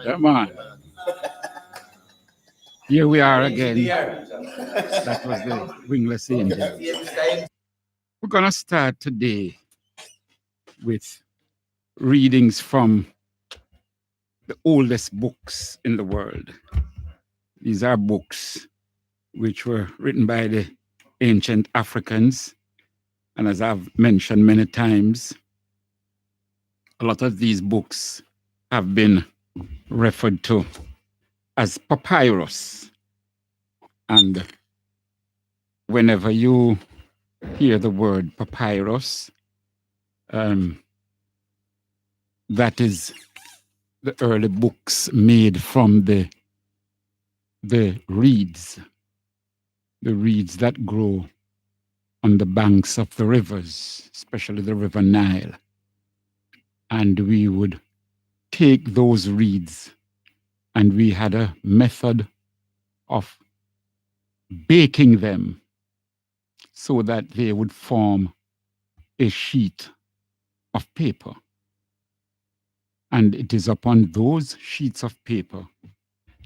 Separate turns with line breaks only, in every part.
Yeah, man. Here we are again. That was the Wingless Angel. We're going to start today with readings from the oldest books in the world. These are books which were written by the ancient Africans. And as I've mentioned many times, a lot of these books have been referred to as papyrus. And whenever you hear the word papyrus, that is the early books made from the reeds that grow on the banks of the rivers, especially the River Nile. And we would take those reeds, and we had a method of baking them so that they would form a sheet of paper. And it is upon those sheets of paper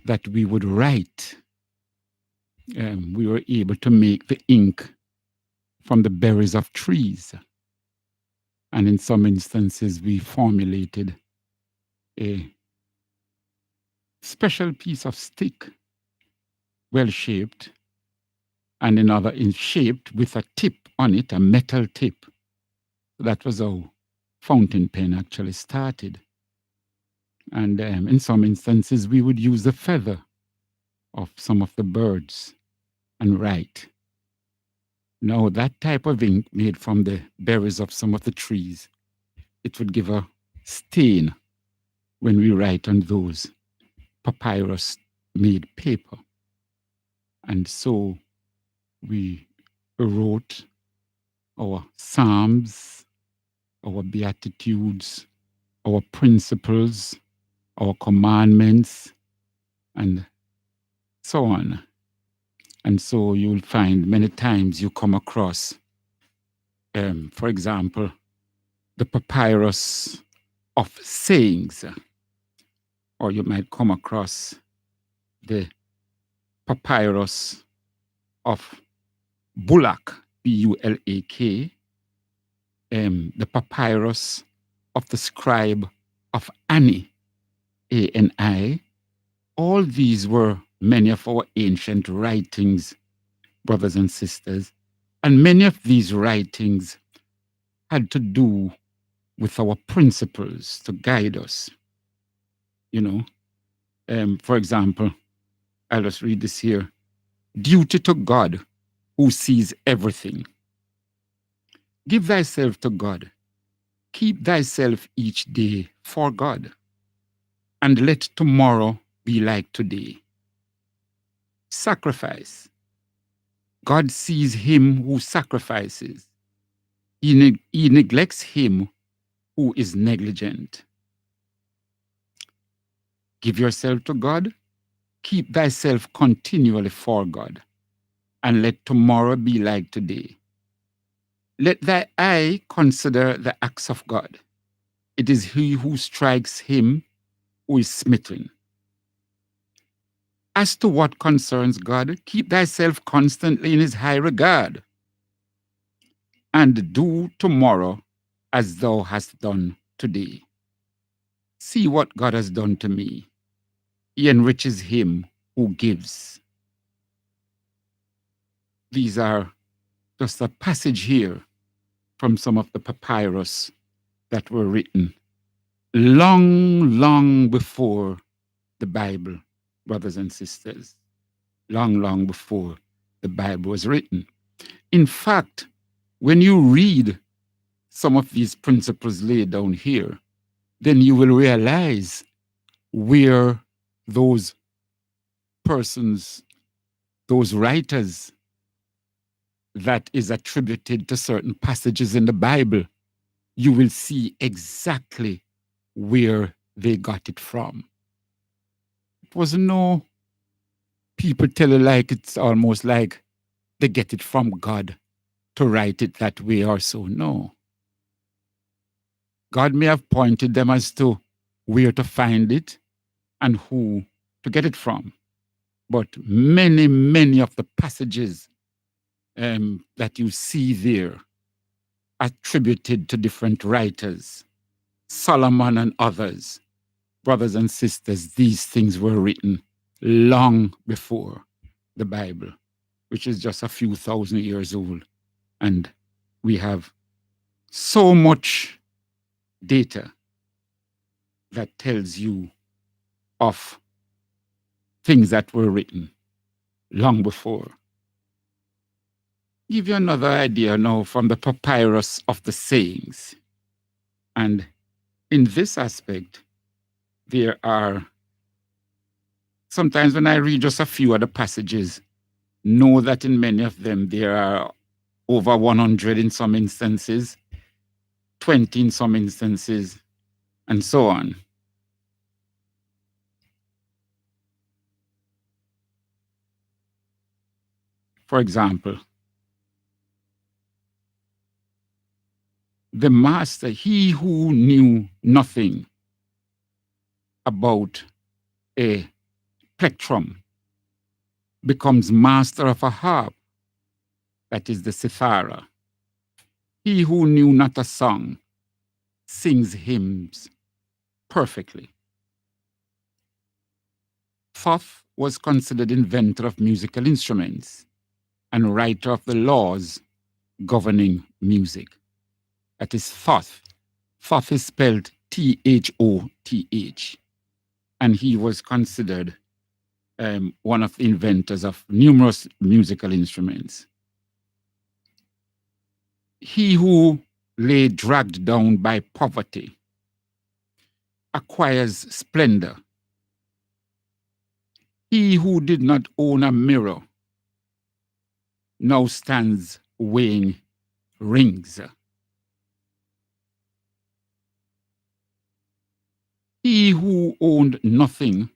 that we would write. We were able to make the ink from the berries of trees. And in some instances, we formulated a special piece of stick, well-shaped, and another is shaped with a tip on it, a metal tip. That was how fountain pen actually started. And in some instances, we would use the feather of some of the birds and write. Now, that type of ink made from the berries of some of the trees, it would give a stain when we write on those papyrus-made paper. And so we wrote our psalms, our beatitudes, our principles, our commandments, and so on. And so you'll find many times you come across, for example, the papyrus of sayings, or you might come across the papyrus of Bulak, B-U-L-A-K, the papyrus of the scribe of Ani, A-N-I. All these were many of our ancient writings, brothers and sisters, and many of these writings had to do with our principles to guide us. You know, for example, I'll just read this here. Duty to God, who sees everything. Give thyself to God. Keep thyself each day for God, and let tomorrow be like today. Sacrifice. God sees him who sacrifices. He neglects him who is negligent. Give yourself to God, keep thyself continually for God, and let tomorrow be like today. Let thy eye consider the acts of God. It is he who strikes him who is smitten. As to what concerns God, keep thyself constantly in his high regard, and do tomorrow as thou hast done today. See what God has done to me. He enriches him who gives. These are just a passage here from some of the papyrus that were written long, long before the Bible, brothers and sisters. Long, long before the Bible was written. In fact, when you read some of these principles laid down here, then you will realize where those persons, those writers that is attributed to certain passages in the Bible, you will see exactly where they got it from. It wasn't no people tell you like it's almost like they get it from God to write it that way or so. No. God may have pointed them as to where to find it and who to get it from. But many, many of the passages that you see there attributed to different writers, Solomon and others, brothers and sisters, these things were written long before the Bible, which is just a few thousand years old. And we have so much data that tells you of things that were written long before. Give you another idea now from the papyrus of the sayings. And in this aspect, there are sometimes when I read just a few of the passages, know that in many of them there are over 100 in some instances, 20 in some instances, and so on. For example, the master, he who knew nothing about a plectrum, becomes master of a harp, that is the cithara. He who knew not a song sings hymns perfectly. Thoth was considered inventor of musical instruments and writer of the laws governing music. That is Thoth. Thoth is spelled Thoth. And he was considered one of the inventors of numerous musical instruments. He who lay dragged down by poverty acquires splendor. He who did not own a mirror now stands weighing rings. He who owned nothing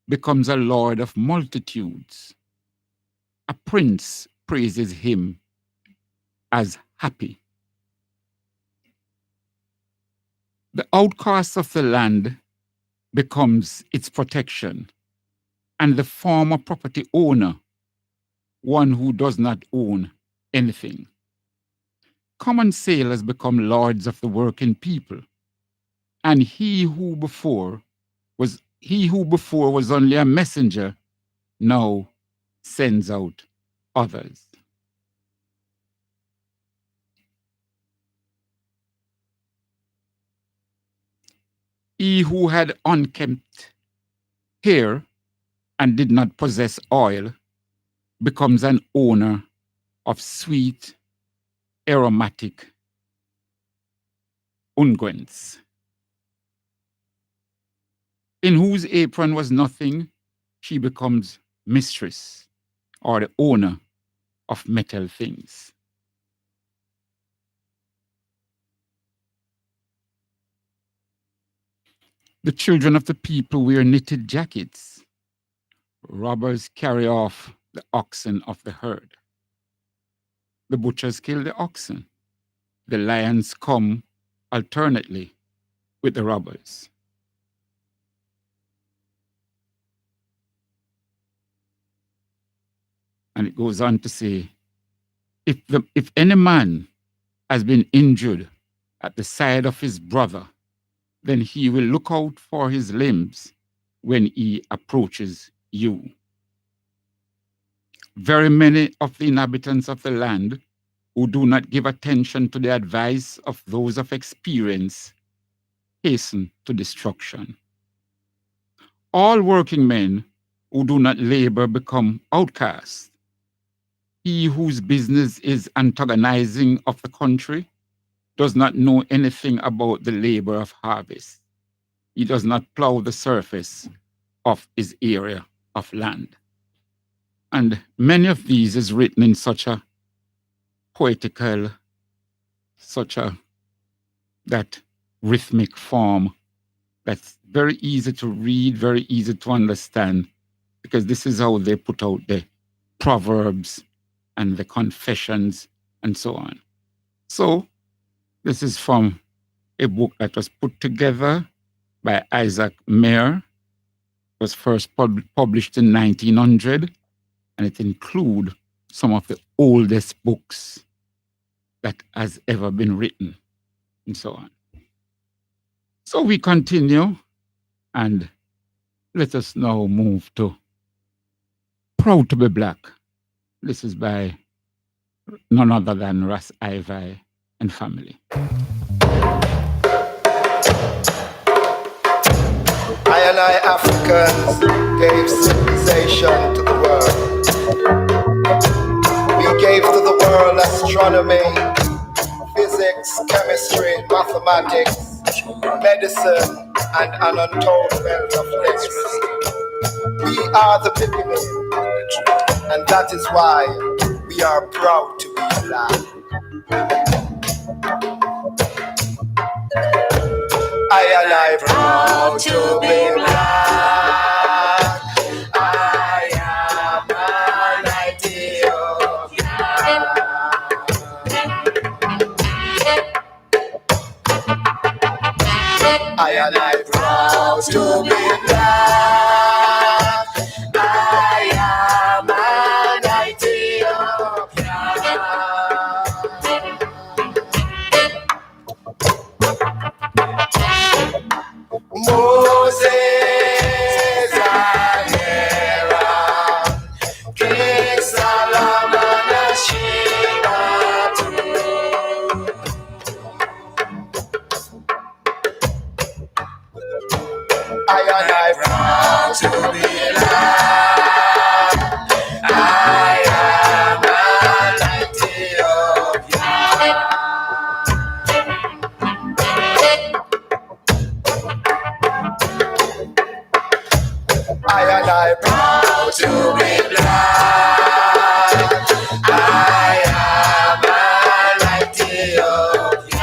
becomes a lord of multitudes. A prince praises him as happy. The outcast of the land becomes its protection, and the former property owner, one who does not own anything. Common sailors become lords of the working people, and he who before was only a messenger now sends out others. He who had unkempt hair and did not possess oil becomes an owner of sweet, aromatic unguents. In whose apron was nothing, she becomes mistress or the owner of metal things. The children of the people wear knitted jackets. Robbers carry off the oxen of the herd. The butchers kill the oxen. The lions come alternately with the robbers. And it goes on to say, if any man has been injured at the side of his brother, then he will look out for his limbs when he approaches you. Very many of the inhabitants of the land who do not give attention to the advice of those of experience hasten to destruction. All working men who do not labor become outcasts. He whose business is antagonizing of the country does not know anything about the labor of harvest. He does not plow the surface of his area of land. And many of these is written in such a poetical, that rhythmic form that's very easy to read, very easy to understand, because this is how they put out the proverbs and the confessions and so on. So this is from a book that was put together by Isaac Mayer. It was first published in 1900, and it includes some of the oldest books that has ever been written, and so on. So we continue, and let us now move to Proud to be Black. This is by none other than Ras Ivy and family.
I and I Africans gave civilization to the world. We gave to the world astronomy, physics, chemistry, mathematics, medicine, and an untold wealth of literacy. We are the people, and that is why we are proud to be black. I and I proud to be black. I am an Ethiopian. I and I proud to be black. I am an Ethiopian. Moses and Aaron, King Solomon and Sheba too. I and I proud to be black. I am an Ethiopian. I and I proud to be black. I am an Ethiopian.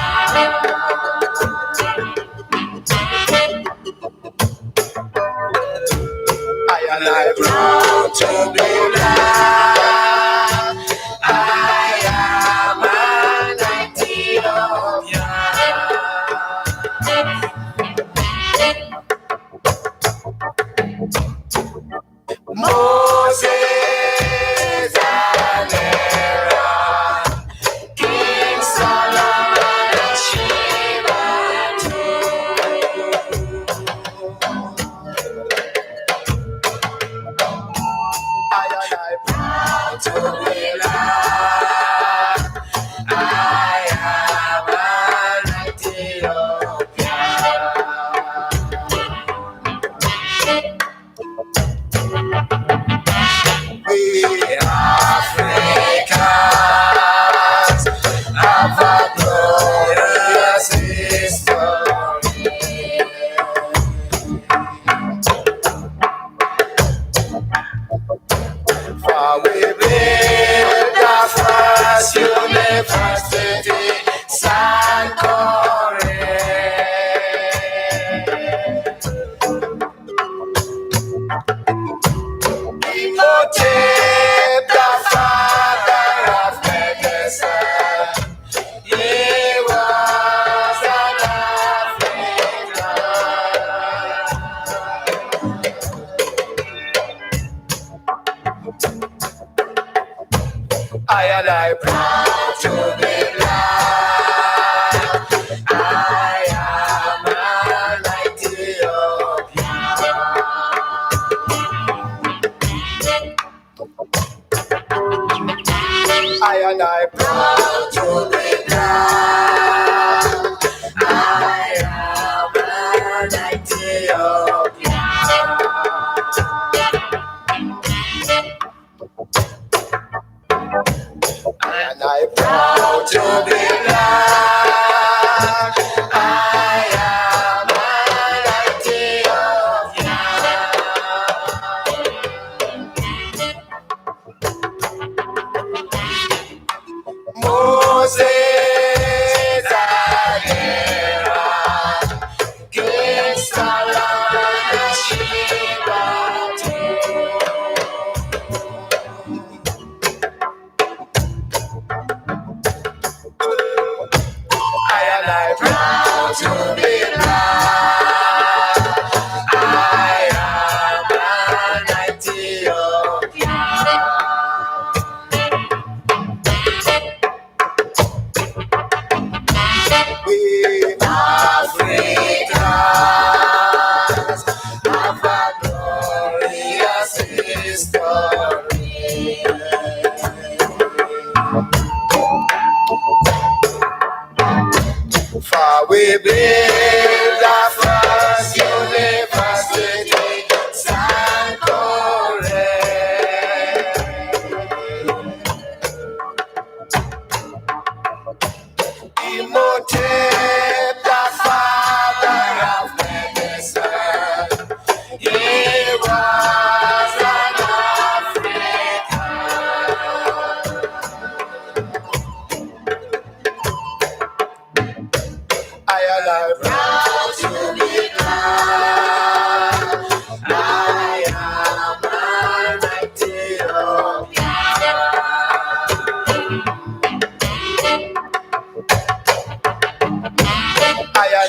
I and I proud to be black. I am an Ethiopian. Moses and I proud to be black. I am an Ethiopian. We Africans have a glorious history. For we build our first university, Sankore. Imhotep, the father of medicine, he was an African. I am proud to be black. I am an Ethiopian.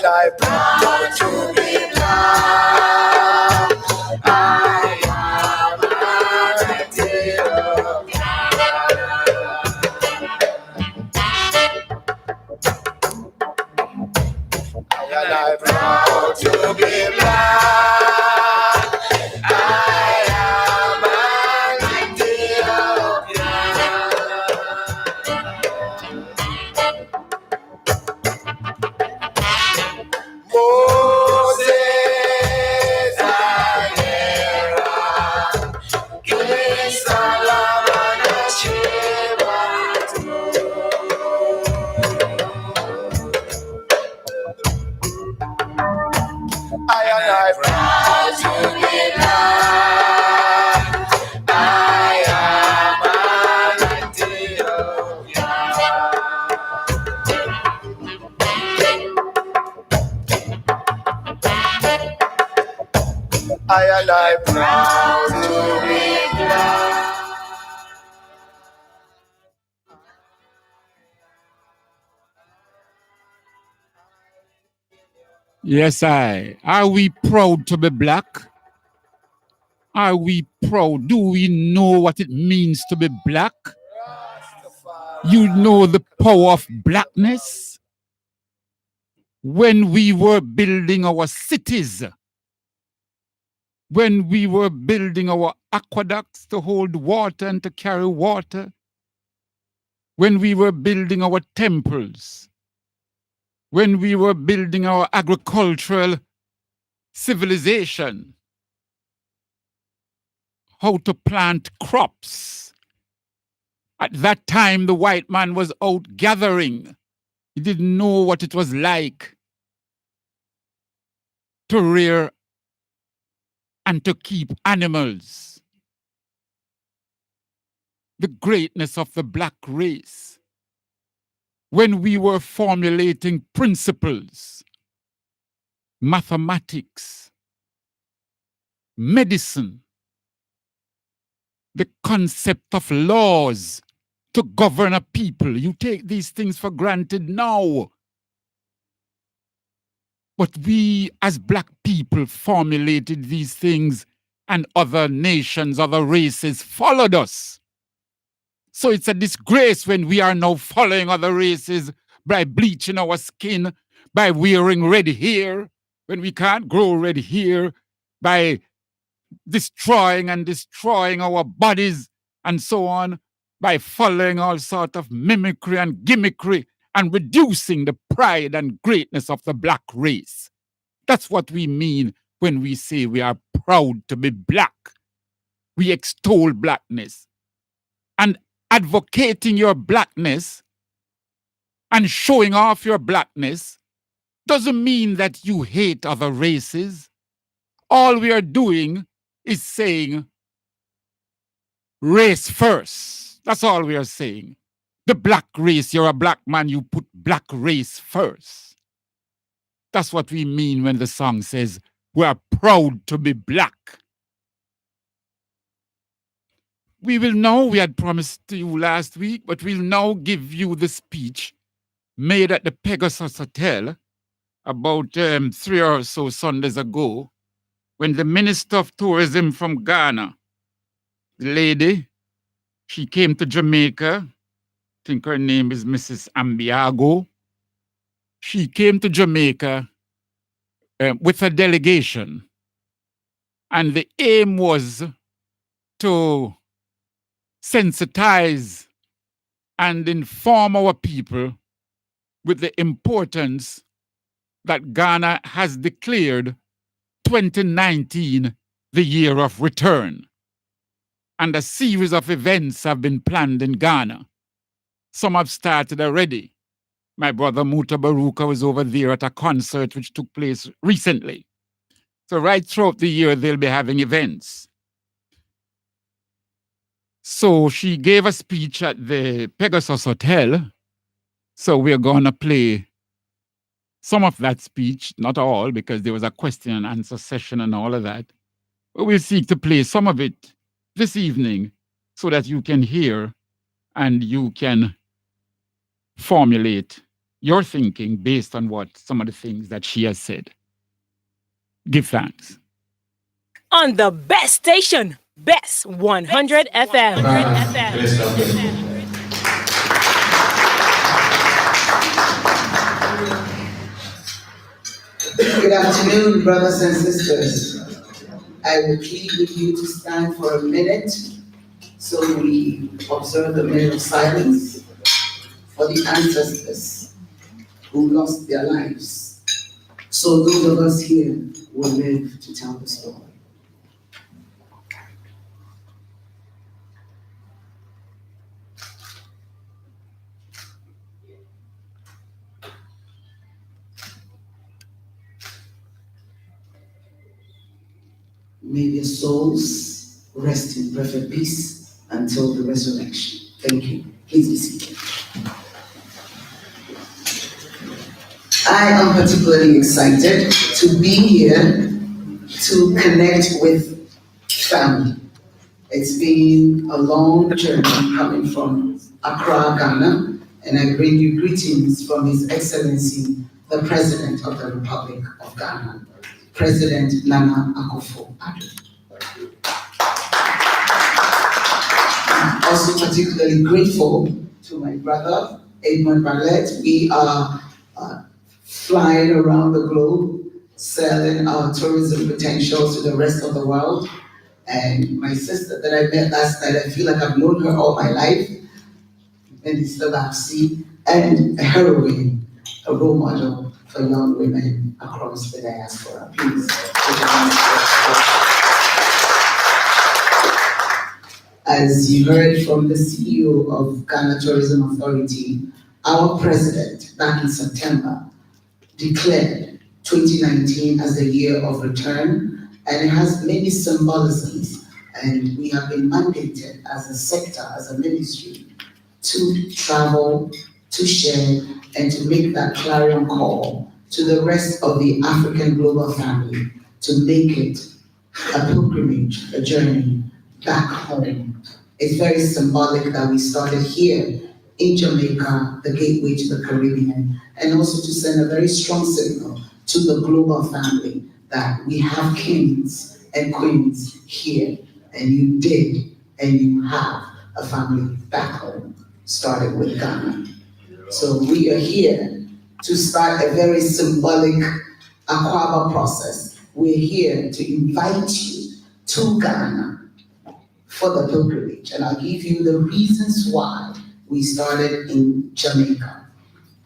I proud to be black. I am an Ethiopian. I proud to be black. I am an Ethiopian. Moses, King Solomon, Sheba. I am proud to be black. I am an Ethiopian. I proud to be black.
Yes, I. Are we proud to be black? Are we proud? Do we know what it means to be black? You know the power of blackness? When we were building our cities, when we were building our aqueducts to hold water and to carry water, when we were building our temples, when we were building our agricultural civilization, how to plant crops. At that time, the white man was out gathering. He didn't know what it was like to rear and to keep animals. The greatness of the black race. When we were formulating principles, mathematics, medicine, the concept of laws to govern a people. You take these things for granted now. But we as black people formulated these things, and other nations, other races followed us. So it's a disgrace when we are now following other races by bleaching our skin, by wearing red hair, when we can't grow red hair, by destroying our bodies and so on, by following all sort of mimicry and gimmickry and reducing the pride and greatness of the black race. That's what we mean when we say we are proud to be black. We extol blackness. And advocating your blackness and showing off your blackness doesn't mean that you hate other races. All we are doing is saying race first. That's all we are saying. The black race, you're a black man, you put black race first. That's what we mean when the song says we are proud to be black. We had promised to you last week, but we'll now give you the speech made at the Pegasus Hotel about 3 or so Sundays ago, when the Minister of Tourism from Ghana, the lady, she came to Jamaica. I think her name is Mrs. Ambiago. She came to Jamaica with a delegation. And the aim was to sensitize and inform our people with the importance that Ghana has declared 2019 the year of return. And a series of events have been planned in Ghana. Some have started already. My brother Muta Baruka was over there at a concert which took place recently. So right throughout the year, they'll be having events. So she gave a speech at the Pegasus Hotel. So we're going to play some of that speech, not all, because there was a question and answer session and all of that. But we'll seek to play some of it this evening so that you can hear and you can formulate your thinking based on what some of the things that she has said. Give thanks.
On the best station, Best 100 FM.
Good afternoon, brothers and sisters. I will plead with you to stand for a minute so we observe the minute of silence for the ancestors who lost their lives, so those of us here will live to tell the story. May their souls rest in perfect peace until the resurrection. Thank you. Please be seated. I am particularly excited to be here to connect with family. It's been a long journey coming from Accra, Ghana, and I bring you greetings from His Excellency, the President of the Republic of Ghana, President Nana Akufo-Addo. I'm also particularly grateful to my brother, Edmund Barlett. We are flying around the globe, selling our tourism potential to the rest of the world. And my sister that I met last night, I feel like I've known her all my life, Minister Lapsi, and a heroine, a role model for young women across the diaspora. Please. As you heard from the CEO of Ghana Tourism Authority, our president back in September declared 2019 as the year of return, and it has many symbolisms. And we have been mandated as a sector, as a ministry, to travel, to share, and to make that clarion call to the rest of the African global family to make it a pilgrimage, a journey back home. It's very symbolic that we started here in Jamaica, the gateway to the Caribbean, and also to send a very strong signal to the global family that we have kings and queens here, and you did, and you have a family back home, started with Ghana. So we are here to start a very symbolic Akwaaba process. We're here to invite you to Ghana for the pilgrimage, and I'll give you the reasons why we started in Jamaica.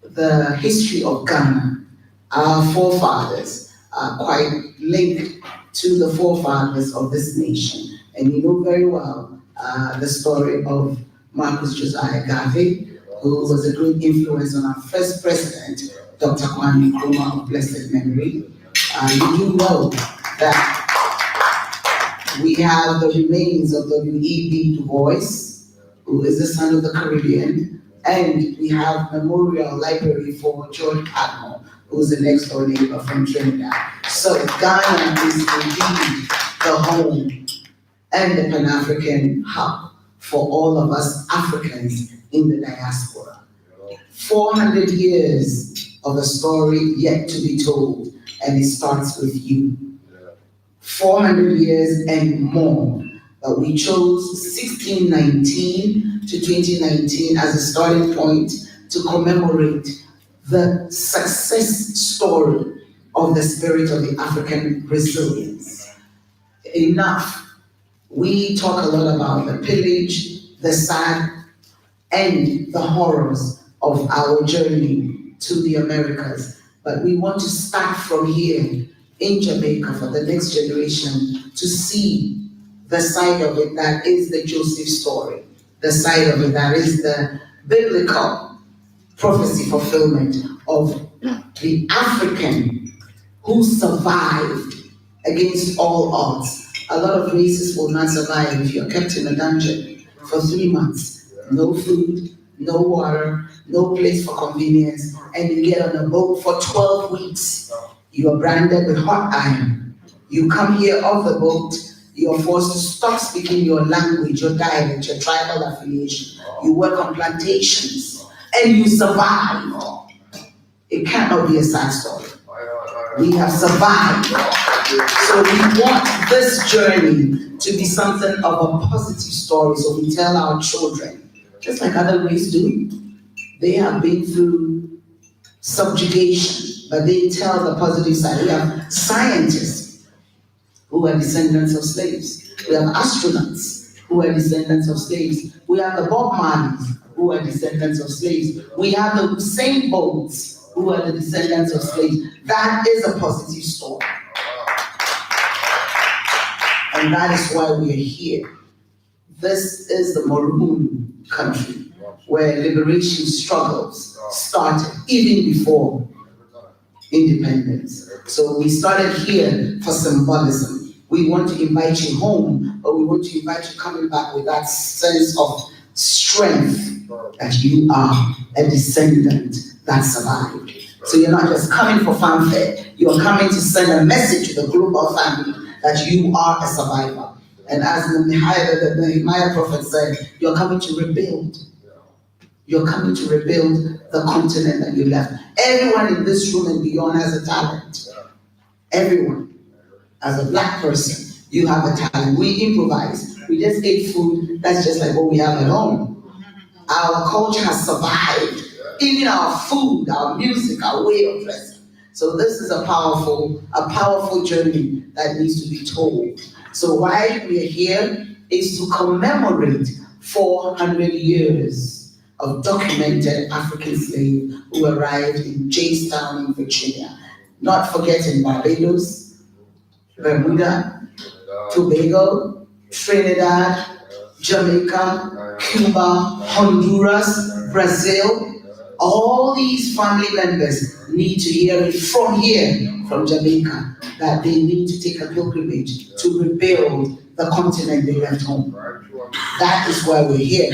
The history of Ghana, our forefathers are quite linked to the forefathers of this nation. And you know very well the story of Marcus Josiah Garvey, who was a great influence on our first president, Dr. Kwame Nkrumah of blessed memory. You do know that we have the remains of W.E.B. Du Bois, who is the son of the Caribbean, and we have memorial library for George Padmore, who's the next door neighbor from Trinidad. So Ghana is indeed the home and the Pan-African hub for all of us Africans in the diaspora. 400 years of a story yet to be told, and it starts with you. 400 years and more. But we chose 1619 to 2019 as a starting point to commemorate the success story of the spirit of the African resilience. Enough. We talk a lot about the pillage, the sad, and the horrors of our journey to the Americas. But we want to start from here in Jamaica for the next generation to see the side of it that is the Joseph story, the side of it that is the biblical prophecy fulfillment of the African who survived against all odds. A lot of races will not survive if you're kept in a dungeon for 3 months. No food, no water, no place for convenience, and you get on a boat for 12 weeks. You are branded with hot iron. You come here off the boat, you are forced to stop speaking your language, your dialect, your tribal affiliation. You work on plantations, and you survive. It cannot be a sad story. We have survived. So we want this journey to be something of a positive story. So we tell our children, just like other races do, they have been through subjugation, but they tell the positive side. We have scientists who are descendants of slaves. We have astronauts who are descendants of slaves. We have the Bob Marleys who are descendants of slaves. We have the Usain Bolts who are the descendants of slaves. That is a positive story. And that is why we are here. This is the Maroon country where liberation struggles started even before independence. So we started here for symbolism. We want to invite you home, but we want to invite you coming back with that sense of strength that you are a descendant that survived. So you're not just coming for fanfare, you're coming to send a message to the global family that you are a survivor. And as the Nehemiah prophet said, you're coming to rebuild. You're coming to rebuild the continent that you left. Everyone in this room and beyond has a talent. Everyone. As a black person, you have a talent. We improvise. We just ate food. That's just like what we have at home. Our culture has survived. Even our food, our music, our way of dressing. So this is a powerful journey that needs to be told. So why we are here is to commemorate 400 years of documented African slaves who arrived in Jamestown in Virginia. Not forgetting Barbados, Bermuda, Tobago, Trinidad, Jamaica, Cuba, Honduras, Brazil. All these family members need to hear it from here, from Jamaica, that they need to take a pilgrimage to rebuild the continent they left home. That is why we're here.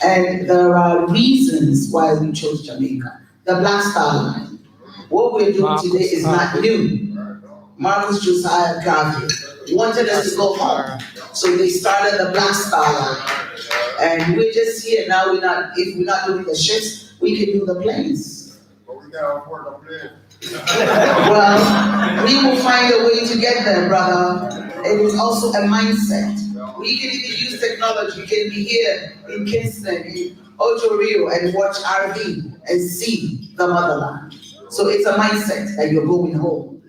And there are reasons why we chose Jamaica. The Black Star Line. What we're doing today is not new. Marcus Josiah Garvey wanted us to go home. So they started the Black Star Line. And we're just here now. If we're not doing the ships, we can do the planes.
But we can't afford a plane.
Well, we will find a way to get there, brother. It is also a mindset. We can even use technology. We can be here in Kingston, in Ocho Rio, and watch RV and see the motherland. So it's a mindset that you're going home.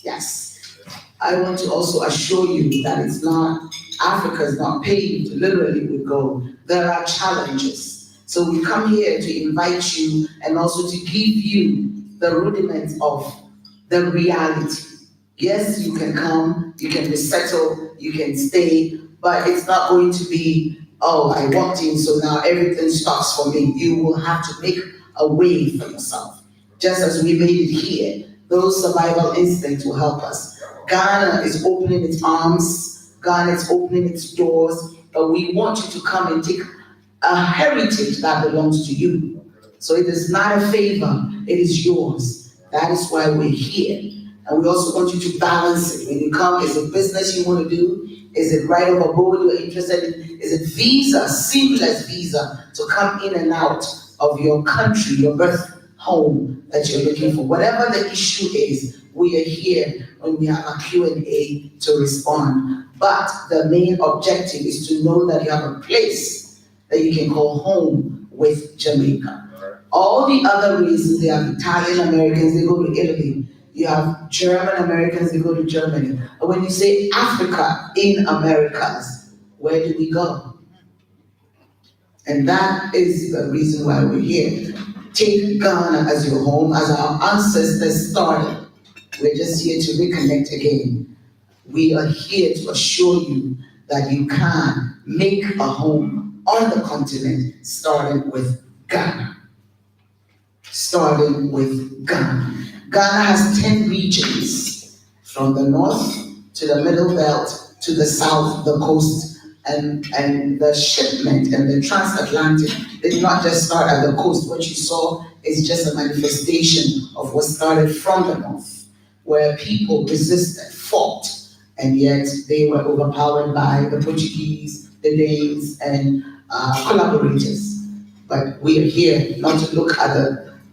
Yes. I want to also assure you that it's not, Africa is not paved literally with gold. There are challenges. So we come here to invite you and also to give you the rudiments of the reality. Yes, you can come, you can be settled, you can stay, but it's not going to be, oh, I walked in, so now everything stops for me. You will have to make a way for yourself. Just as we made it here, those survival instincts will help us. Ghana is opening its arms, Ghana is opening its doors, but we want you to come and take a heritage that belongs to you. So it is not a favor, it is yours. That is why we're here. And we also want you to balance it. When you come, is it business you want to do? Is it right over board you're interested in? Is it visa, seamless visa, to come in and out of your country, your birth home that you're looking for. Whatever the issue is, we are here when we have a Q&A to respond. But the main objective is to know that you have a place that you can call home with Jamaica. All the other reasons, they have Italian Americans, they go to Italy. You have German Americans, they go to Germany. And when you say Africa in Americas, where do we go? And that is the reason why we're here. Take Ghana as your home, as our ancestors started. We're just here to reconnect again. We are here to assure you that you can make a home on the continent, starting with Ghana. Starting with Ghana. Ghana has 10 regions, from the north to the middle belt to the south, the coast, and the shipment and the transatlantic did not just start at the coast. What you saw is just a manifestation of what started from the north, where people resisted, fought, and yet they were overpowered by the Portuguese, the Danes, and collaborators. But we are here not to look at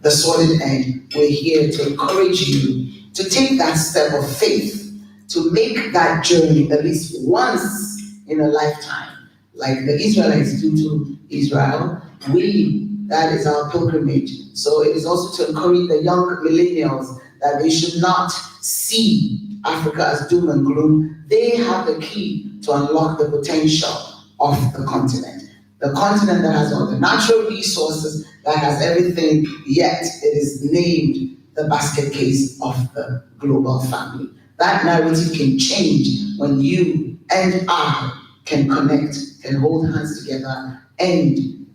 the solid end. We're here to encourage you to take that step of faith, to make that journey at least once in a lifetime, like the Israelites do to Israel. That is our pilgrimage. So it is also to encourage the young millennials that they should not see Africa as doom and gloom. They have the key to unlock the potential of the continent. The continent that has all the natural resources, that has everything, yet it is named the basket case of the global family. That narrative can change when you and I can connect, can hold hands together, and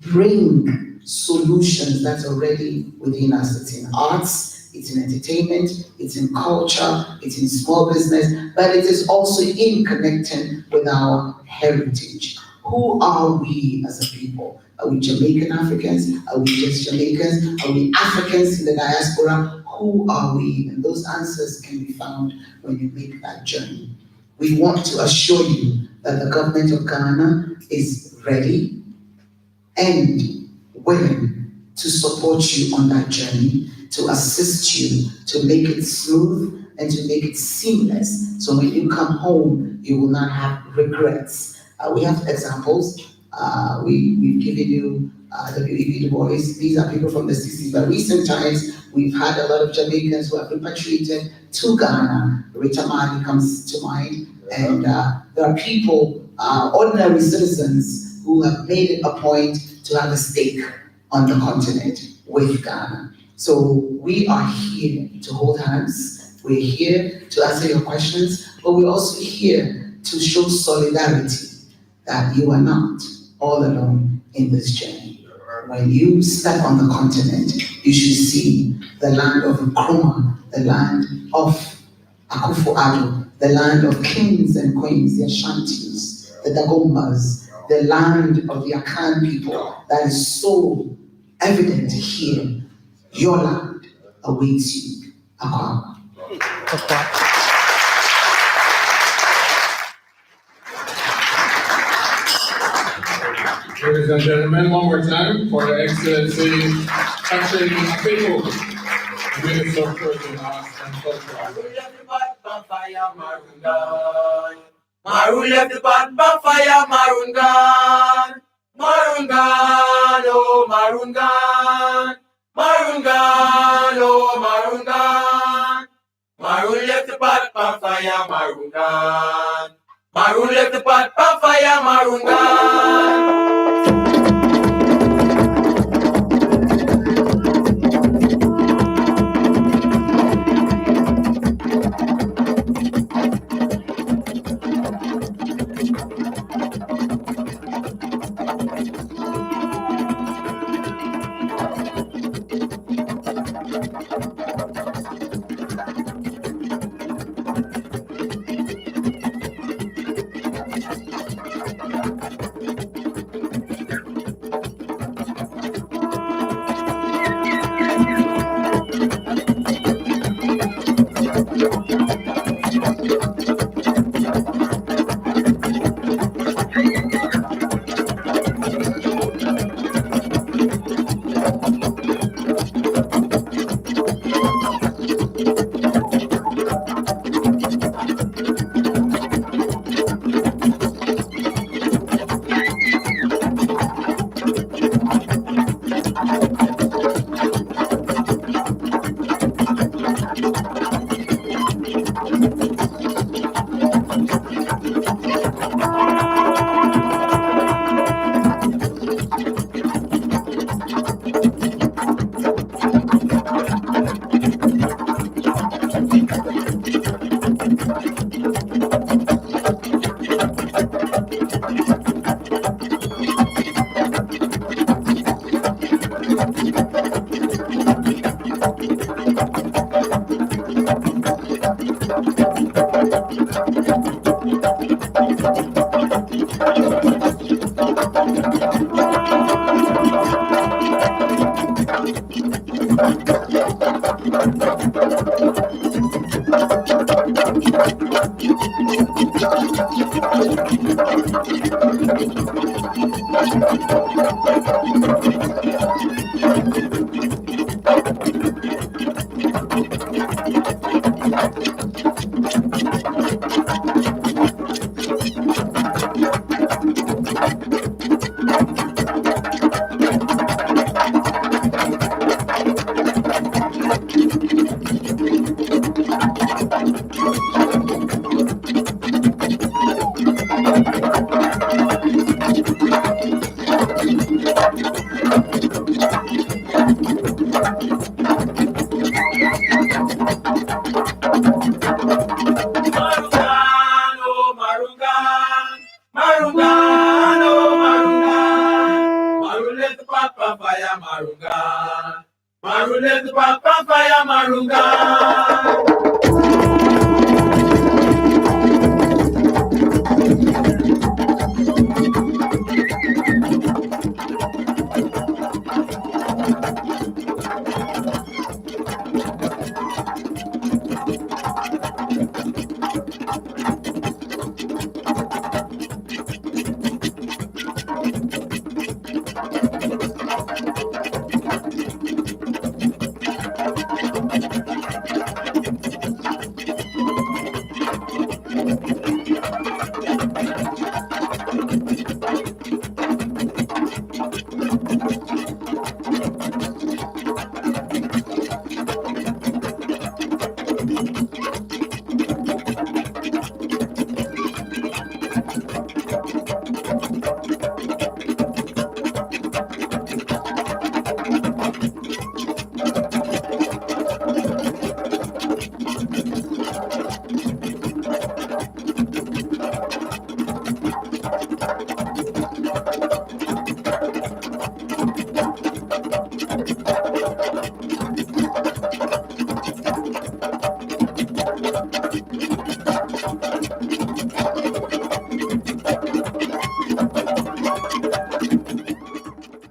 bring solutions that's already within us. It's in arts, it's in entertainment, it's in culture, it's in small business, but it is also in connecting with our heritage. Who are we as a people? Are we Jamaican Africans? Are we just Jamaicans? Are we Africans in the diaspora? Who are we? And those answers can be found when you make that journey. We want to assure you that the government of Ghana is ready and willing to support you on that journey, to assist you, to make it smooth and to make it seamless. So when you come home, you will not have regrets. We have examples. We've given you W.E.B. Du Bois. These are people from the 60s. But recent times, we've had a lot of Jamaicans who have repatriated to Ghana. Rita Marley comes to mind. And there are people, ordinary citizens, who have made it a point to have a stake on the continent with Ghana. So we are here to hold hands. We're here to answer your questions, but we're also here to show solidarity, that you are not all alone in this journey. When you step on the continent, you should see the land of Nkrumah, the land of Akufo-Addo, the land of kings and queens, the Ashantis, the Dagombas, the land of the Akan people that is so evident here. Your land awaits you. Akwa.
Ladies and gentlemen, one more time for Her Excellency Patrick Akpeku, Minister of Tourism, Arts and Culture.
Maroon left the pot by fire, Maroon gone. Maroon gone, oh Maroon gone. Maroon gone, oh Maroon gone. Maroon left the pot by fire, Maroon gone. Maroon left the pot by fire, Maroon gone. Marungan, oh Marungan, Marungan, oh Marungan, Marulet Papa Fire Marungan, Marulet Papa Fire Marungan.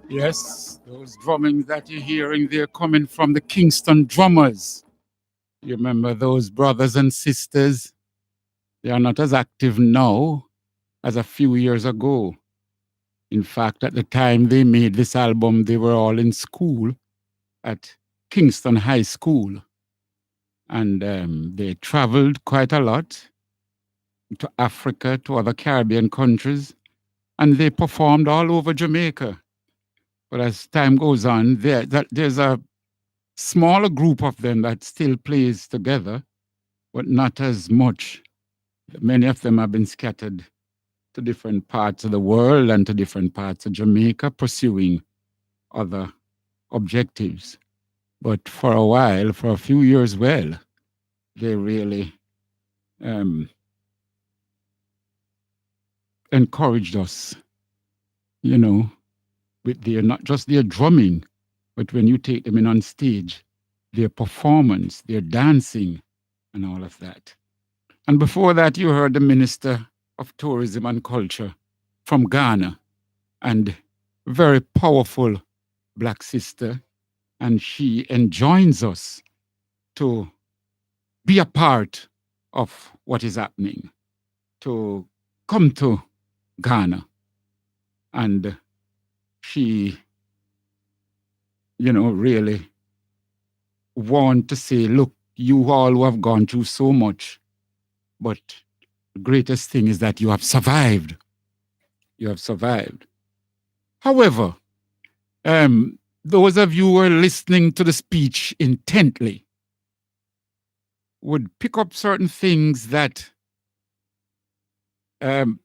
Yes, those drummings that you're hearing, they're coming from the Kingston Drummers. You remember those brothers and sisters? They are not as active now as a few years ago. In fact, at the time they made this album, they were all in school at Kingston High School. And they traveled quite a lot to Africa, to other Caribbean countries, and they performed all over Jamaica. But as time goes on, there's a smaller group of them that still plays together, but not as much. Many of them have been scattered to different parts of the world and to different parts of Jamaica, pursuing other objectives. But for a while, for a few years, well, they really encouraged us, you know, with their, not just their drumming, but when you take them in on stage, their performance, their dancing, and all of that. And before that, you heard the Minister of Tourism and Culture from Ghana, and very powerful Black sister, and she enjoins us to be a part of what is happening, to come to Ghana. And she, you know, really want to say, look, you all who have gone through so much, but the greatest thing is that you have survived. You have survived. However, those of you who are listening to the speech intently, would pick up certain things that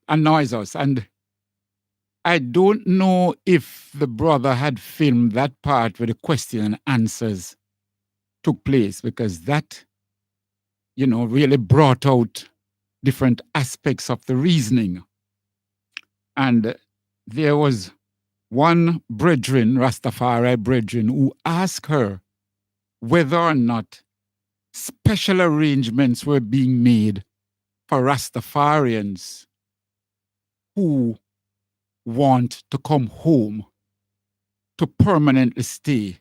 annoys us. And I don't know if the brother had filmed that part where the question and answers took place, because that, really brought out different aspects of the reasoning. And there was one brethren, Rastafari brethren, who asked her whether or not special arrangements were being made for Rastafarians who want to come home to permanently stay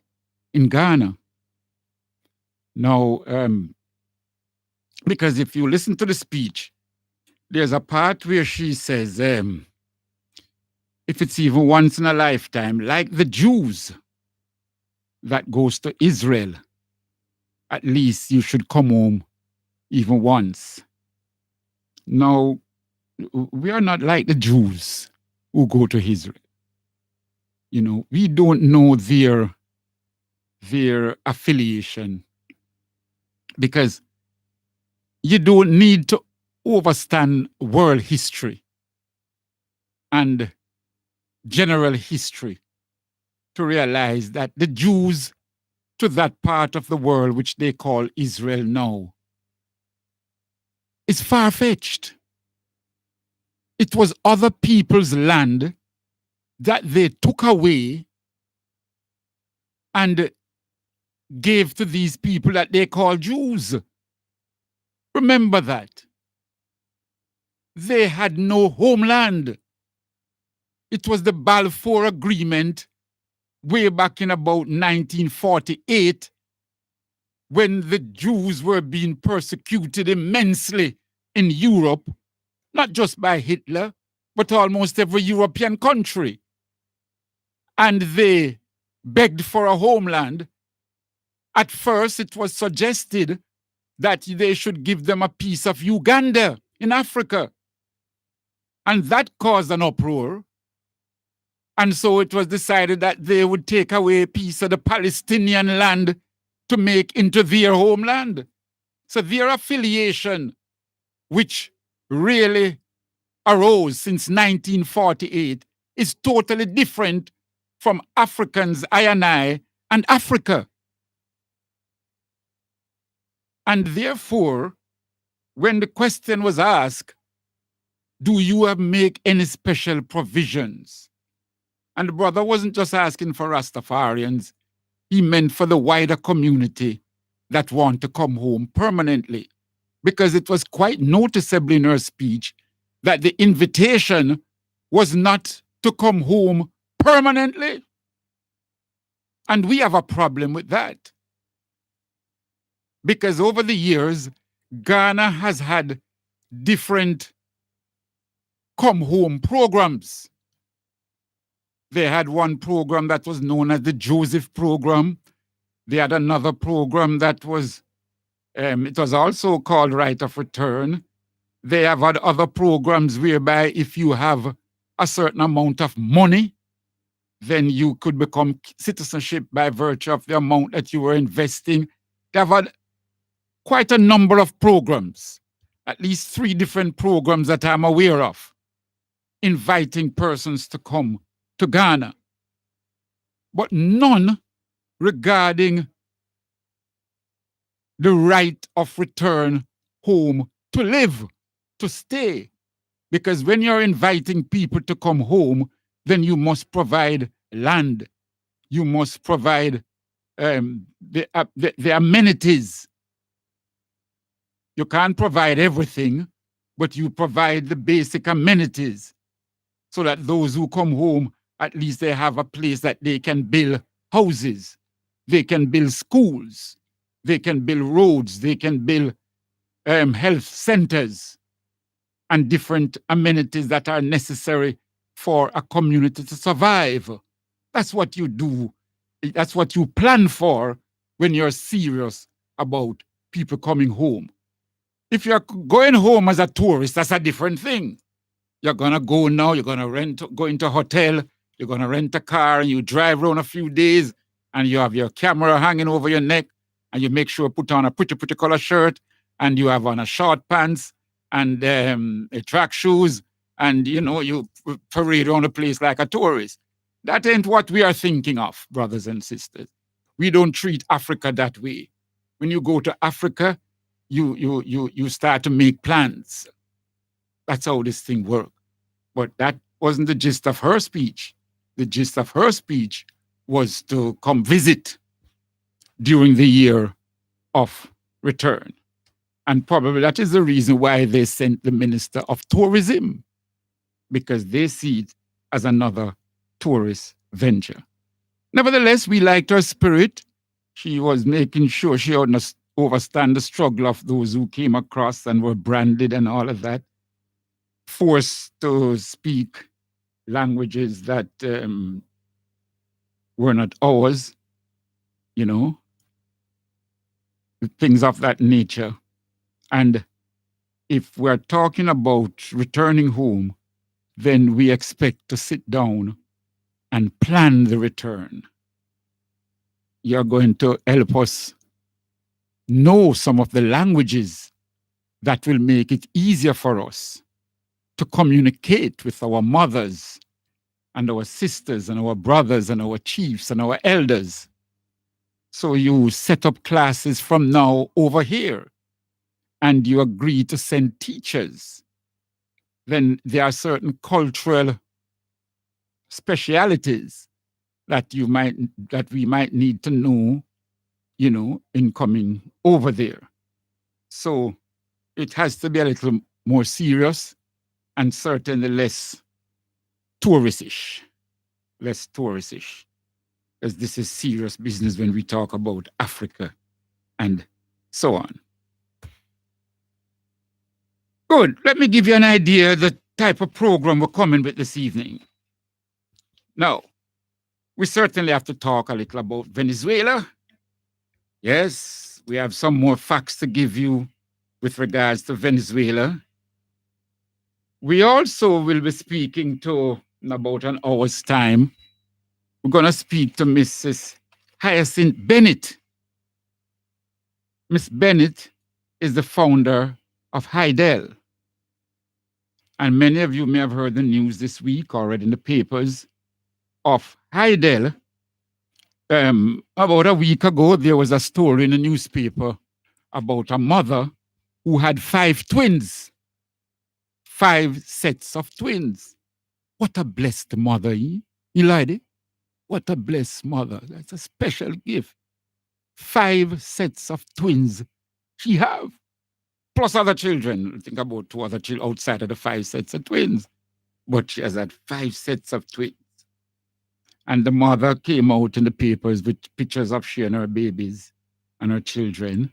in Ghana. Now, because if you listen to the speech, there's a part where she says, if it's even once in a lifetime, like the Jews that goes to Israel, at least you should come home even once. Now, we are not like the Jews who go to Israel. We don't know their affiliation, because you don't need to understand world history and general history to realize that the Jews to that part of the world which they call Israel now is far-fetched. It was other people's land that they took away and gave to these people that they call Jews. Remember that. They had no homeland. It was the Balfour Agreement way back in about 1948, when the Jews were being persecuted immensely in Europe, not just by Hitler, but almost every European country. And they begged for a homeland. At first, it was suggested that they should give them a piece of Uganda in Africa. And that caused an uproar. And so it was decided that they would take away a piece of the Palestinian land to make into their homeland. So their affiliation, which really arose since 1948, is totally different from Africans, I, and Africa. And therefore, when the question was asked, do you make any special provisions? And the brother wasn't just asking for Rastafarians, he meant for the wider community that want to come home permanently. Because it was quite noticeable in her speech that the invitation was not to come home permanently. And we have a problem with that. Because over the years, Ghana has had different come home programs. They had one program that was known as the Joseph Program. They had another program that was, it was also called Right of Return. They have had other programs whereby if you have a certain amount of money, then you could become citizenship by virtue of the amount that you were investing. They have had quite a number of programs, at least 3 different programs that I'm aware of, inviting persons to come to Ghana, but none regarding the right of return home to live, to stay. Because when you're inviting people to come home, then you must provide land. You must provide the amenities. You can't provide everything, but you provide the basic amenities so that those who come home, at least they have a place that they can build houses, they can build schools, they can build roads, they can build health centers and different amenities that are necessary for a community to survive. That's what you do. That's what you plan for when you're serious about people coming home. If you're going home as a tourist, that's a different thing. You're going to go now, you're going to go into a hotel, you're going to rent a car, and you drive around a few days, and you have your camera hanging over your neck, and you make sure put on a pretty color shirt, and you have on a short pants and track shoes, and you parade around the place like a tourist. That ain't what we are thinking of, brothers and sisters. We don't treat Africa that way. When you go to Africa, you start to make plans. That's how this thing works. But that wasn't the gist of her speech. The gist of her speech was to come visit during the year of return. And probably that is the reason why they sent the Minister of Tourism, because they see it as another tourist venture. Nevertheless, we liked her spirit. She was making sure she would not overstand the struggle of those who came across and were branded and all of that, forced to speak languages that were not ours, things of that nature. And if we're talking about returning home, then we expect to sit down and plan the return. You're going to help us know some of the languages that will make it easier for us to communicate with our mothers and our sisters and our brothers and our chiefs and our elders. So you set up classes from now over here, and you agree to send teachers. Then there are certain cultural specialities that we might need to know, in coming over there. So it has to be a little more serious and certainly less touristish, because this is serious business when we talk about Africa and so on. Good. Let me give you an idea of the type of program we're coming with this evening. Now, we certainly have to talk a little about Venezuela. Yes, we have some more facts to give you with regards to Venezuela. We also will be speaking to, in about an hour's time, we're going to speak to Mrs. Hyacinth Bennett. Miss Bennett is the founder of Hydel. And many of you may have heard the news this week or read in the papers of Hydel. About a week ago, there was a story in the newspaper about a mother who had 5 twins. 5 sets of twins. What a blessed mother, You like it? What a blessed mother. That's a special gift. 5 sets of twins she have. Plus other children. Think about 2 other children outside of the 5 sets of twins. But she has had 5 sets of twins. And the mother came out in the papers with pictures of she and her babies and her children.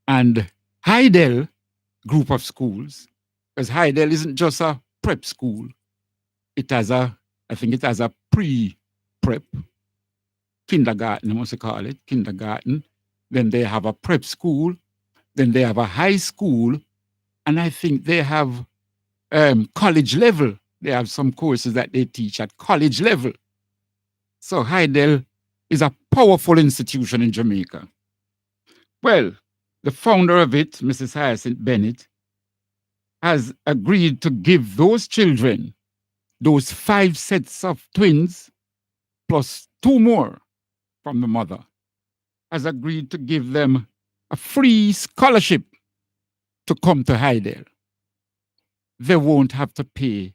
And Hydel group of schools, because Hydel isn't just a prep school. I think it has a pre-prep, kindergarten, I must call it, kindergarten. Then they have a prep school. Then they have a high school. And I think they have college level. They have some courses that they teach at college level. So Hydel is a powerful institution in Jamaica. Well, the founder of it, Mrs. Hyacinth Bennett, has agreed to give those children, those 5 sets of twins, plus 2 more from the mother, has agreed to give them a free scholarship to come to Hydel. They won't have to pay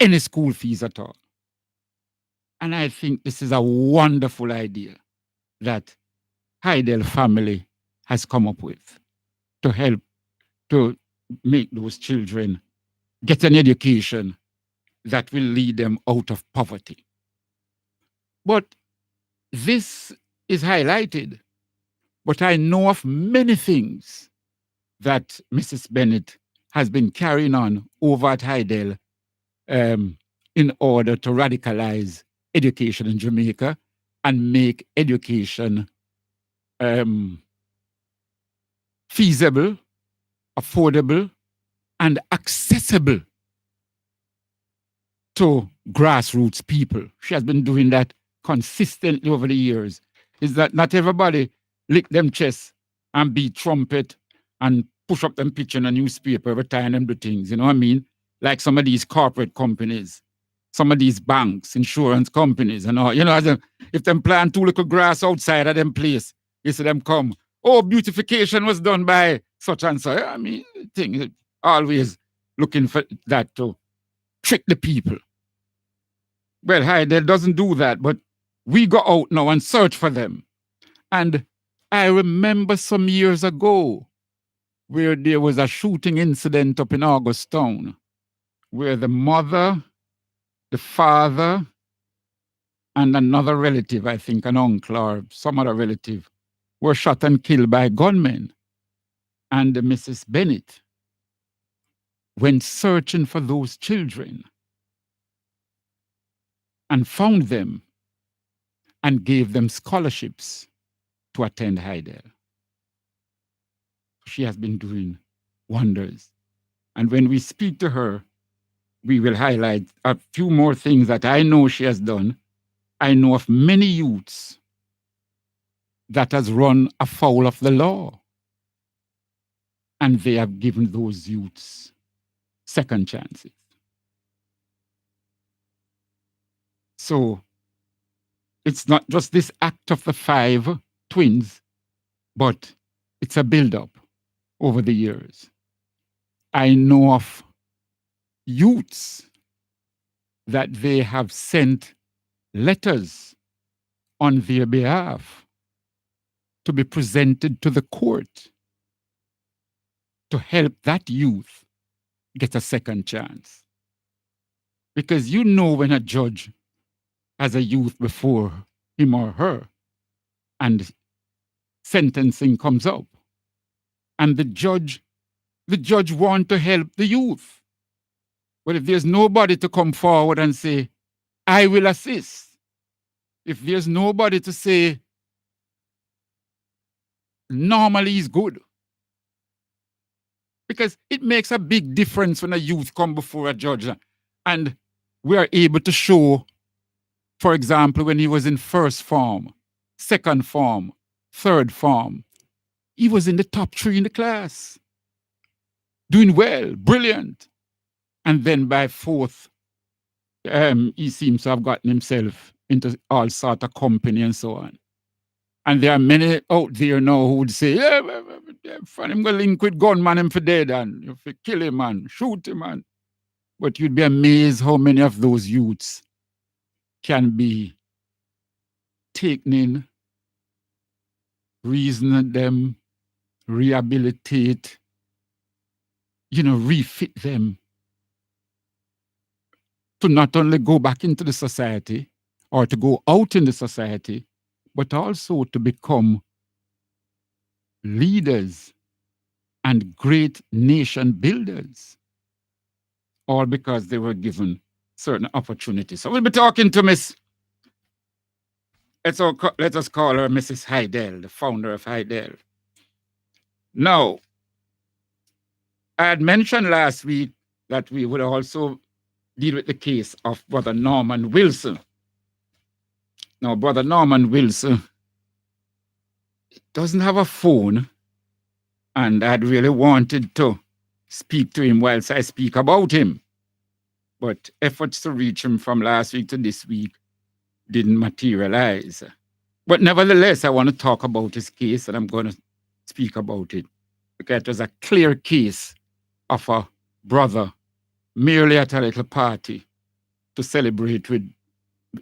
any school fees at all. And I think this is a wonderful idea that Hydel family has come up with to help to make those children get an education that will lead them out of poverty. But this is highlighted. But I know of many things that Mrs. Bennett has been carrying on over at Hydel in order to radicalize education in Jamaica and make education feasible, affordable, and accessible to grassroots people. She has been doing that consistently over the years. Is that not everybody lick them chests and beat trumpet and push up them picture in a newspaper every time them do things, you know what I mean? Like some of these corporate companies, some of these banks, insurance companies, and all. You know, if them plant too little grass outside of them place, you see them come. Oh, beautification was done by such and so. I mean, thing always looking for that to trick the people. Well, Heidel doesn't do that, but we go out now and search for them. And I remember some years ago where there was a shooting incident up in Augustown where the mother, the father, and another relative, I think an uncle or some other relative, were shot and killed by gunmen. And Mrs. Bennett went searching for those children and found them and gave them scholarships to attend Heidel. She has been doing wonders. And when we speak to her, we will highlight a few more things that I know she has done. I know of many youths that has run afoul of the law. And they have given those youths second chances. So it's not just this act of the 5 twins, but it's a build-up over the years. I know of youths that they have sent letters on their behalf to be presented to the court to help that youth get a second chance. Because you know when a judge has a youth before him or her and sentencing comes up, and the judge wants to help the youth. But if there's nobody to come forward and say, I will assist, if there's nobody to say, normally he's good. Because it makes a big difference when a youth come before a judge and we are able to show, for example, when he was in first form, second form, third form, he was in the top 3 in the class, doing well, brilliant. And then by fourth, he seems to have gotten himself into all sort of company and so on. And there are many out there now who would say, yeah, for him go link with gunman him for dead and if you kill him and shoot him and. But you'd be amazed how many of those youths can be taken in, reason them, rehabilitate, refit them to not only go back into the society or to go out in the society, but also to become leaders and great nation builders, all because they were given certain opportunities. So we'll be talking to let us call her Mrs. Heidel, the founder of Heidel. Now, I had mentioned last week that we would also deal with the case of Brother Norman Wilson. Now, Brother Norman Wilson doesn't have a phone, and I'd really wanted to speak to him whilst I speak about him. But efforts to reach him from last week to this week didn't materialize. But nevertheless, I want to talk about his case, and I'm going to speak about it because it was a clear case of a brother merely at a little party to celebrate with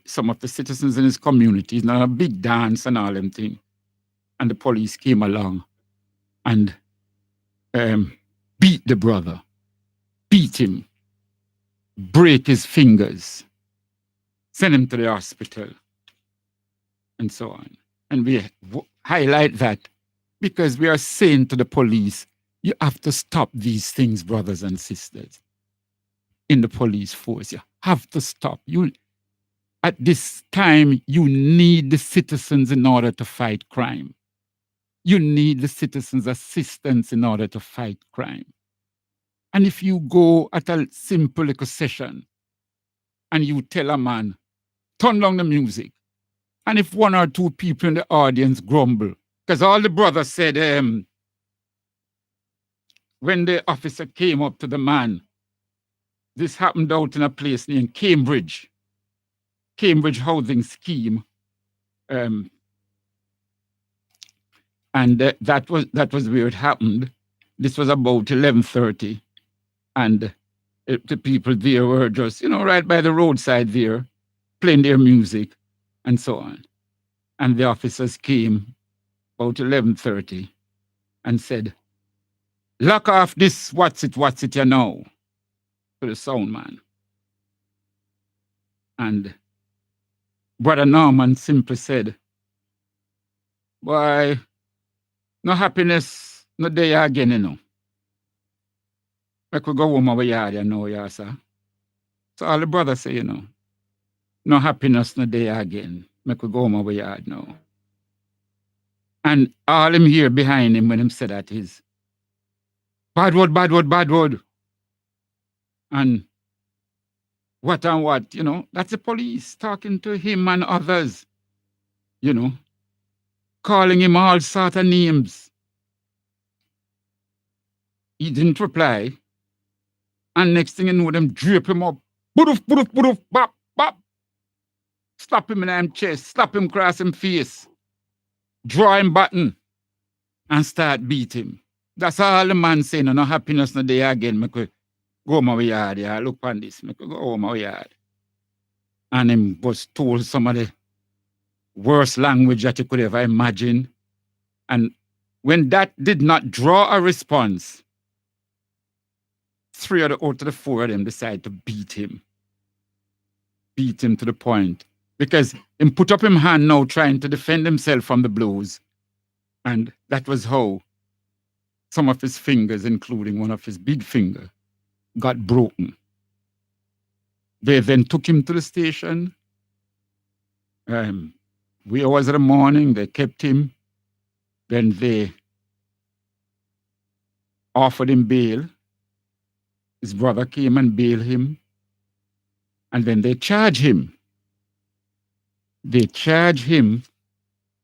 some of the citizens in his community, not a big dance and all them things. And the police came along and beat the brother, beat him, break his fingers, send him to the hospital, and so on. And we highlight that because we are saying to the police, you have to stop these things, brothers and sisters, in the police force. You have to stop. At this time, you need the citizens in order to fight crime. You need the citizens' assistance in order to fight crime. And if you go at a simple little session and you tell a man, turn down the music, and if 1 or 2 people in the audience grumble, because all the brothers said, when the officer came up to the man, this happened out in a place named Cambridge Housing Scheme. And that was where it happened. This was about 11:30, and the people there were just, right by the roadside there, playing their music and so on. And the officers came about 11:30 and said, "Lock off this what's it, you know," to the sound man. And Brother Norman simply said, "Boy, no happiness, no day again, Like we go home our yard, yeah, sir." So all the brothers say, no happiness, no day again. Make we go home our yard now. And all him here behind him when him said that is, bad word, bad word, bad word. And what, that's the police talking to him and others, calling him all sort of names. He didn't reply. And next thing you know, them drape him up. Budoof, budoof, budoof, bop, bop. Slap him in his chest, slap him across his face, draw him button, and start beat him. That's all the man saying, no happiness no day again. Make we go home our yard, yeah. Look on this. Make we go home our yard. And him was told some of the worst language that you could ever imagine. And when that did not draw a response, 3 out of the 4 of them decided to beat him. Beat him to the point. Because him put up him hand now trying to defend himself from the blows. And that was how some of his fingers, including one of his big finger, got broken. They then took him to the station. Wee hours in the morning, they kept him. Then they offered him bail. His brother came and bailed him. And then they charged him. They charge him,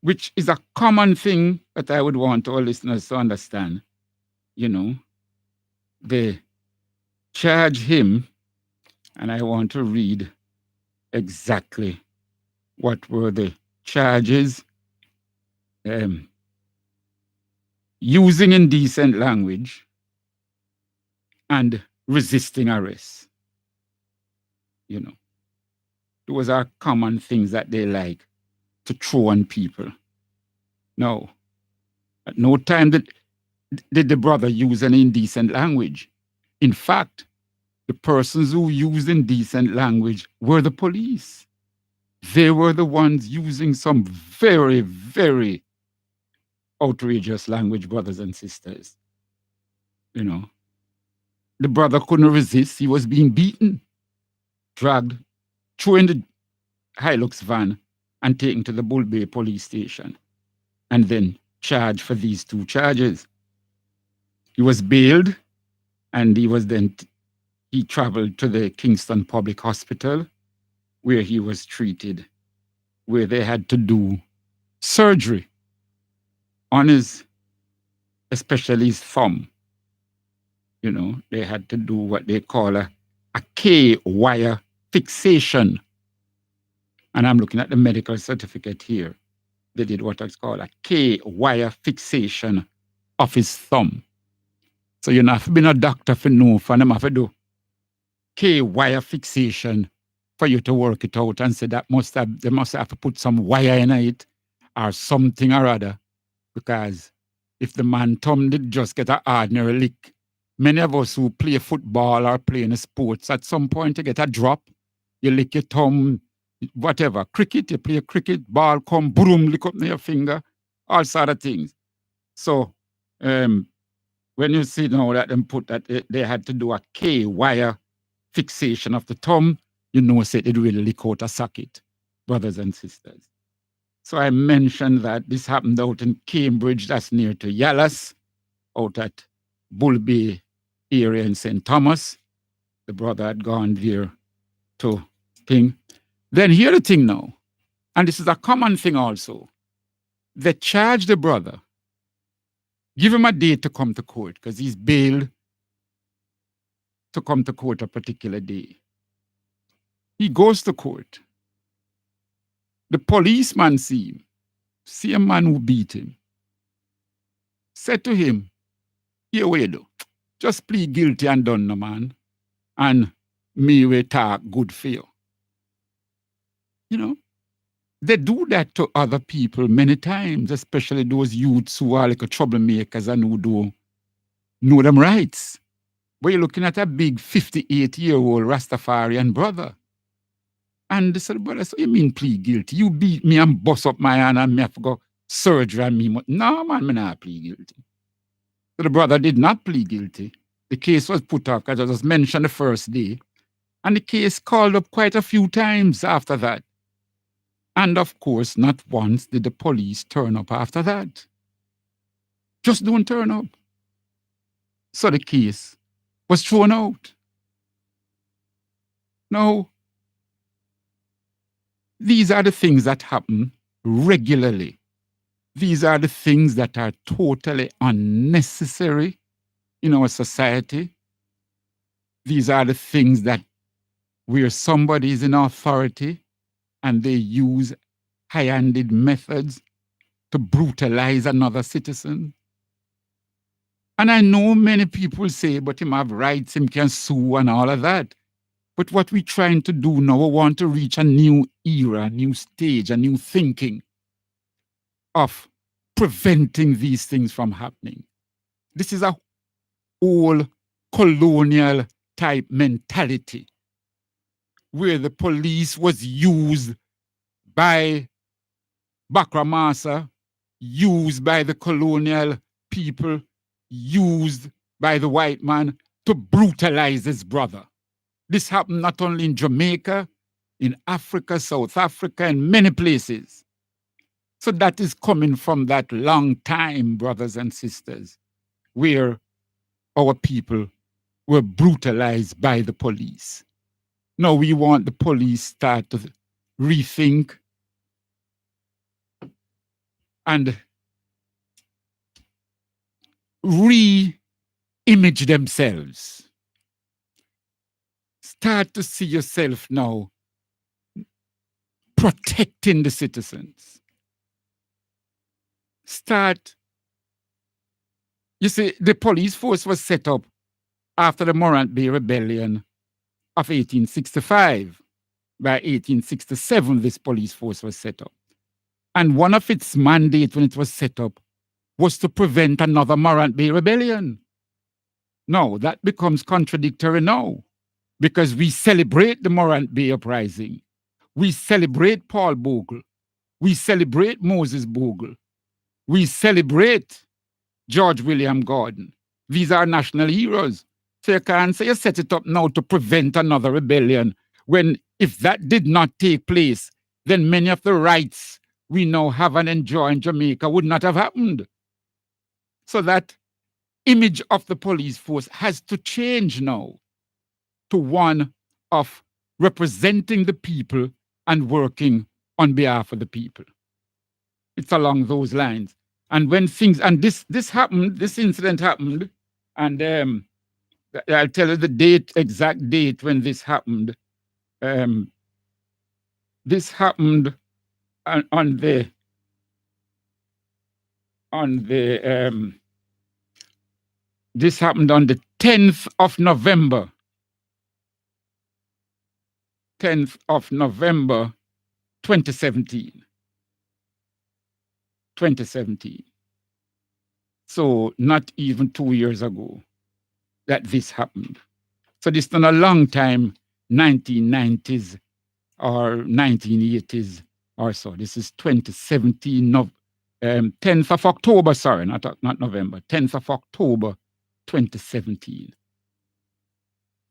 which is a common thing that I would want our listeners to understand. They charge him, and I want to read exactly what were the charges. Using indecent language and resisting arrest. Those are common things that they like to throw on people. No. At no time did the brother use an indecent language. In fact, the persons who used indecent language were the police. They were the ones using some very, very outrageous language, brothers and sisters. The brother couldn't resist. He was being beaten, dragged, thrown in the Hilux van and taken to the Bull Bay police station and then charged for these 2 charges. He was bailed and he traveled to the Kingston Public Hospital where he was treated, where they had to do surgery on especially his thumb. They had to do what they call a K-wire fixation. And I'm looking at the medical certificate here. They did what is called a K-wire fixation of his thumb. So you have to be a doctor for know for them have to do K-wire fixation for you to work it out and say that they must have to put some wire in it or something or other. Because if the man thumb did just get an ordinary lick, many of us who play football or play in sports, at some point you get a drop, you lick your thumb, whatever. Cricket, you play a cricket, ball come, boom, lick up your finger, all sort of things. So when you see now that them put that they had to do a K-wire fixation of the thumb, say it really lick out a socket, brothers and sisters. So I mentioned that this happened out in Cambridge, that's near to Yallas, out at Bull Bay area in St. Thomas. The brother had gone there to thing. Then hear the thing now, and this is a common thing also. They charged the brother Give him a date to come to court because he's bailed to come to court a particular day. He goes to court. The policeman see a man who beat him. Said to him, here we do. Just plead guilty and done, no man. And me will talk good for you. You know, they do that to other people many times, especially those youths who are like troublemakers and who don't know them rights. But you're looking at a big 58-year-old Rastafarian brother. And they said, brother, so you mean plead guilty? You beat me and bust up my hand and me have to go surgery on me. No, man, me not plead guilty. So the brother did not plead guilty. The case was put up, as I just mentioned the first day. And the case called up quite a few times after that. And of course, not once did the police turn up after that. Just don't turn up. So the case was thrown out. Now, these are the things that happen regularly. These are the things that are totally unnecessary in our society. These are the things that where somebody is in authority and they use high-handed methods to brutalize another citizen. And I know many people say, but him have rights, him can sue and all of that. But what we're trying to do now, we want to reach a new era, a new stage, a new thinking of preventing these things from happening. This is a whole colonial type mentality where the police was used by Bakramasa, used by the colonial people, used by the white man to brutalize his brother. This happened not only in Jamaica, in Africa, South Africa, and many places. So that is coming from that long time, brothers and sisters, where our people were brutalized by the police. Now we want the police start to rethink and re-image themselves. Start to see yourself now protecting the citizens. Start, you see, the police force was set up after the Morant Bay Rebellion of 1865. By 1867, this police force was set up. And one of its mandates when it was set up was to prevent another Morant Bay Rebellion. Now, that becomes contradictory now, because we celebrate the Morant Bay Uprising. We celebrate Paul Bogle. We celebrate Moses Bogle. We celebrate George William Gordon. These are national heroes. So you can't say you set it up now to prevent another rebellion, when if that did not take place, then many of the rights we now have and enjoy in Jamaica would not have happened. So that image of the police force has to change now to one of representing the people and working on behalf of the people. It's along those lines. And when things, and this happened, this incident happened, and I'll tell you the date, exact date when this happened. This happened on the this happened on the 10th of November. 10th of November, 2017. 2017. So not even 2 years ago that this happened. So this is not a long time, 1990s or 1980s or so. This is 2017, 10th of October, sorry, not November, 10th of October, 2017.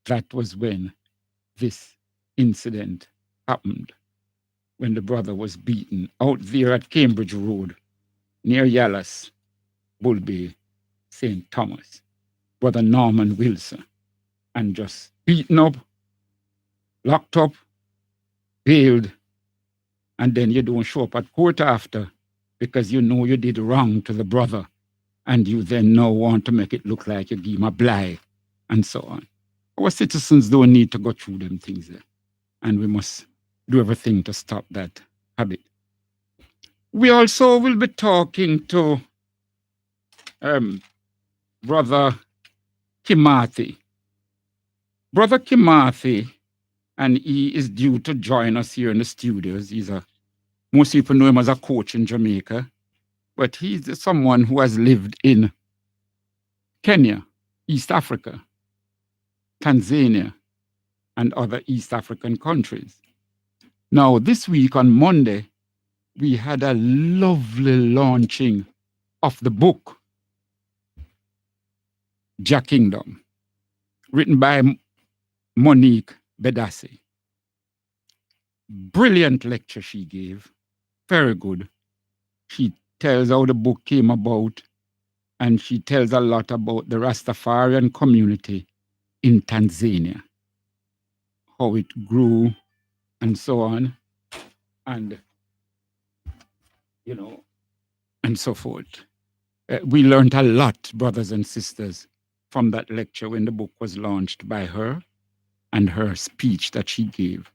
That was when this incident happened, when the brother was beaten out there at Cambridge Road, near Yallas, Bull Bay, St. Thomas, Brother Norman Wilson, and just beaten up, locked up, bailed, and then you don't show up at court after because you know you did wrong to the brother and you then now want to make it look like you give him a blight and so on. Our citizens don't need to go through them things there, and we must do everything to stop that habit. We also will be talking to Brother Kimathi. Brother Kimathi, and he is due to join us here in the studios. Most people know him as a coach in Jamaica, but he's someone who has lived in Kenya, East Africa, Tanzania, and other East African countries. Now, this week on Monday, we had a lovely launching of the book, Jah Kingdom, written by Monique Bedassi. Brilliant lecture she gave, very good. She tells how the book came about, and she tells a lot about the Rastafarian community in Tanzania, how it grew, and so on, and and so forth. We learned a lot, brothers and sisters, from that lecture when the book was launched by her and her speech that she gave.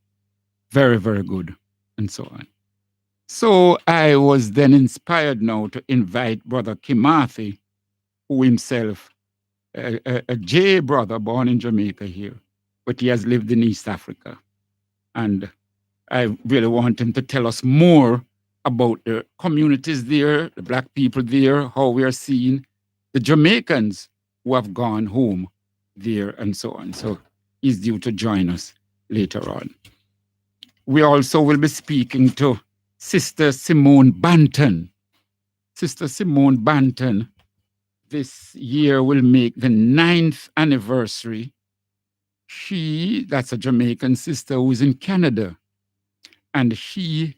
Very, very good, and so on. So I was then inspired now to invite Brother Kimathi, who himself, a J brother born in Jamaica here, but he has lived in East Africa. And I really want him to tell us more about the communities there, the Black people there, how we are seeing the Jamaicans who have gone home there, and so on. So he's due to join us later on. We also will be speaking to Sister Simone Banton. Sister Simone Banton this year will make the 9th anniversary. That's a Jamaican sister who's in Canada, and she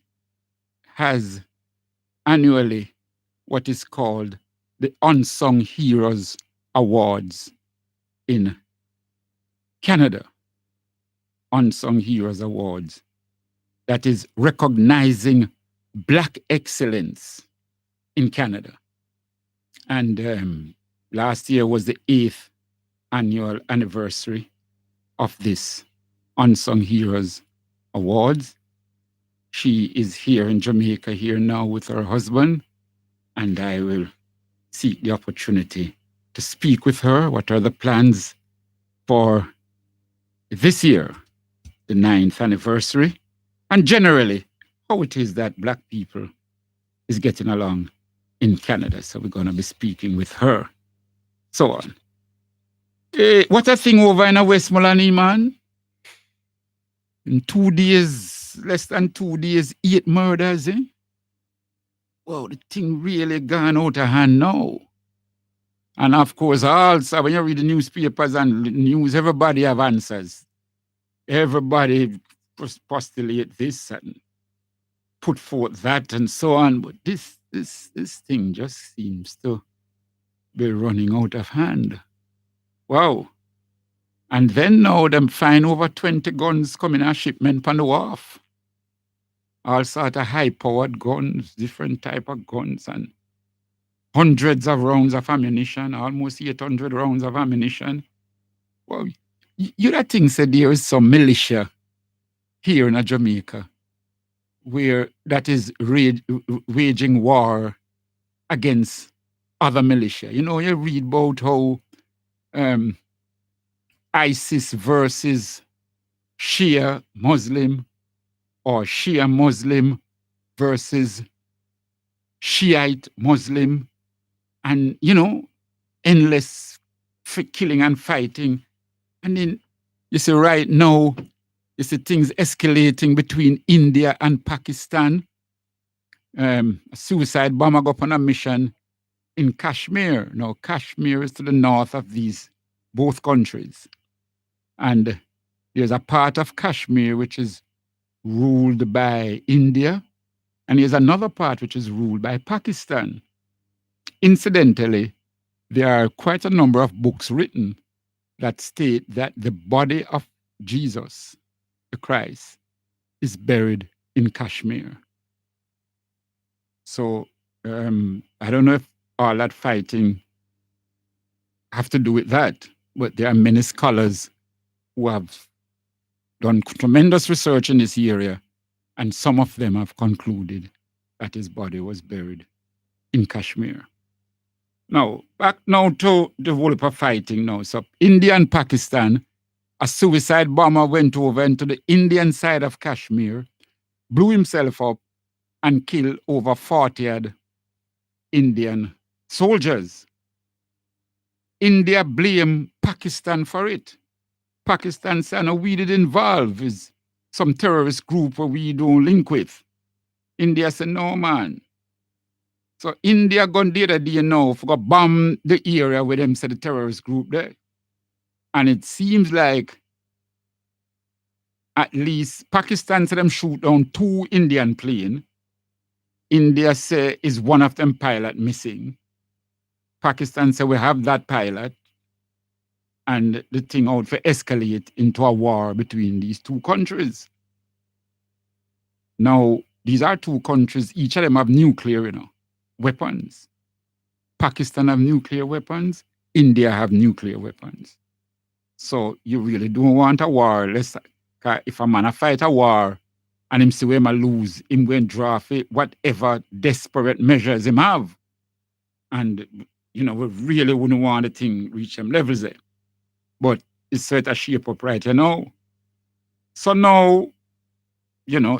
has annually what is called the Unsung Heroes Awards in Canada. Unsung Heroes Awards. That is recognizing Black excellence in Canada. And last year was the 8th annual anniversary of this Unsung Heroes Awards. She is here in Jamaica here now with her husband, and I will seek the opportunity to speak with her. What are the plans for this year, the 9th anniversary, and generally how it is that Black people is getting along in Canada. So we're going to be speaking with her. So on. What a thing over in Westmoreland, man. In 2 days, less than 2 days, 8 murders, eh? Wow, the thing really gone out of hand now. And of course, also, when you read the newspapers and the news, everybody have answers. Everybody postulate this and put forth that and so on. But this thing just seems to be running out of hand. Wow. And then now them find over 20 guns coming a shipment on the wharf. All sort of high-powered guns, different type of guns, and hundreds of rounds of ammunition, almost 800 rounds of ammunition. Well, you that thing said there is some militia here in Jamaica where that is waging war against other militia. You know, you read about how ISIS versus Shia Muslim, or Shia Muslim versus Shiite Muslim, and, you know, endless killing and fighting. And then you see right now, you see things escalating between India and Pakistan. A suicide bomber got on a mission in Kashmir. Now, Kashmir is to the north of these both countries. And there's a part of Kashmir which is ruled by India, and there's another part which is ruled by Pakistan. Incidentally, there are quite a number of books written that state that the body of Jesus, the Christ, is buried in Kashmir. So I don't know if all that fighting have to do with that. But there are many scholars who have done tremendous research in this area, and some of them have concluded that his body was buried in Kashmir. Now, back now to the whole of fighting now. So India and Pakistan, a suicide bomber went over into the Indian side of Kashmir, blew himself up, and killed over 40 Indian soldiers. India blamed Pakistan for it. Pakistan said, no, we didn't involve is some terrorist group where we don't link with. India said, no, man. So India gone the other day now for bomb the area where them said the terrorist group there. And it seems like at least Pakistan said them shoot down 2 Indian planes. India say is one of them pilot missing. Pakistan said we have that pilot. And the thing out for escalate into a war between these 2 countries. Now, these are 2 countries, each of them have nuclear, weapons. Pakistan have nuclear weapons, India have nuclear weapons. So you really don't want a war. If a man fight a war and him see where him lose, him going to draft whatever desperate measures him have. And, we really wouldn't want the thing reach them levels there. But it's sort of shape up right, So now,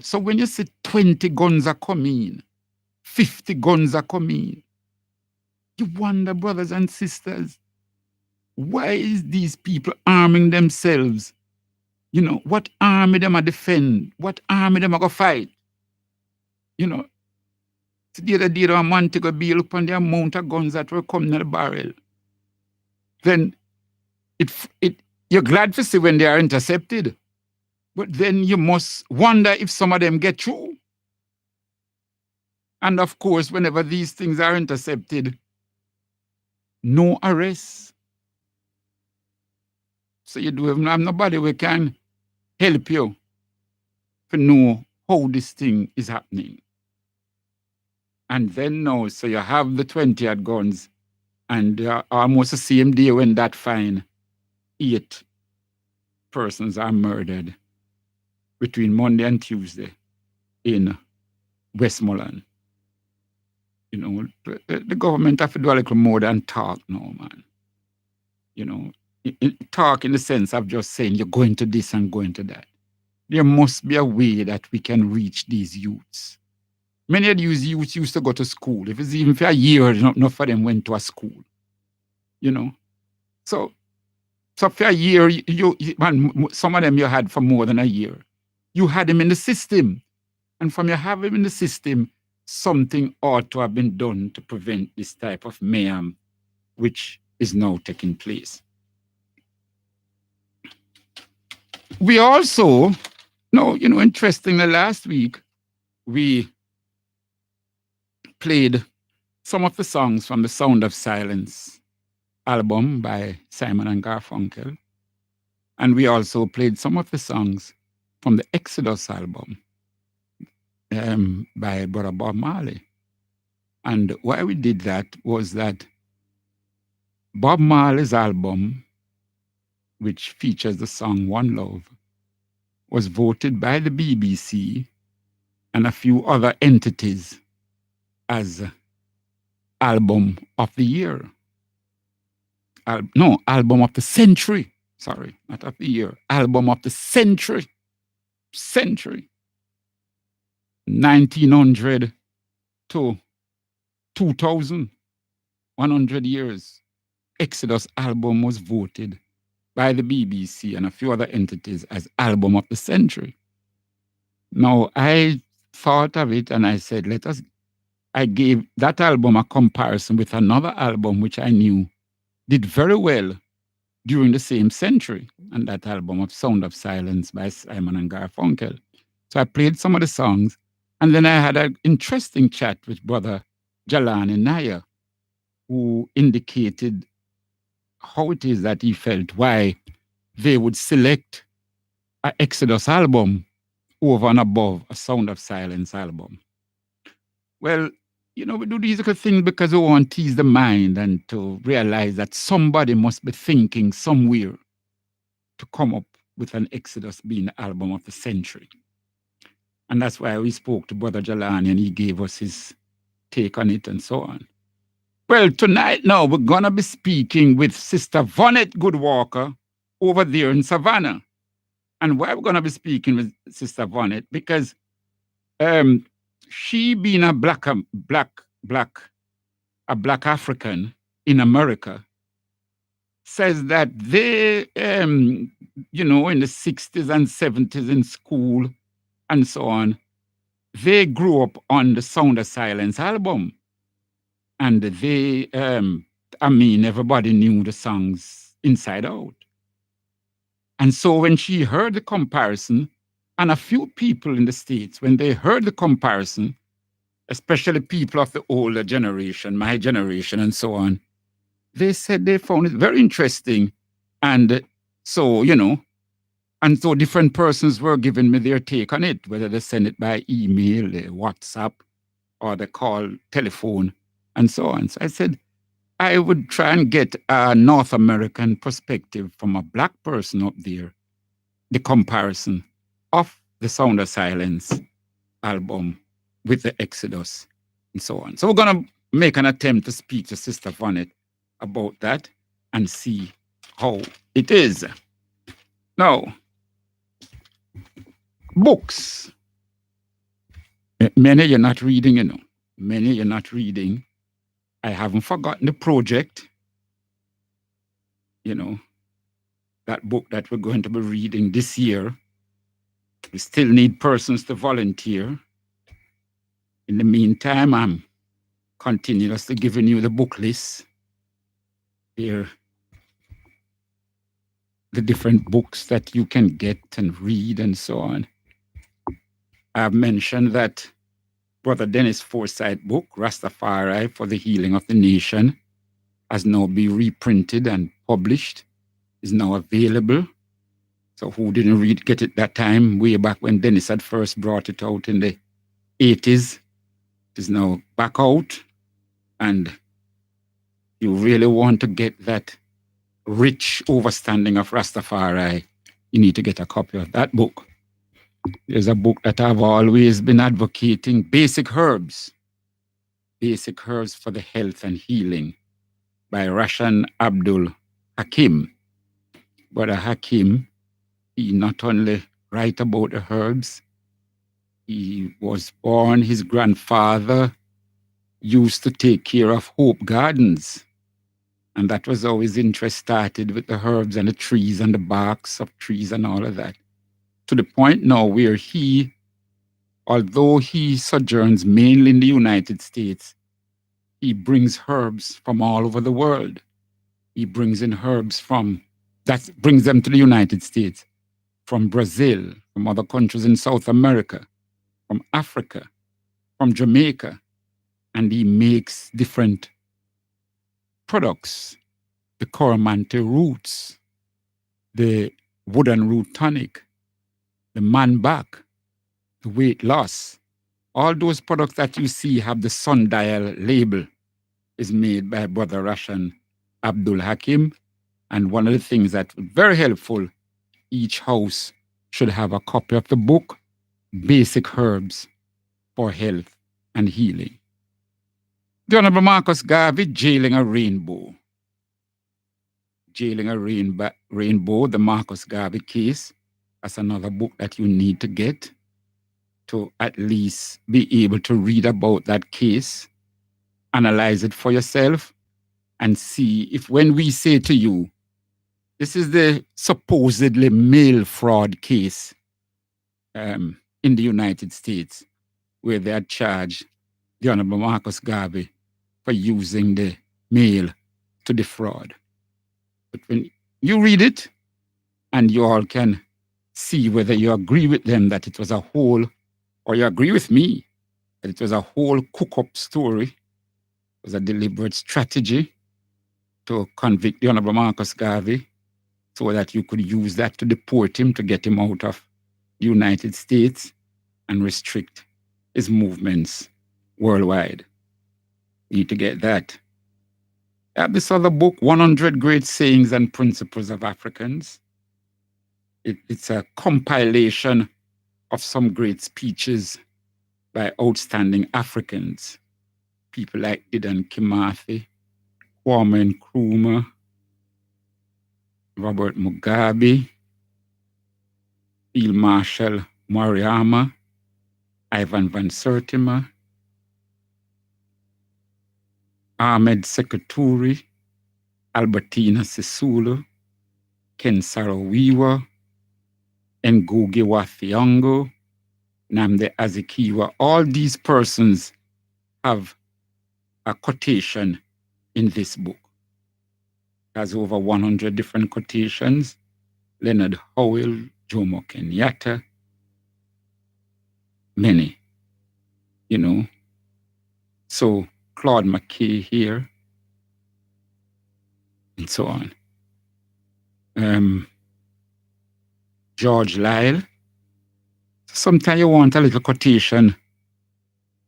so when you see 20 guns are coming, 50 guns are coming, you wonder, brothers and sisters, why is these people arming themselves? What army them a defend? What army them a go fight? The other day, a man take a bill upon the amount of guns that were coming in the barrel. Then you're glad to see when they are intercepted, but then you must wonder if some of them get through. And of course, whenever these things are intercepted, no arrests. So you do have nobody who can help you to know how this thing is happening. And then now, so you have the 20 guns, and almost the same day when that fine, 8 persons are murdered between Monday and Tuesday in Westmoreland. The government have to do a little more than talk now, man. Talk in the sense of just saying you're going to this and going to that. There must be a way that we can reach these youths. Many of these youths used to go to school. If it's even for a year, enough for them went to a school. So for a year, some of them you had for more than a year. You had them in the system. And from you have them in the system, something ought to have been done to prevent this type of mayhem, which is now taking place. We also, interestingly, last week, we played some of the songs from the Sound of Silence album by Simon and Garfunkel. And we also played some of the songs from the Exodus album by Brother Bob Marley. And why we did that was that Bob Marley's album, which features the song One Love, was voted by the BBC and a few other entities as Album of the Year. Album of the Century. Sorry, not of the year. Album of the Century. 1900 to 2000. 100 years. Exodus album was voted by the BBC and a few other entities as Album of the Century. Now, I thought of it and I said, I gave that album a comparison with another album which I knew did very well during the same century, and that album of Sound of Silence by Simon and Garfunkel. So I played some of the songs, and then I had an interesting chat with Brother Jelani Nair, who indicated how it is that he felt why they would select an Exodus album over and above a Sound of Silence album. Well, we do these little things because we want to ease the mind and to realize that somebody must be thinking somewhere to come up with an Exodus being the album of the century. And that's why we spoke to Brother Jalani and he gave us his take on it and so on. Well, tonight now we're going to be speaking with Sister Vonette Goodwalker over there in Savannah. And why we're going to be speaking with Sister Vonette? Because she being a black African in America says that they, in the 60s and 70s in school and so on, they grew up on the Sound of Silence album. And they, everybody knew the songs inside out. And so when she heard the comparison, and a few people in the States, when they heard the comparison, especially people of the older generation, my generation and so on, they said they found it very interesting. And so, and so different persons were giving me their take on it, whether they send it by email, WhatsApp, or they call telephone, and so on. So I said, I would try and get a North American perspective from a black person up there, the comparison of the Sound of Silence album with the Exodus and so on. So we're going to make an attempt to speak to Sister Vonette about that and see how it is. Now, books. Many you're not reading, Many you're not reading. I haven't forgotten the project, that book that we're going to be reading this year. We still need persons to volunteer. In the meantime, I'm continuously giving you the book list. Here, the different books that you can get and read and so on. I've mentioned that Brother Dennis Forsyth book, Rastafari for the Healing of the Nation, has now been reprinted and published, is now available. So who didn't get it that time, way back when Dennis had first brought it out in the 80s, it is now back out. And you really want to get that rich understanding of Rastafari, you need to get a copy of that book. There's a book that I've always been advocating, Basic Herbs for the Health and Healing by Rashan Abdul Hakim. Brother Hakim, he not only write about the herbs, he was born, his grandfather used to take care of Hope Gardens. And that was how his interest started, with the herbs and the trees and the barks of trees and all of that. To the point now where he, although he sojourns mainly in the United States, he brings herbs from all over the world. He brings in herbs that brings them to the United States, from Brazil, from other countries in South America, from Africa, from Jamaica, and he makes different products, the Coromante roots, the wooden root tonic, the man back, the weight loss. All those products that you see have the sundial label is made by Brother Rashan Abdul Hakim. And one of the things that's very helpful, each house should have a copy of the book, Basic Herbs for Health and Healing. The Honorable Marcus Garvey, Jailing a Rainbow. Jailing a Rainbow, the Marcus Garvey case. That's another book that you need to get to at least be able to read about that case, analyze it for yourself, and see if when we say to you, this is the supposedly mail fraud case in the United States, where they had charged the Honorable Marcus Garvey for using the mail to defraud. But when you read it, and you all can see whether you agree with them that it was a whole, or you agree with me that it was a whole cook-up story, it was a deliberate strategy to convict the Honorable Marcus Garvey so that you could use that to deport him, to get him out of the United States and restrict his movements worldwide. Need to get that. I have this other book, 100 Great Sayings and Principles of Africans. It's a compilation of some great speeches by outstanding Africans. People like Dedan Kimathi, Kwame Nkrumah, Robert Mugabe, Field Marshal Mariama, Ivan van Sertima, Ahmed Sekuturi, Albertina Sisulu, Ken Saro-Wiwa, Ngugi wa Thiong'o, Nnamdi Azikiwe. All these persons have a quotation in this book. It has over 100 different quotations. Leonard Howell, Jomo Kenyatta, many, you know. So Claude McKay here, and so on. George Lyle. Sometimes you want a little quotation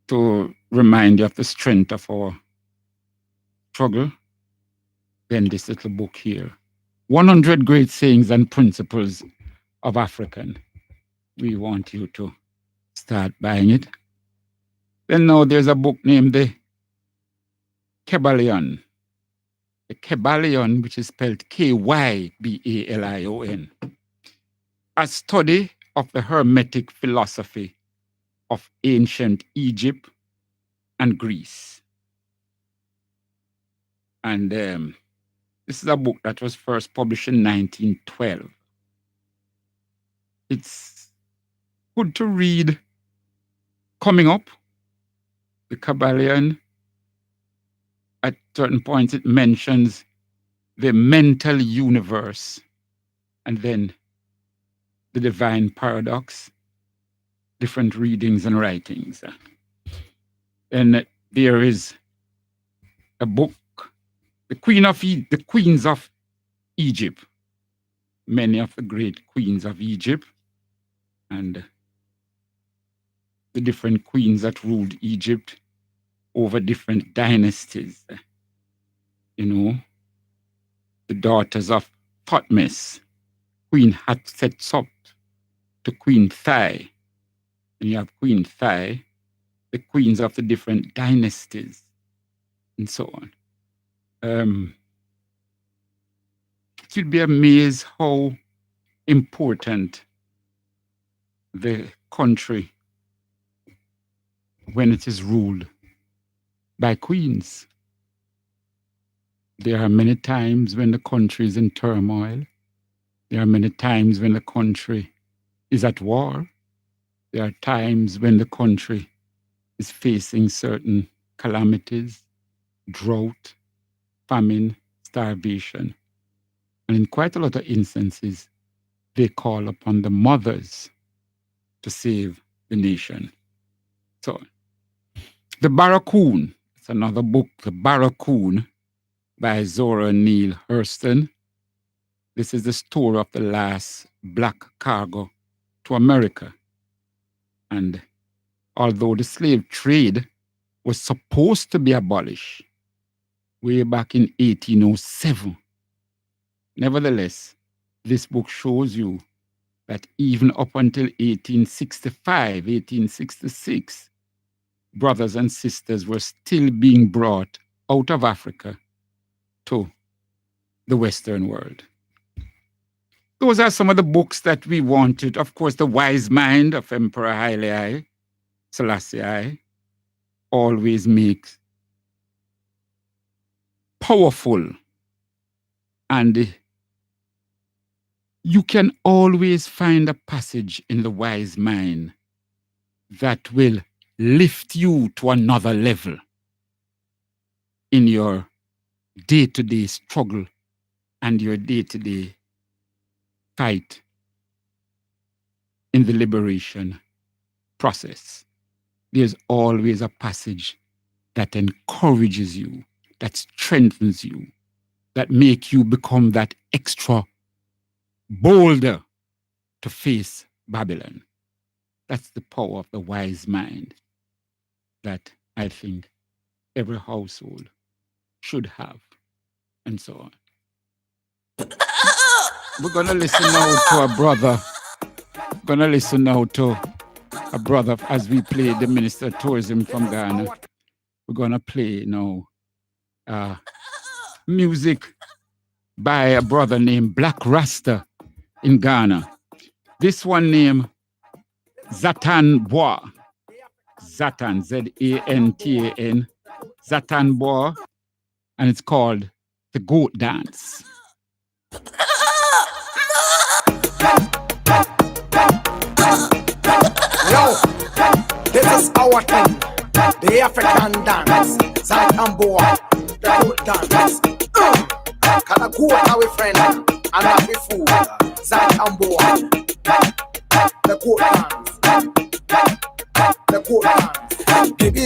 to remind you of the strength of our struggle. Then this little book here, 100 Great Sayings and Principles of African. We want you to start buying it. Then now there's a book named The Kybalion. The Kybalion, which is spelled Kybalion. A study of the Hermetic philosophy of ancient Egypt and Greece. And this is a book that was first published in 1912. It's good to read. Coming up, the Kybalion, at certain points it mentions the mental universe and then the divine paradox, different readings and writings. And there is a book, the Queens of Egypt, many of the great queens of Egypt, and the different queens that ruled Egypt over different dynasties. You know, the daughters of Thutmose, Queen Hatshepsut to Queen Thai. And you have Queen Thai, the queens of the different dynasties, and so on. You'd be amazed how important the country when it is ruled by queens. There are many times when the country is in turmoil. There are many times when the country is at war. There are times when the country is facing certain calamities, drought, famine, starvation. And in quite a lot of instances, they call upon the mothers to save the nation. So, The Barracoon, it's another book, The Barracoon, by Zora Neale Hurston. This is the story of the last black cargo to America. And although the slave trade was supposed to be abolished way back in 1807, nevertheless, this book shows you that even up until 1865, 1866, brothers and sisters were still being brought out of Africa to the Western world. Those are some of the books that we wanted. Of course, The Wise Mind of Emperor Haile Selassie always makes powerful, and you can always find a passage in The Wise Mind that will lift you to another level in your day-to-day struggle and your day-to-day fight in the liberation process. There's always a passage that encourages you, that strengthens you, that make you become that extra bolder to face Babylon. That's the power of the wise mind that I think every household should have, and so on. We're gonna listen now to a brother. Gonna listen now to a brother as we play the Minister of Tourism from Ghana. We're gonna play now music by a brother named Black Rasta in Ghana. This one named Zatan Bois. Zatan, Z-A-N-T-A-N. Zatan Bois. And it's called The Goat Dance.
Yo, this is our thing, the African dance, Zatan Bois, the goat dance. Can I go with our friend and not be fool? Zatan Bois, the goat dance, the goat dance. Gibi,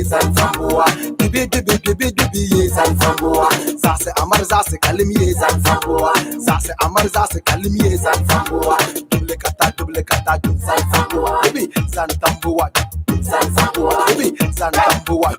Zatan Bois, gibi, Zatan Bois. Zase Amar Zase Kalimi Zatan Bois, Zase Amar Zase Kalimi Zatan Bois. Double kata, Zatan Bois, gibi, Zatan Bois, Zatan Bois, gibi, Zatan Bois.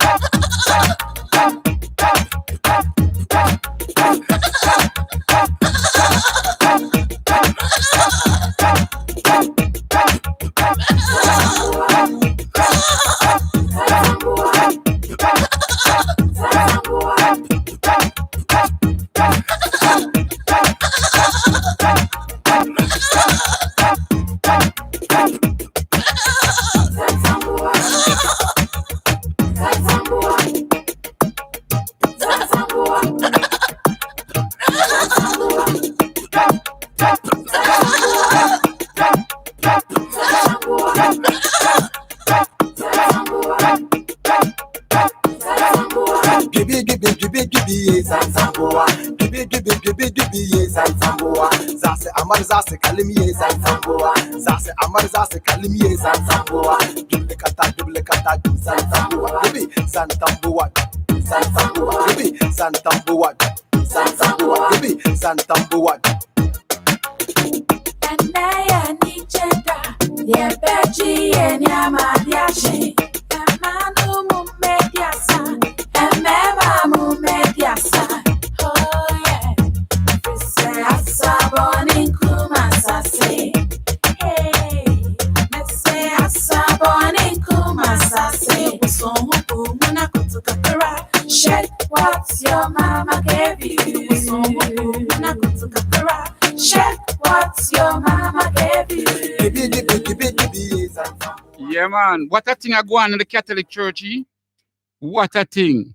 Zase Amar Zase Kalimi Zatan Bois, Zase Amar Zase Kalimi Zatan Bois. Double kata, Zatan Bois, gibi, Zatan Bois, Zatan Bois, gibi, Zatan Bois, Zatan Bois, gibi, Zatan Bois.
Anaya ni cheda, ye beji ye nyama diashi. Emanu mumediasa, emema mumediasa. Oh yeah, fise asaboni kumasase. Hey, mese asaboni kumasase. Usongu muna kutukakara. Shed what your mama gave you. Usongu muna kutukakara. Shed what your mama gave you.
Yeah, man. What a thing I go on in the Catholic Church, eh? What a thing.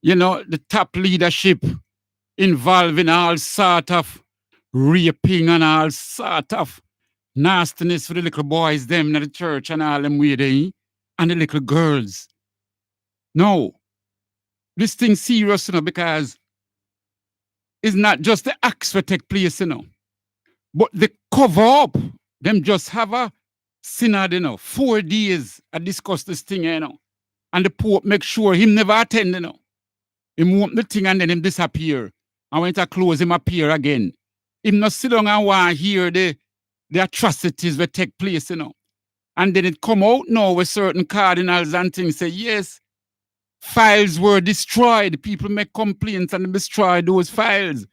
You know, the top leadership involving all sort of raping and all sort of nastiness for the little boys, them in the church and all them way there, and the little girls. No. This thing serious, you know, because it's not just the acts that take place, you know, but the cover up. Them just have a synod, you know, 4 days I discuss this thing, you know, and the Pope make sure him never attend, you know. Him want the thing and then him disappear. And when it close, him appear again. Him not sit down and want to hear the atrocities that take place, you know. And then it come out now with certain cardinals and things say, yes, files were destroyed. People make complaints and destroy those files.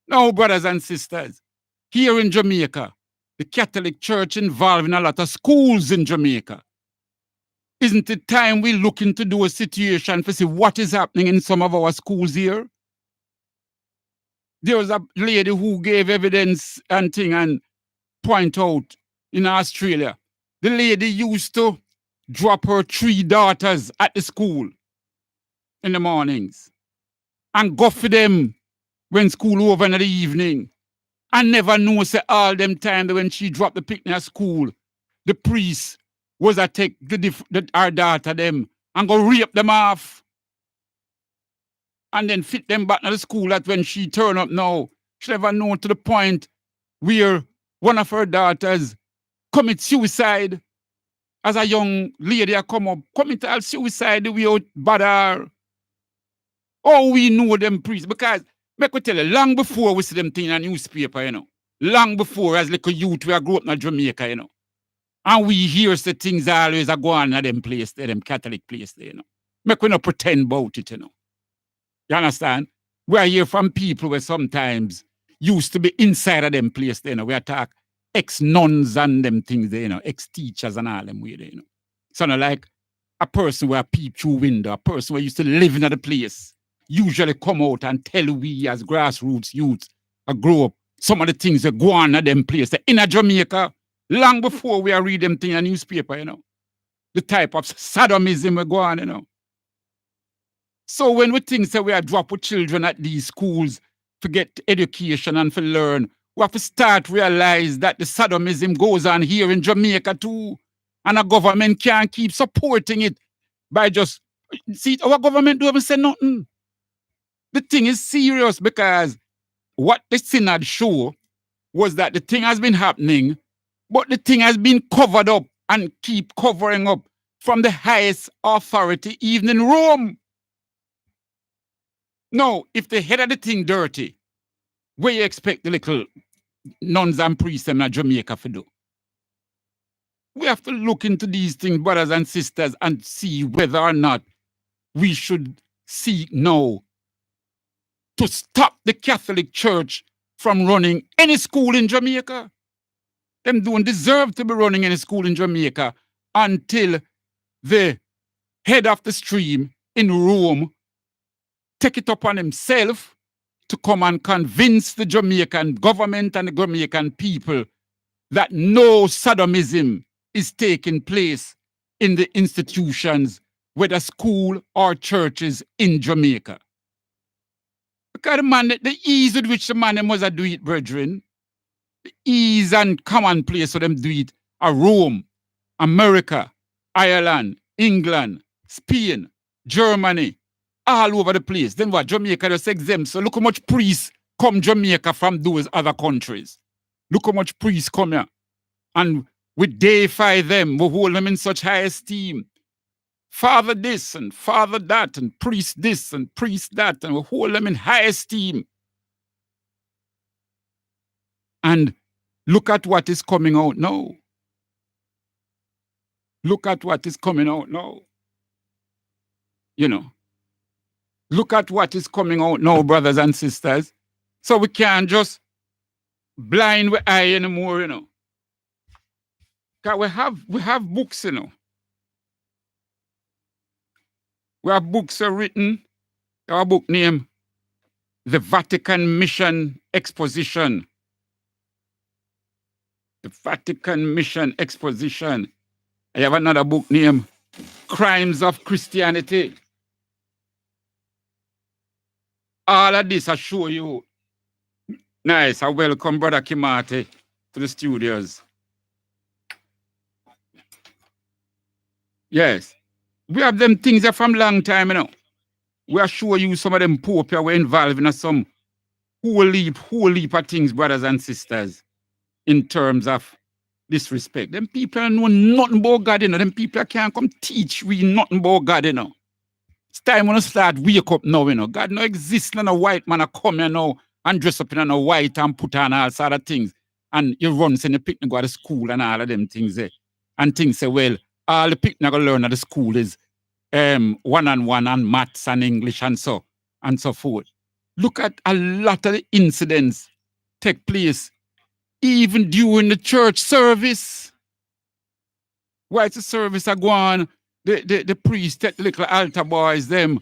No, brothers and sisters, here in Jamaica, the Catholic Church involved in a lot of schools in Jamaica. Isn't it time we look into those situations to see what is happening in some of our schools here? There was a lady who gave evidence and thing and point out in Australia. The lady used to drop her 3 daughters at the school in the mornings and go for them when school over in the evening. I never know, say, all them time that when she dropped the picnic at school, the priest was to take our daughter them and go rape them off and then fit them back to the school. That when she turn up now, she never know to the point where one of her daughters commit suicide as a young lady commit suicide without bother. Oh, we know them priests because make we tell you, long before we see them thing in a newspaper, you know. Long before, as little youth, we grew up in Jamaica, you know. And we hear the things always are going on in them place there, them Catholic place there, you know. Make we not pretend about it, you know. You understand? We are here from people where sometimes used to be inside of them place, you know. We attack ex-nuns and them things, you know, ex-teachers and all them way, you know. So not like a person where peep through window, a person where used to live in the place, usually come out and tell we as grassroots youth grow up some of the things that go on at them place. In a Jamaica, long before we are read them thing in the newspaper, you know. The type of sodomism we go on, you know. So when we think that we are drop with children at these schools to get education and to learn, we have to start realize that the sodomism goes on here in Jamaica too. And the government can't keep supporting it by just, see, our government don't even say nothing. The thing is serious because what the synod show was that the thing has been happening, but the thing has been covered up and keep covering up from the highest authority, even in Rome. No, if the head of the thing dirty, where you expect the little nuns and priests in Jamaica to do? We have to look into these things, brothers and sisters, and see whether or not we should seek now to stop the Catholic Church from running any school in Jamaica. Them don't deserve to be running any school in Jamaica until the head of the stream in Rome take it upon himself to come and convince the Jamaican government and the Jamaican people that no sodomism is taking place in the institutions, whether school or churches in Jamaica. Because the ease with which the man must do it, brethren, the ease and commonplace for them do it are Rome, America, Ireland, England, Spain, Germany, all over the place. Then what? Jamaica just exempt. So look how much priests come Jamaica from those other countries. Look how much priests come here. And we deify them, we hold them in such high esteem. Father this and father that, and priest this and priest that, and we hold them in high esteem. And look at what is coming out now. Look at what is coming out now. You know. Look at what is coming out now, brothers and sisters. So we can't just blind with eye anymore, you know. Because we have books, you know. We have books written. Our book named The Vatican Mission Exposition. The Vatican Mission Exposition. I have another book named Crimes of Christianity. All of this I show you. Nice. I welcome Brother Kimate to the studios. Yes. We have them things that from long time, you know. We are showing you some of them Pope were involved in some whole heap of things, brothers and sisters, in terms of disrespect. Them people know nothing about God, you know. Them people can't come teach we nothing about God, you know. It's time when I start wake up now, you know. God no exists, no white man come here now and dress up in a white and put on all sort of things. And you run in the picnic, go to school and all of them things there. And things say, well, all the picnic I learn at the school is one-on-one and maths and English and so forth. Look at a lot of the incidents take place even during the church service. While the service are going, the priest take the little altar boys them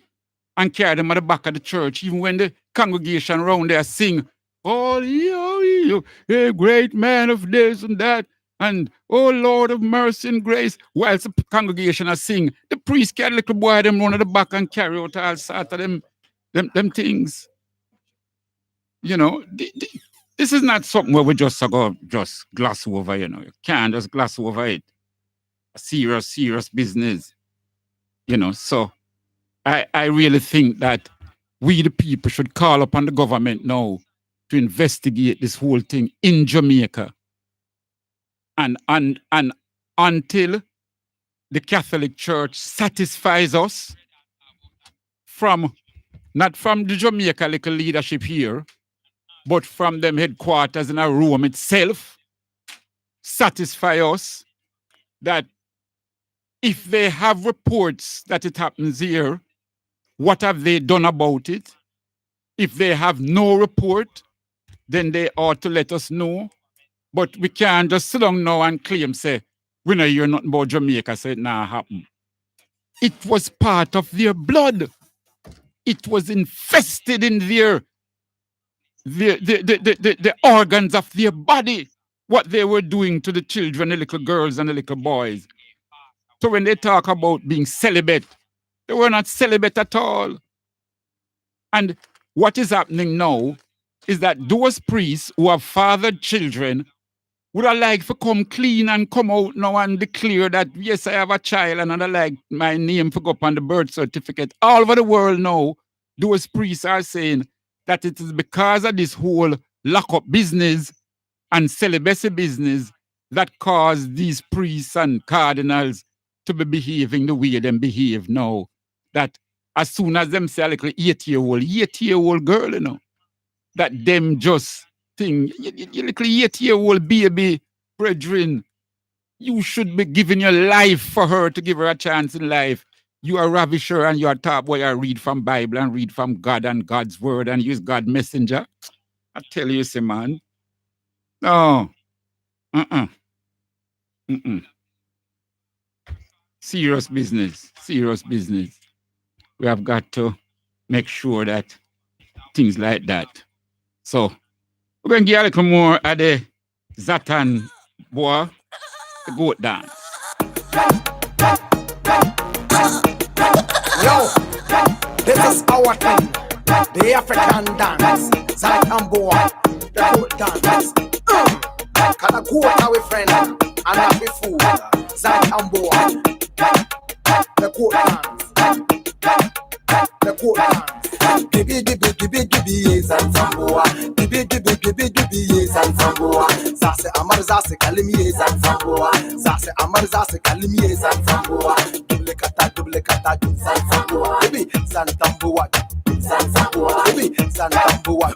and carry them at the back of the church, even when the congregation around there sing, oh, you, a great man of this and that, and oh Lord of mercy and grace, whilst the congregation are sing, the priest carry the little boy them run at the back and carry out all sorts of them things. You know, this is not something where we just gloss over, you know. You can't just gloss over it. A serious business. You know, so I really think that we the people should call upon the government now to investigate this whole thing in Jamaica. And until the Catholic Church satisfies us not from the Jamaica little leadership here, but from them headquarters in Rome itself, satisfy us that If they have reports that it happens here, what have they done about it? If they have no report, then they ought to let us know. But we can't just sit down now and claim, say, we know you're nothing about Jamaica, so it not happen. It was part of their blood. It was infested in the organs of their body, what they were doing to the children, the little girls and the little boys. So when they talk about being celibate, they were not celibate at all. And what is happening now is that those priests who have fathered children would have liked to come clean and come out now and declare that, yes, I have a child and I'd like my name to go up on the birth certificate. All over the world now, those priests are saying that it is because of this whole lock-up business and celibacy business that caused these priests and cardinals to be behaving the way they behave now. That as soon as them say a little 8-year-old girl, you know, that them just think, you little 8-year-old baby, brethren, you should be giving your life for her to give her a chance in life. You are ravisher and you are top boy, I read from Bible and read from God and God's word and use God messenger. I tell you, say, man, no. Serious business. We have got to make sure that things like that. So, we're going to get a little more of the Zatan boy, the goat dance.
Yo, this is our thing, the African dance, Zatan boy, the goat dance. Can I go out with friend and not be fool? Zatan boy, the goat dance, the goat dance. Gibi yes and Zamboa, gibi yes and Zamboa. Zase amar zase kalim yes and Zamboa. Zase amar zase kalim yes and Zamboa. Double kata san Zamboa. Gibi san Zamboa, san Zamboa. Gibi san Zamboa.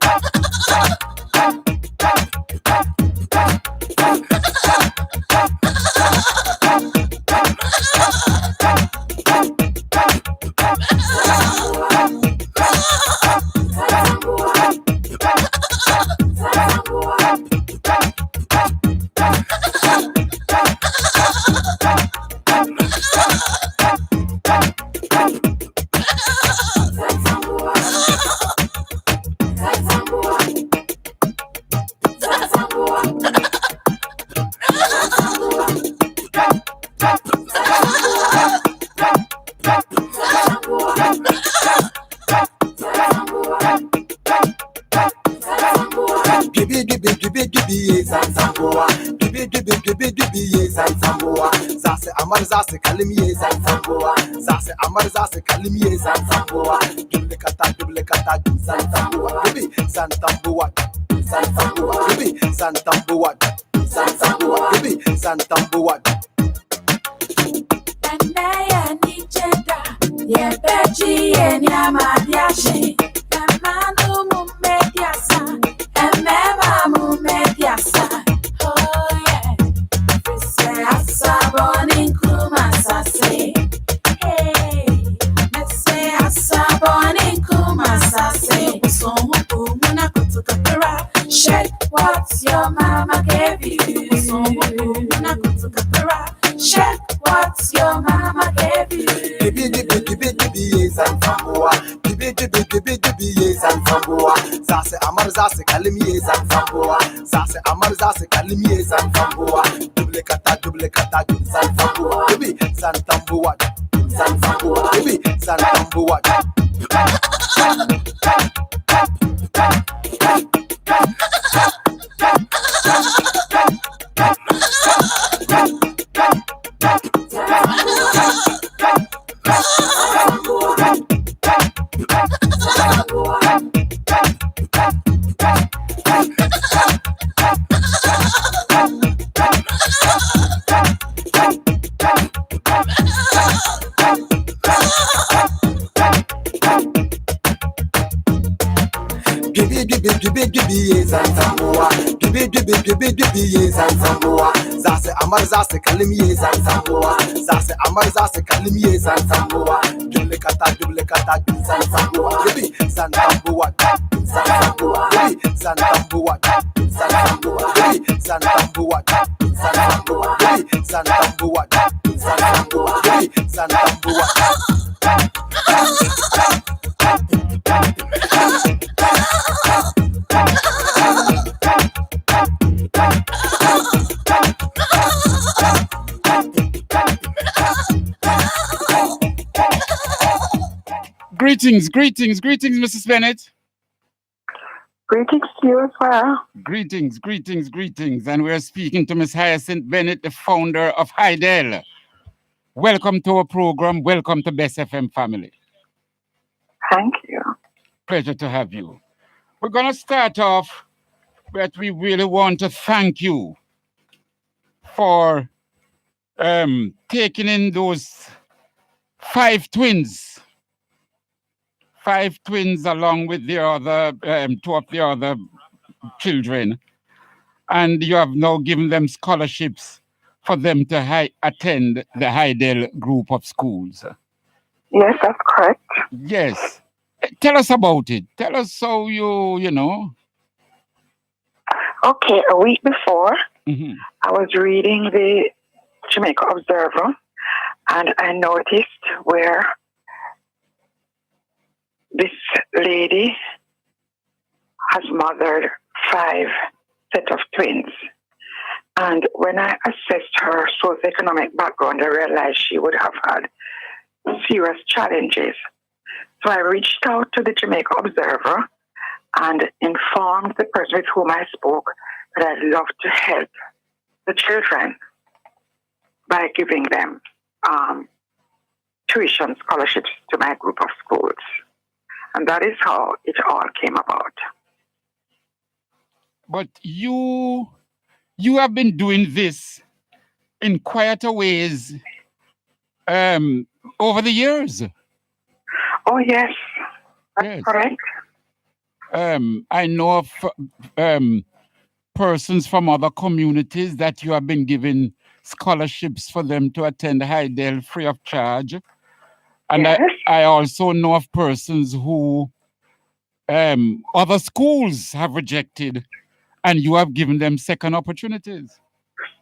Zase kalim yes and Zamboa. Zase amar zase kalim yes and Zamboa. Double kata san Zamboa. Baby san Zamboa, san Zamboa. Baby san Zamboa, san Zamboa. Baby san Zamboa.
Naya ni chenda, ye beji ye nyama diashi. Emanu mumediasa, emema mumediasa. Oh yeah, fise asaboni kumasase. Hey, mese asaboni kumasase. Usomu kumuna kutukapera. Shake what your mama gave you. Usomu kumuna kutukapera. Shake what your mama gave you.
Gibi yes and Zamboa. Gibi yes and Zamboa. Zase amar zase kalim yes and Zamboa. Zase amar zase kalim yes and Zamboa. Double kata san Zamboa. Gibi san Zamboa, san Zamboa. Gibi san Zamboa. Gibi gibi zanzamboa. Gibi zanzamboa. Zase amar zase kalimi zanzamboa. Zase amar zase kalimi zanzamboa. Duplicata zanzamboa. Gibi zanzamboa. Zanzamboa. Gibi zanzamboa. Zanzamboa. Gibi zanzamboa. Zanzamboa. Gibi zanzamboa. Zanzamboa. Gibi zanzamboa.
Greetings, Mrs. Bennett.
Greetings to you as well.
Greetings. And we're speaking to Miss Hyacinth Bennett, the founder of Hydel. Welcome to our program. Welcome to Best FM family.
Thank you.
Pleasure to have you. We're going to start off, but we really want to thank you for taking in those 5 twins. 5 twins along with the other 2 of the other children, and you have now given them scholarships for them to attend the Hydel group of schools.
Yes, that's correct.
Yes. Tell us about it. Tell us how you know.
Okay, a week before, I was reading the Jamaica Observer, and I noticed where this lady has mothered 5 set of twins. And when I assessed her socioeconomic background, I realized she would have had serious challenges. So I reached out to the Jamaica Observer and informed the person with whom I spoke that I'd love to help the children by giving them tuition scholarships to my group of schools. And that is how it all came about.
But you have been doing this in quieter ways over the years.
Oh, yes. That's correct.
I know of persons from other communities that you have been giving scholarships for them to attend Hydel free of charge. And
yes.
I also know of persons who other schools have rejected, and you have given them second opportunities.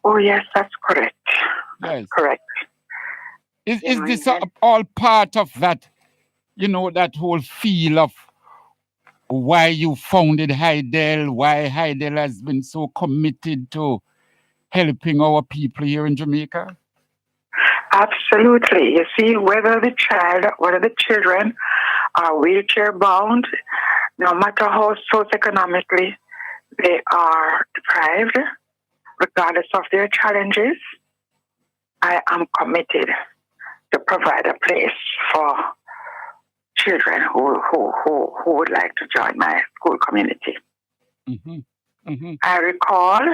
Oh, yes, that's correct.
Yes.
That's correct.
Is this all part of that, that whole feel of why you founded Hydel, why Hydel has been so committed to helping our people here in Jamaica?
Absolutely. You see, whether the children are wheelchair bound, no matter how socioeconomically they are deprived, regardless of their challenges, I am committed to provide a place for children who would like to join my school community. I recall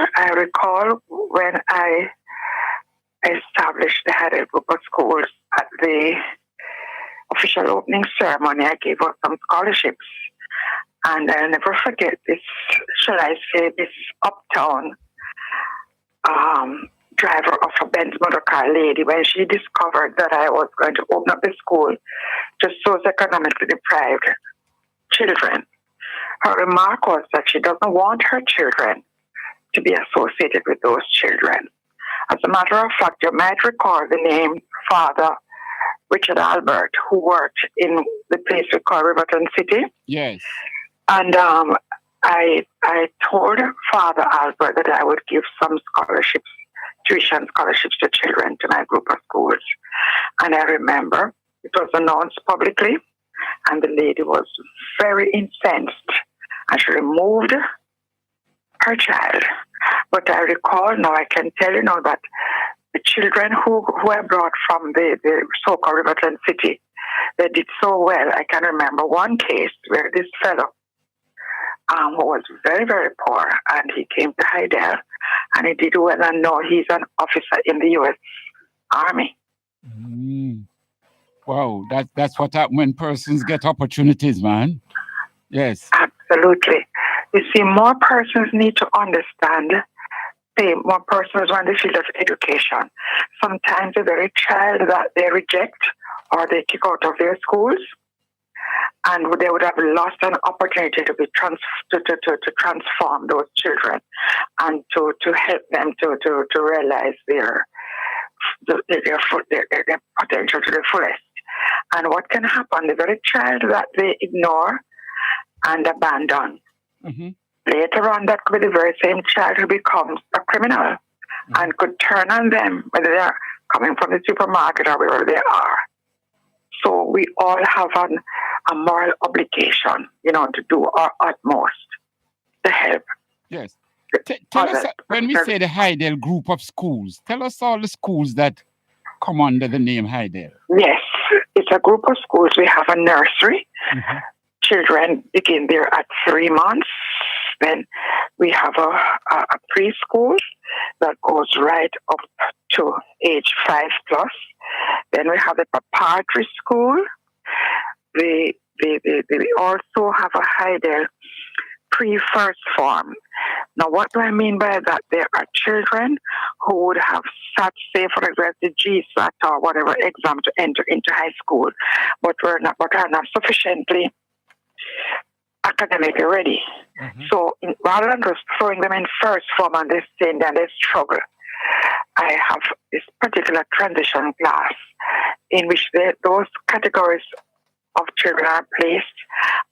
when I established the Hydel group of schools at the official opening ceremony, I gave out some scholarships. And I'll never forget this, shall I say, this uptown driver of a Benz motor car lady, when she discovered that I was going to open up the school to socioeconomically deprived children. Her remark was that she doesn't want her children to be associated with those children. As a matter of fact, you might recall the name Father Richard Albert, who worked in the place we call Riverton City.
Yes.
And I told Father Albert that I would give some scholarships, tuition scholarships to children to my group of schools. And I remember it was announced publicly, and the lady was very incensed, and she removed her child. But I recall now, I can tell you now that the children who I brought from the so-called Riverton City, they did so well. I can remember one case where this fellow, who was very, very poor, and he came to Hydel, and he did well, and now he's an officer in the U.S. Army.
Wow, that's what happens when persons get opportunities, man. Yes.
Absolutely. You see, more persons need to understand, more persons are in the field of education. Sometimes the very child that they reject or they kick out of their schools, and they would have lost an opportunity to be to transform those children and to help them to realize their potential to the fullest. And what can happen? The very child that they ignore and abandon, later on, that could be the very same child who becomes a criminal and could turn on them, whether they are coming from the supermarket or wherever they are. So we all have a moral obligation, to do our utmost to help.
Yes. Tell us, when we say the Hydel group of schools, tell us all the schools that come under the name Hydel.
Yes, it's a group of schools. We have a nursery. Children begin there at 3 months. Then we have a preschool that goes right up to age 5 plus. Then we have the preparatory school. We also have a Hydel pre-first form. Now, what do I mean by that? There are children who would have sat, say, for example, the GSAT or whatever exam to enter into high school, but are not sufficiently academically ready. So rather than just throwing them in first form and they saying that they struggle, I have this particular transition class in which those categories of children are placed,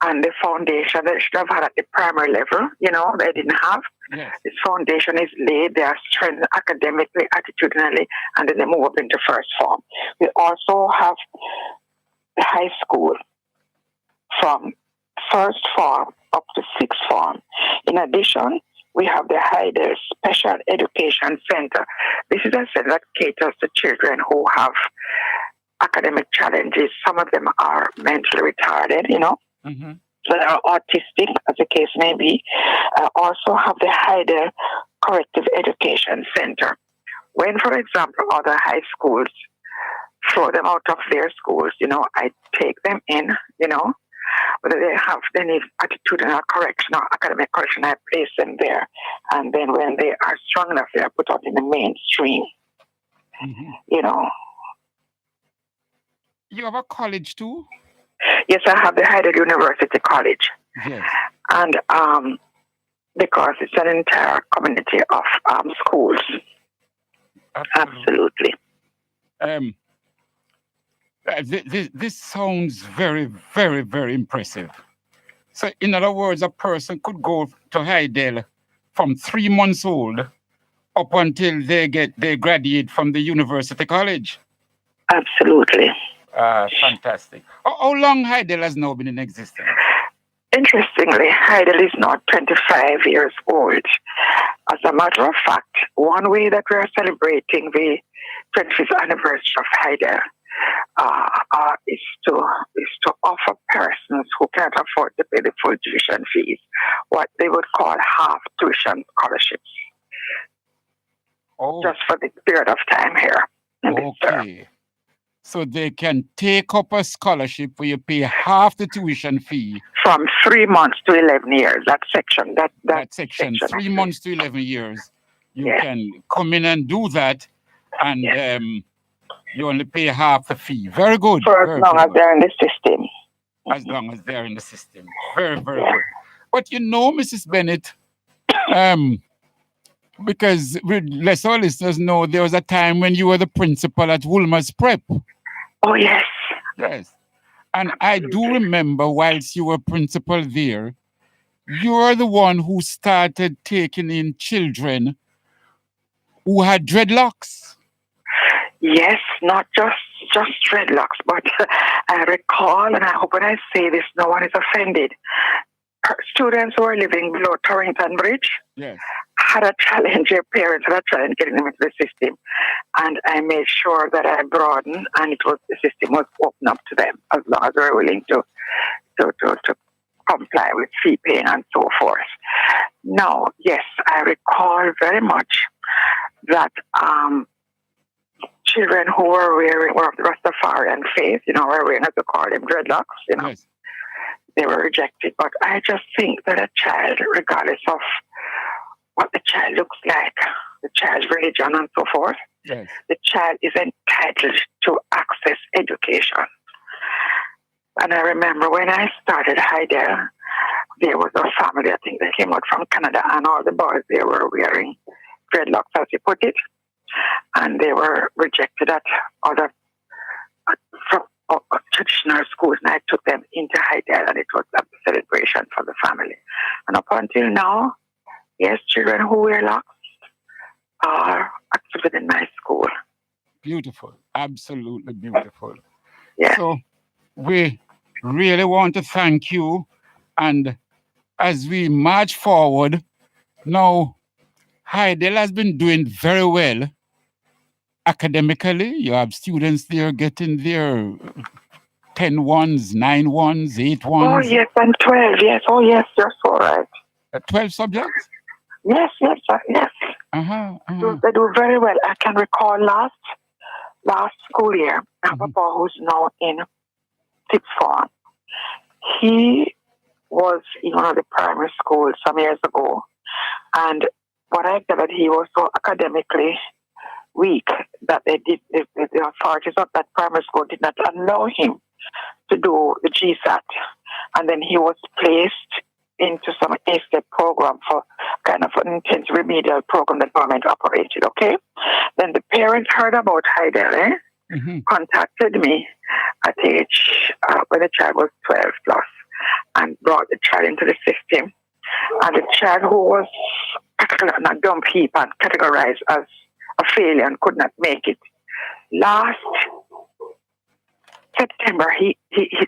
and the foundation they should have had at the primary level, they didn't have.
Yes.
This foundation is laid, they are strengthened academically, attitudinally, and then they move up into first form. We also have the high school from first form up to sixth form. In addition, we have the Hydel Special Education Center. This is a center that caters to children who have academic challenges. Some of them are mentally retarded, so they are autistic, as the case may be. Also have the Hydel Corrective Education Center. When, for example, other high schools throw them out of their schools, I take them in, whether they need attitudinal correction or academic correction, I place them there. And then when they are strong enough, they are put out in the mainstream,
You have a college too?
Yes, I have the Hydel University College.
Yes.
And because it's an entire community of schools. Absolutely.
This sounds very, very, very impressive. So, in other words, a person could go to Hydel from 3 months old up until they graduate from the university college.
Absolutely.
Fantastic. How long Hydel has now been in existence?
Interestingly, Hydel is now 25 years old. As a matter of fact, one way that we are celebrating the 25th anniversary of Hydel is to offer persons who can't afford to pay the full tuition fees what they would call half tuition scholarships. Just for the period of time here.
Okay. So they can take up a scholarship where you pay half the tuition fee.
From 3 months to 11 years, that section.
That section, 3 months to 11 years. You can come in and do that, and you only pay half the fee. Very good.
For as long as they're in the system.
As long as they're in the system. Very, very good. But Mrs. Bennett, because let's all listeners know there was a time when you were the principal at Woolmer's Prep.
Oh, yes.
Yes. And I do remember whilst you were principal there, you were the one who started taking in children who had dreadlocks.
Yes, not just dreadlocks, but I recall, and I hope when I say this, no one is offended. Students who are living below Torrington Bridge had a challenge, their parents had a challenge getting them into the system. And I made sure that I broadened, and the system was open up to them as long as they were willing to comply with fee paying and so forth. Now, yes, I recall very much that children who were of the Rastafarian faith, were wearing, as they call them, dreadlocks, they were rejected. But I just think that a child, regardless of what the child looks like, the child's religion and so forth,
Yes.
the child is entitled to access education. And I remember when I started Heidel, there was a family, I think they came out from Canada, and all the boys, they were wearing dreadlocks, as you put it, and they were rejected at other from traditional schools, and I took them into Heidel, and it was a celebration for the family. And up until now, yes, children who wear locks are active in my school.
Beautiful. Absolutely beautiful.
Yeah.
So we really want to thank you. And as we march forward, now Heidel has been doing very well academically. You have students there getting their 10 ones, 9 ones, 8
Oh,
ones,
yes, and 12, yes. Oh, yes, you're so right.
12 subjects.
Yes, yes, yes. They do very well. I can recall last school year, I have a boy who's now in 6th form. He was in one of the primary schools some years ago, and what I gathered, he was so academically weak that the authorities of that primary school did not allow him to do the GSAT, and then he was placed into some A-step program for kind of an intense remedial program that government operated, okay? Then the parents heard about Heidel, contacted me at age, when the child was 12 plus, and brought the child into the system. And the child who was not dump heap and categorized as a failure and could not make it. Last September, he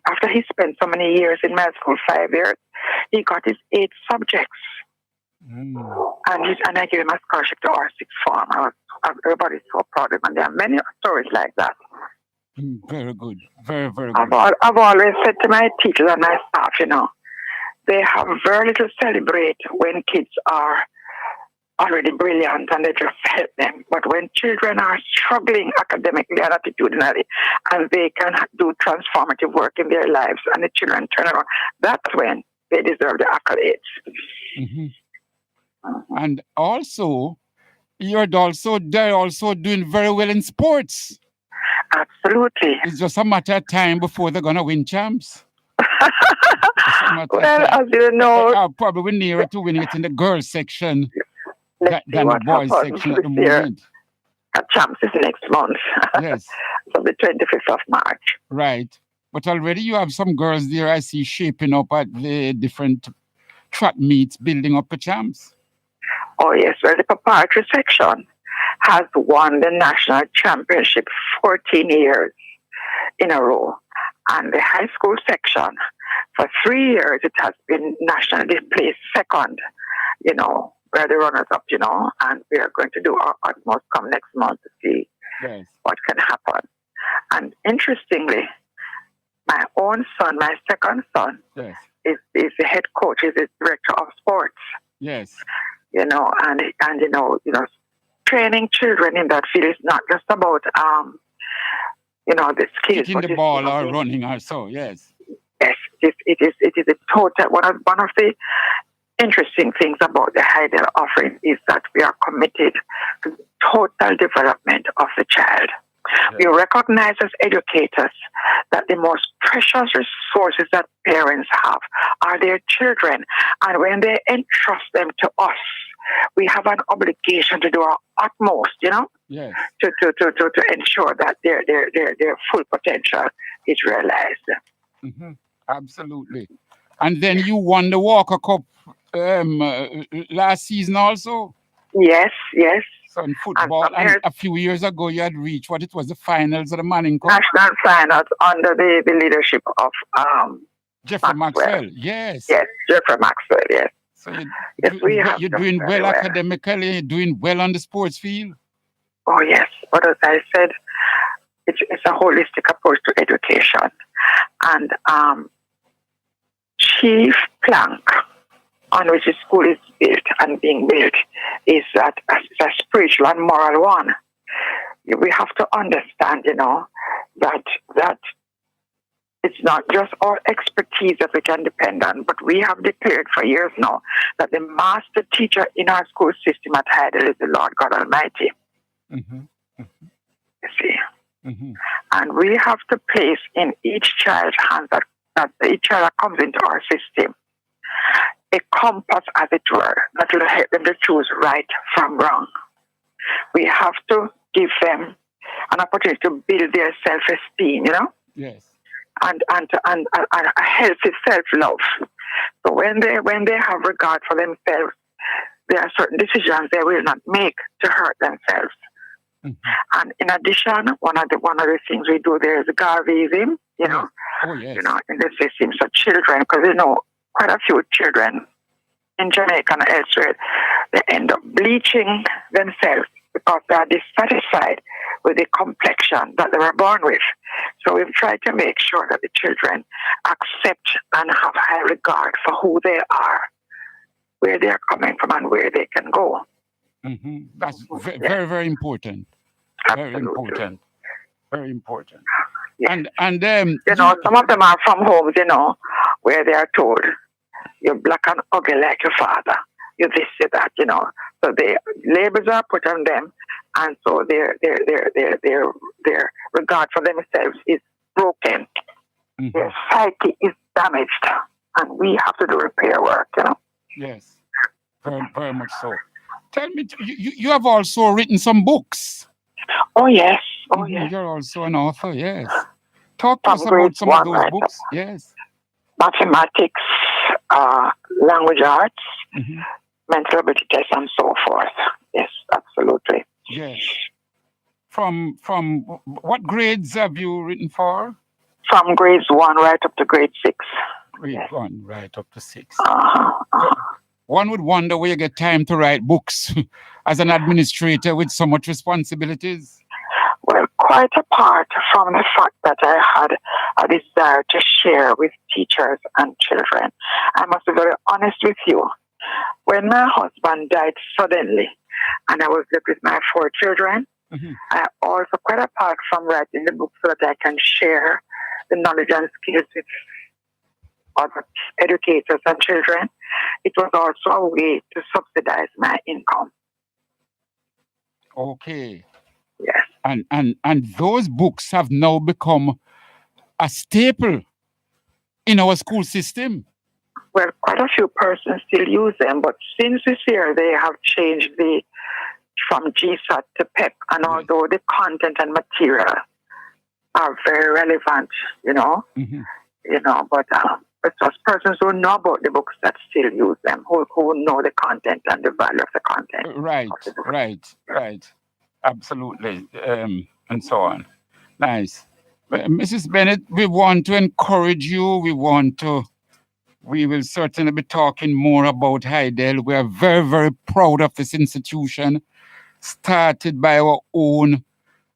after he spent so many years in med school, 5 years, he got his 8 subjects. And I gave him a scholarship to our 6th form. Everybody's so proud of him. And there are many stories like that.
Very good. Very, very good.
I've always said to my teachers and my staff, they have very little to celebrate when kids are already brilliant and they just help them. But when children are struggling academically and attitudinally, and they can do transformative work in their lives, and the children turn around, that's when they deserve the accolades.
And also, they're also doing very well in sports.
Absolutely.
It's just a matter of time before they're going to win champs.
Well, as you know,
I'll probably be nearer to winning it in the girls section than the boys section at the moment.
Champs is next month.
Yes.
So the 25th of March.
Right. But already you have some girls there I see shaping up at the different track meets, building up the champs.
Oh, yes. Well, the preparatory section has won the national championship 14 years in a row. And the high school section, for 3 years, it has been nationally placed second, where the runners up, and we are going to do our utmost come next month to see what can happen. And interestingly, my own son, my second son, is the head coach, is the director of sports.
Yes.
And training children in that field is not just about the skills.
Kicking the ball or running or so, yes.
Yes, it is a total one of the interesting things about the Heidel offering is that we are committed to the total development of the child. Yes. We recognize as educators that the most precious resources that parents have are their children. And when they entrust them to us, we have an obligation to do our utmost,
yes.
to ensure that their full potential is realized.
Absolutely. And then you won the Walker Cup last season also?
Yes.
So in football, and a few years ago you had reached the finals of the Manning Cup?
National finals under the leadership of
Jeffrey Maxwell. Yes.
Yes, Jeffrey Maxwell, yes.
So you're doing well academically, doing well on the sports field?
Oh, yes. But as I said, it's a holistic approach to education. And chief plank on which the school is built and being built is that a spiritual and moral one. We have to understand, that It's not just our expertise that we can depend on, but we have declared for years now that the master teacher in our school system at Heidel is the Lord God Almighty.
Mm-hmm.
You see?
Mm-hmm.
And we have to place in each child's hands that each child that comes into our system a compass, as it were, that will help them to choose right from wrong. We have to give them an opportunity to build their self-esteem, you know?
Yes.
And a healthy self-love. So when they have regard for themselves, there are certain decisions they will not make to hurt themselves.
Mm-hmm.
And in addition, one of the things we do there is Garveyism, you know,
yes.
You know, in the system. So children, because you know, quite a few children in Jamaica and elsewhere, they end up bleaching themselves because they are dissatisfied with the complexion that they were born with. So we've tried to make sure that the children accept and have high regard for who they are, where they're coming from, and where they can go.
Mm-hmm. That's very, very important.
Absolutely.
Very important. Very important.
Yes.
And
you know, some of them are from homes, you know, where they are told, you're black and ugly like your father. You this, you that, you know. So the labels are put on them, and so their regard for themselves is broken.
Mm-hmm.
Their psyche is damaged, and we have to do repair work, you know.
Yes, very, very much so. Tell me, you have also written some books.
Oh yes,
yes. You're also an author, yes. Talk to us about some of those books. Yes.
Mathematics, language arts, mental ability tests, and so forth. Yes, absolutely.
Yes. From what grades have you written for?
From grades 1 right up to grade 6.
Grade 1 right up to 6. One would wonder where you get time to write books as an administrator with so much responsibilities.
Well, quite apart from the fact that I had a desire to share with teachers and children, I must be very honest with you. When my husband died suddenly and I was left with my 4 children, I also, quite apart from writing the book so that I can share the knowledge and skills with other educators and children, it was also a way to subsidize my income.
Okay.
Yes.
And those books have now become a staple in our school system.
Well, quite a few persons still use them, but since this year they have changed from GSAT to PEP, and although the content and material are very relevant, you know, but it's just persons who know about the books that still use them, who know the content and the value of the content.
Right. Absolutely. And so on. Nice. Mrs. Bennett, we want to encourage you. We will certainly be talking more about Heidel. We are very, very proud of this institution, started by our own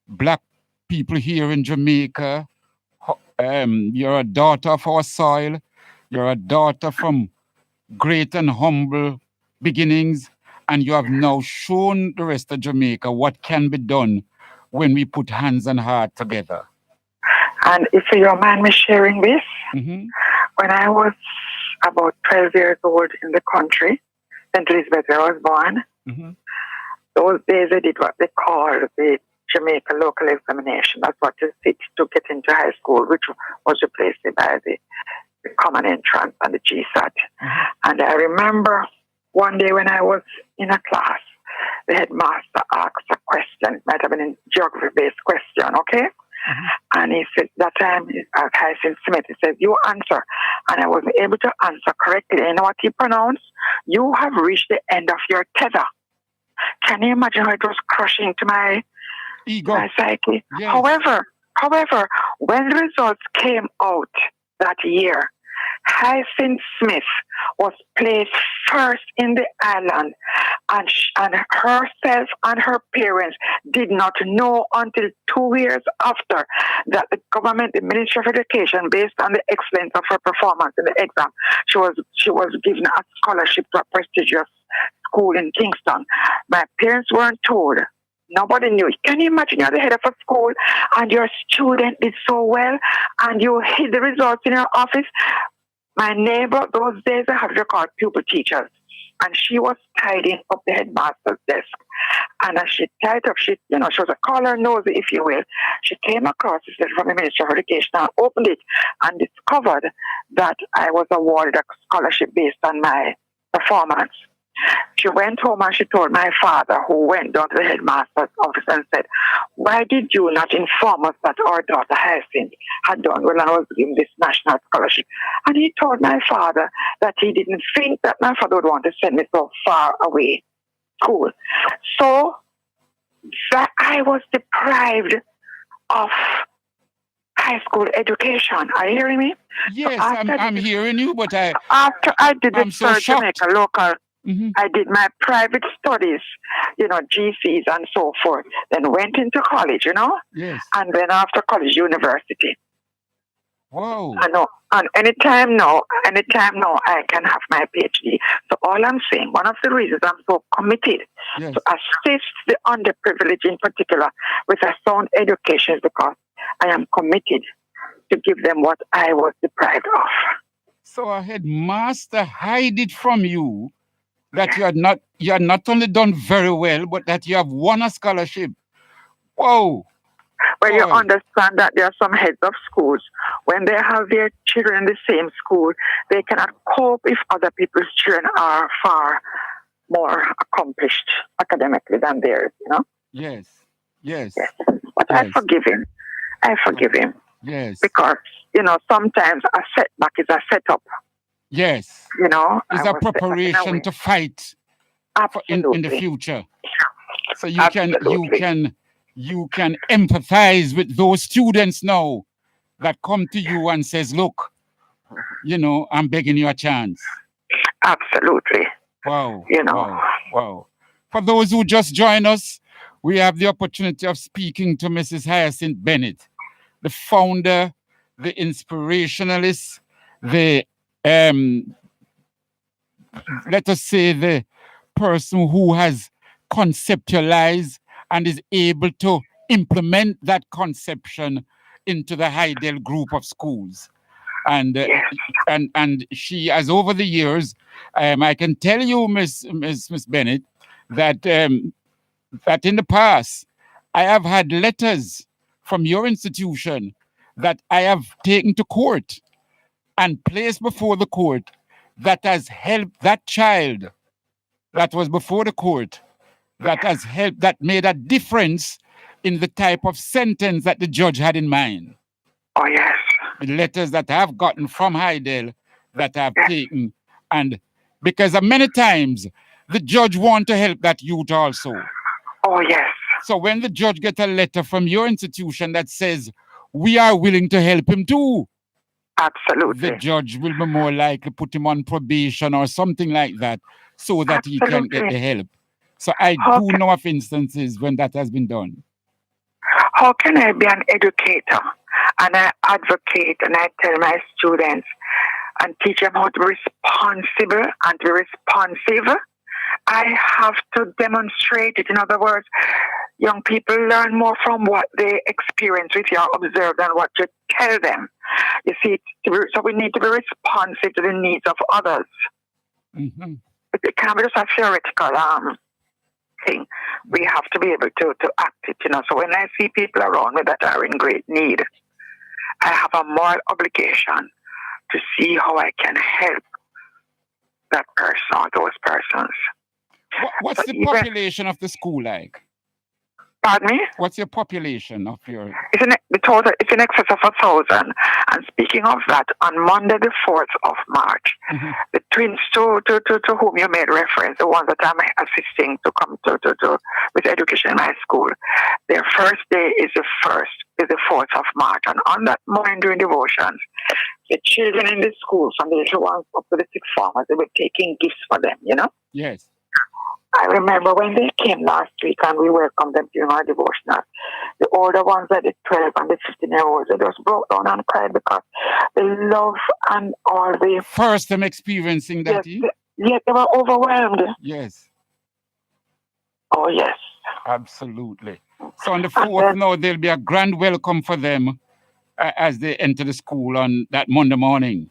Black people here in Jamaica. You're a daughter of our soil. You're a daughter from great and humble beginnings, and you have now shown the rest of Jamaica what can be done when we put hands and heart together.
And if you don't mind me sharing this, when I was about 12 years old in the country, St. Elizabeth, where I was born, those days they did what they called the Jamaica local examination. That's what you sit to get into high school, which was replaced by the common entrance and the GSAT. And I remember one day when I was in a class, the headmaster asked a question. It might have been a geography-based question, okay? And he said, that time, Hyacinth Smith, he said, you answer. And I wasn't able to answer correctly. You know what he pronounced? You have reached the end of your tether. Can you imagine how it was crushing to my
ego,
my psyche?
Yes.
However, when the results came out that year, Hyacinth Smith was placed first in the island, and herself and her parents did not know until 2 years after that the government, the Ministry of Education, based on the excellence of her performance in the exam, she was given a scholarship to a prestigious school in Kingston. My parents weren't told Nobody knew. Can you imagine you're the head of a school and your student did so well and you hid the results in your office? My neighbor, those days I had record pupil teachers, and she was tidying up the headmaster's desk. And as she tied up, she was a caller nosy, if you will. She came across this letter from the Ministry of Education and opened it and discovered that I was awarded a scholarship based on my performance. She went home and she told my father, who went down to the headmaster's office and said, why did you not inform us that our daughter Hyacinth had done well and was given this national scholarship? And he told my father that he didn't think that my father would want to send me so far away school. So that I was deprived of high school education. Are you hearing me?
Yes,
So
I'm hearing you, but
after I did
I'm
the
so
third
shocked.
Jamaica local,
Mhm.
I did my private studies, GCs and so forth. Then went into college,
Yes.
and then after college, university.
Wow.
I know. And anytime now, I can have my PhD. So all I'm saying, one of the reasons I'm so committed
Yes.
to assist the underprivileged in particular with a sound education is because I am committed to give them what I was deprived of.
So a headmaster hide it from you that you had not only done very well, but that you have won a scholarship. Whoa.
Well, you
Boy.
understand that there are some heads of schools, when they have their children in the same school, they cannot cope if other people's children are far more accomplished academically than theirs,
Yes. Yes.
Yes. But I
Yes.
forgive him.
Yes.
Because, sometimes a setback is a setup,
Yes.
I
It's a
was set back in a
preparation
way.
to fight in the
Absolutely.
future. So you can
Absolutely.
empathize with those students now that come to you and says, look, I'm begging you a chance.
Absolutely.
Wow. Wow. For those who just join us, we have the opportunity of speaking to Mrs. Hyacinth Bennett, the founder, the inspirationalist, the let us say the person who has conceptualized and is able to implement that conception into the Heidel group of schools. And and she has, over the years, I can tell you, Miss Bennett, that that in the past I have had letters from your institution that I have taken to court and placed before the court that has helped that child that was before the court, that has helped, that made a difference in the type of sentence that the judge had in mind.
Oh, yes.
The letters that I have gotten from Heidel that I have taken, and because many times the judge want to help that youth also.
Oh, yes.
So when the judge gets a letter from your institution that says, we are willing to help him too,
absolutely,
the judge will be more likely put him on probation or something like that so that he can get the help. So I do know of instances when that has been done.
How can I be an educator and I advocate and I tell my students and teach them how to be responsible and to be responsive? I have to demonstrate it. In other words, young people learn more from what they experience with you observe than what you tell them. You see, so we need to be responsive to the needs of others.
Mm-hmm.
It can't be just a theoretical thing. We have to be able to act it, So when I see people around me that are in great need, I have a moral obligation to see how I can help that person or those persons.
What's the population of the school like?
Pardon me?
What's your population of your...
It's in excess of 1,000. And speaking of that, on Monday the 4th of March, the twins to whom you made reference, the ones that I'm assisting to come to with education in my school, their first day is the 4th of March. And on that morning during devotions, the children in the school, from the little ones up to the sixth formers, they were taking gifts for them,
Yes.
I remember when they came last week and we welcomed them during our devotional, the older ones, like the 12 and the 15-year-olds, they just broke down and cried because the love and all the...
First time experiencing that?
Yes, they were overwhelmed.
Yes.
Oh, yes.
Absolutely. So on the
And
4th
then,
now, there'll be a grand welcome for them as they enter the school on that Monday morning.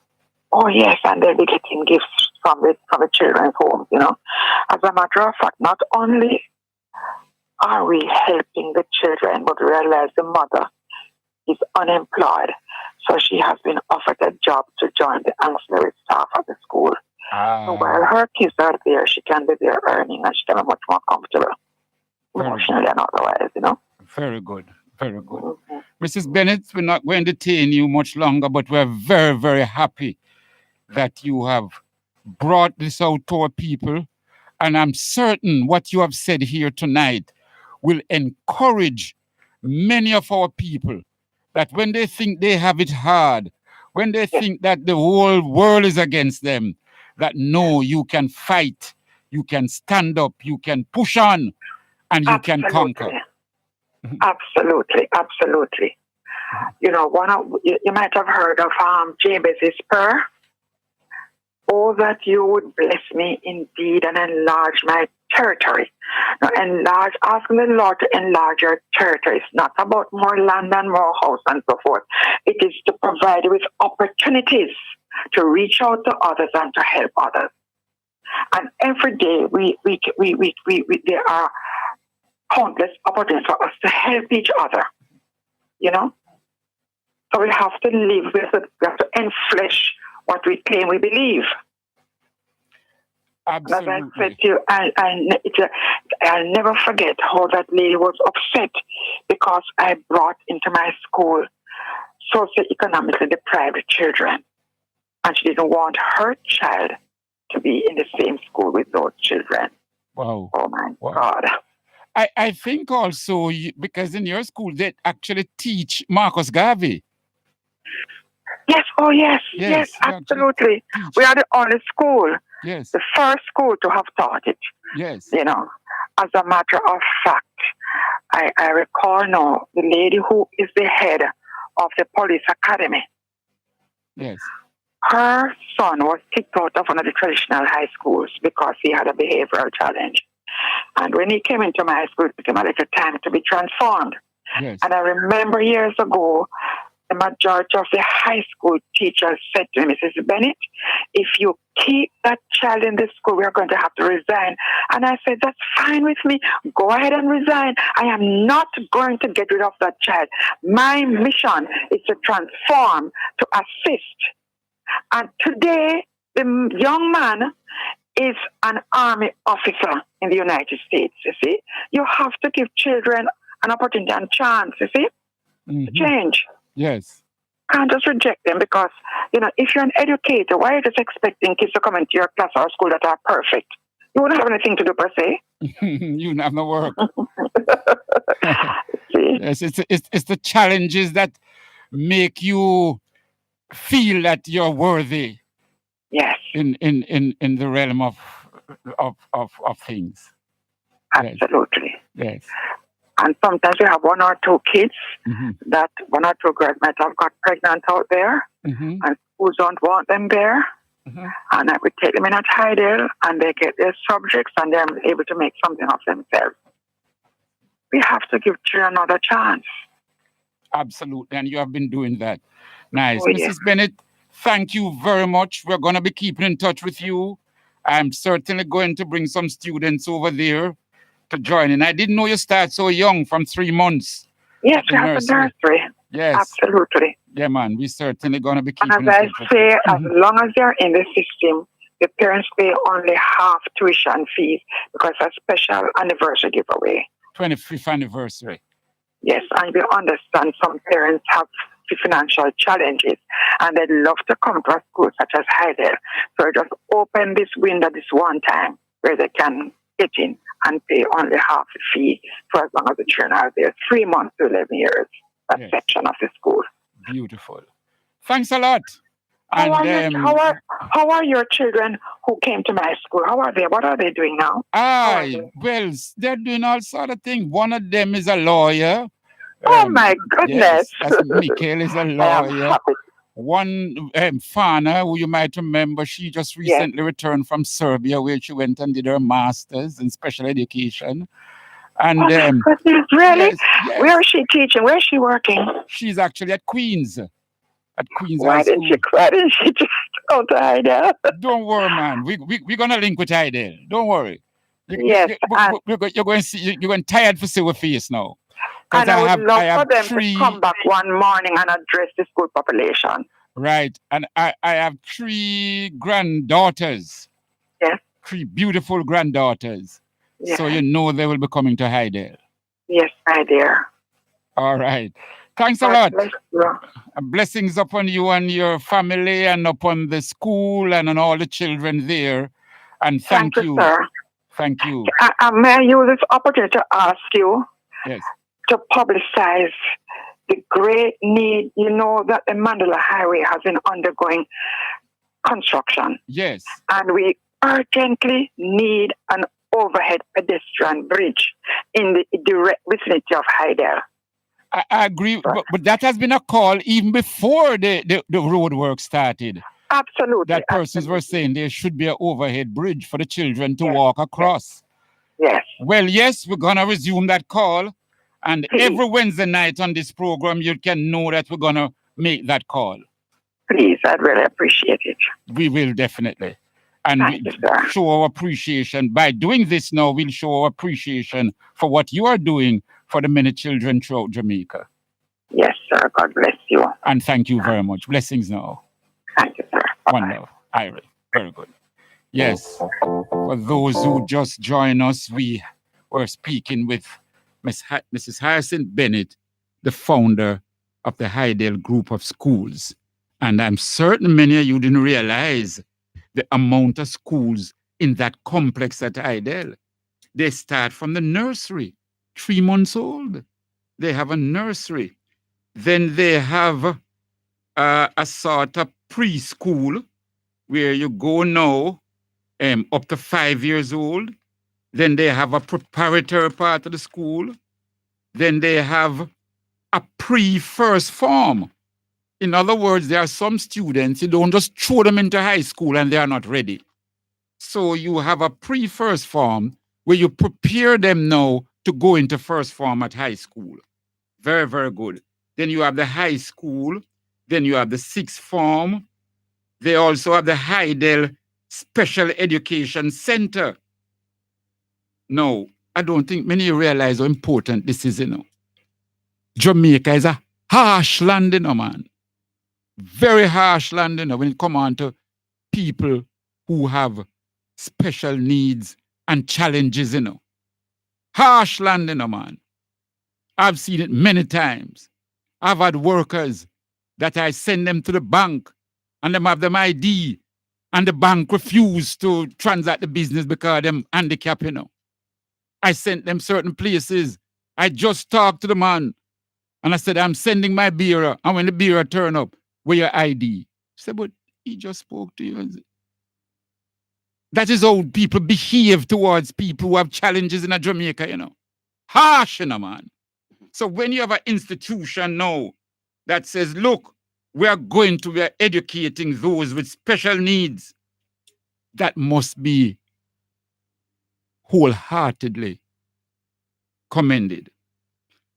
oh, yes, and they'll be getting gifts from the children's homes, you know. As a matter of fact, not only are we helping the children, but we realize the mother is unemployed. So she has been offered a job to join the ancillary staff at the school. So while her kids are there, she can be there earning and she can be much more comfortable, emotionally and otherwise, you know.
Very good. Very good. Mrs. Bennett, we're not going to detain you much longer, but we're very, very happy that you have brought this out to our people. And I'm certain what you have said here tonight will encourage many of our people that when they think they have it hard, when they think that the whole world is against them, that no, you can fight, you can stand up, you can push on, and you can conquer.
Absolutely, absolutely. You know, you might have heard of Jabez's prayer. Oh, that you would bless me indeed and enlarge my territory. Now, asking the Lord to enlarge your territory. It's not about more land and more house and so forth. It is to provide you with opportunities to reach out to others and to help others. And every day there are countless opportunities for us to help each other. You know? So we have to live with it. We have to enflesh what we claim we believe.
Absolutely.
As I said to you, I'll never forget how that lady was upset because I brought into my school socioeconomically deprived children. And she didn't want her child to be in the same school with those children.
Wow.
Oh, my God.
I think also, because in your school, they actually teach Marcus Garvey.
Yes, oh yes, absolutely. We are the only school, the first school to have taught it.
Yes.
You know, as a matter of fact, I recall now the lady who is the head of the police academy.
Yes.
Her son was kicked out of one of the traditional high schools because he had a behavioral challenge. And when he came into my school, it took him a little time to be transformed.
Yes.
And I remember years ago, the majority of the high school teachers said to me, Mrs. Bennett, if you keep that child in this school, we're going to have to resign. And I said, that's fine with me. Go ahead and resign. I am not going to get rid of that child. My mission is to transform, to assist. And today, the young man is an army officer in the United States, you see. You have to give children an opportunity and chance, you see, to change.
Yes.
Can't just reject them because, you know, if you're an educator, why are you just expecting kids to come into your class or school that are perfect? You wouldn't have anything to do per se.
You wouldn't have no work. Yes, it's the challenges that make you feel that you're worthy.
Yes.
In the realm of things.
Absolutely.
Yes.
And sometimes we have one or two kids that one or two girls might have got pregnant out there, and schools don't want them there. And I would take them in at Hydel, and they get their subjects, and they're able to make something of themselves. We have to give children another chance.
Absolutely, and you have been doing that. Nice.
Oh,
Mrs. Bennett, thank you very much. We're going to be keeping in touch with you. I'm certainly going to bring some students over there to join in. I didn't know you start so young, from 3 months.
Yes, we have a nursery.
Yes.
Absolutely.
Yeah, man. We're certainly going to be keeping
and as
in touch.
I say, as long as they're in the system, the parents pay only half tuition fees because a special anniversary giveaway.
25th anniversary.
Yes, and we understand some parents have financial challenges and they'd love to come to a school such as Hydel. So I just open this window this one time where they can get in and pay only half the fee for as long as the children are there, 3 months to 11 years, that section of the school.
Beautiful. Thanks a lot.
How are your children who came to my school? How are they? What are they doing now?
Well, they're doing all sort of things. One of them is a lawyer.
Oh my goodness!
Yes, Michael is a lawyer. One Fana, who you might remember, she just recently returned from Serbia, where she went and did her master's in special education. And
really?
yes,
Where is she teaching? Where is she working?
She's actually at Queens. At Queens
Why
High
didn't
School.
why didn't she just go to Idel?
Don't worry, man. We're gonna link with Idel. Don't worry.
Yes,
you're going to see. You're going tired for see our face now.
And I would love for them
three,
to come back one morning and address the school population.
Right, and I have 3 granddaughters.
Yes.
3 beautiful granddaughters.
Yes.
So you know they will be coming to Idel.
Yes, my dear.
All right. Thanks a lot. Blessings upon you and your family and upon the school and on all the children there. And thank you.
Sir.
Thank you.
May I use this opportunity to ask you to publicize the great need, that the Mandela Highway has been undergoing construction.
Yes.
And we urgently need an overhead pedestrian bridge in the direct vicinity of Idel.
I agree, but that has been a call even before the road work started.
Absolutely.
That persons were saying there should be an overhead bridge for the children to walk across.
Yes.
Well, yes, we're going to resume that call. And every Wednesday night on this program, you can know that we're going to make that call.
Please, I'd really appreciate it.
We will definitely. And we show our appreciation. By doing this now, we'll show our appreciation for what you are doing for the many children throughout Jamaica.
Yes, sir. God bless you.
And thank you very much. Blessings now.
Thank you, sir.
One love. Irie. Very good. Yes. For those who just join us, we were speaking with Mrs. Hyacinth Bennett, the founder of the Idel Group of Schools. And I'm certain many of you didn't realize the amount of schools in that complex at Idel. They start from the nursery, 3 months old. They have a nursery. Then they have a sort of preschool where you go now up to 5 years old. Then they have a preparatory part of the school. Then they have a pre-first form. In other words, there are some students, you don't just throw them into high school and they are not ready. So you have a pre-first form where you prepare them now to go into first form at high school. Very, very good. Then you have the high school. Then you have the 6th form. They also have the Idel Special Education Center. No, I don't think many realize how important this is, Jamaica is a harsh land, man. Very harsh land, when it comes on to people who have special needs and challenges, Harsh land, man. I've seen it many times. I've had workers that I send them to the bank and them have them ID and the bank refused to transact the business because of them handicapped, I sent them certain places. I just talked to the man and I said, I'm sending my bearer. And when the bearer turn up, where your ID? He said, but he just spoke to you. That is how people behave towards people who have challenges in Jamaica, Harsh, man. So when you have an institution now that says, look, we are educating those with special needs, that must be wholeheartedly commended.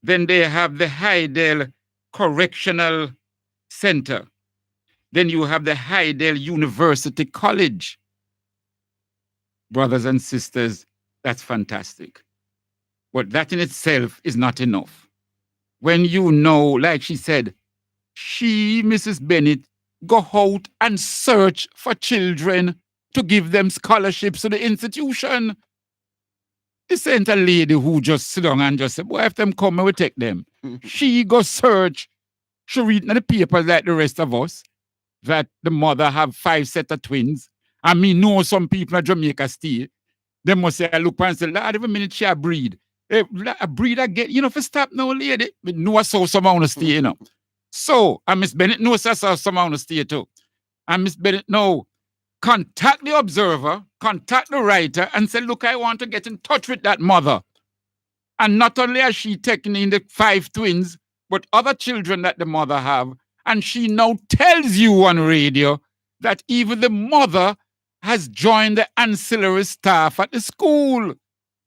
Then they have the Idel Correctional Center. Then you have the Idel University College. Brothers and sisters, that's fantastic. But that in itself is not enough. When you know, like she said, Mrs. Bennett, go out and search for children to give them scholarships to the institution. This ain't a lady who just sit down and just say, boy, if them come, I will take them. She go search. She read in the papers like the rest of us that the mother have 5 sets of twins. I mean, know some people in Jamaica still. They must say, I look and say, Lord, every minute she a breed. A breed again, for stop now, lady. But no, I saw someone to stay, So, and Miss Bennett knows I saw someone to stay too. And Miss Bennett, no, contact the observer, contact the writer, and say, look, I want to get in touch with that mother. And not only has she taken in the 5 twins, but other children that the mother have, And she now tells you on radio that even the mother has joined the ancillary staff at the school.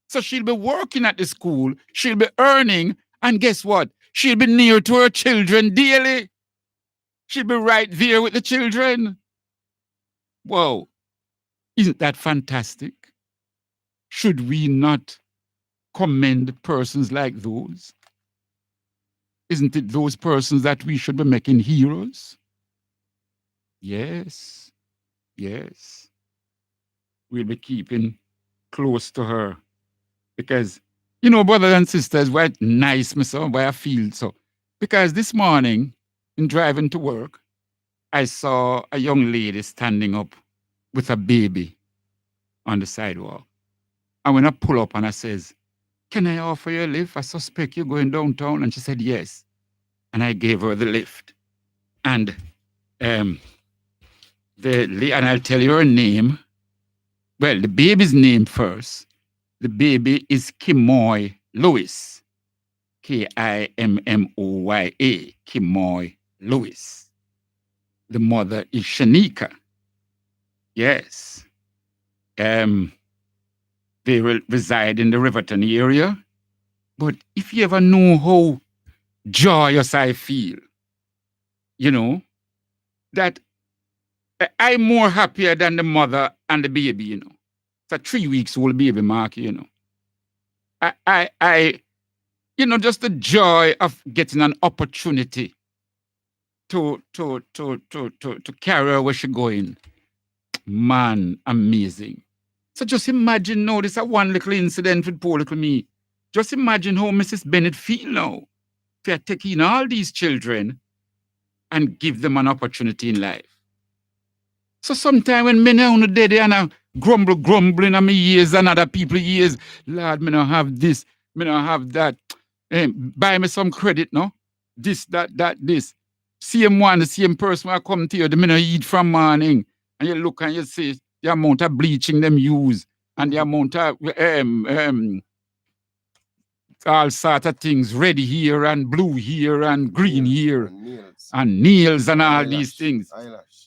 So she'll be working at the school, she'll be earning, and guess what? She'll be near to her children daily. She'll be right there with the children. Whoa, isn't that fantastic? Should we not commend persons like those? Isn't it those persons that we should be making heroes? Yes, yes. We'll be keeping close to her. Because, you know, brothers and sisters, what nice, me so, why I feel so. Because this morning, in driving to work, I saw a young lady standing up with a baby on the sidewalk. And when I pull up and I says, "Can I offer you a lift? I suspect you're going downtown." And she said, "Yes." And I gave her the lift. And and I'll tell you her name. Well, the baby's name first. The baby is Kimoy Lewis. Kimmoya, Kimoy Lewis. The mother is Shanika. Yes. They will reside in the Riverton area. But if you ever know how joyous I feel, you know, that I'm more happier than the mother and the baby, you know. It's a 3 weeks old baby, Mark, you know. I you know, just the joy of getting an opportunity to carry her where she's going. Man, amazing. So just imagine now, this is a one little incident with poor little me. Just imagine how Mrs. Bennett feel now. If you're taking all these children and give them an opportunity in life. So sometimes when men are on the day and I grumbling on my ears and other people's ears, Lord, me don't have this, me don't have that. Buy me some credit, no? This, that, this. Same one, the same person will come to you, the minute you eat from morning, and you look and you see the amount of bleaching them use, and the amount of all sort of things, red here and blue here and green here, and nails and all these things.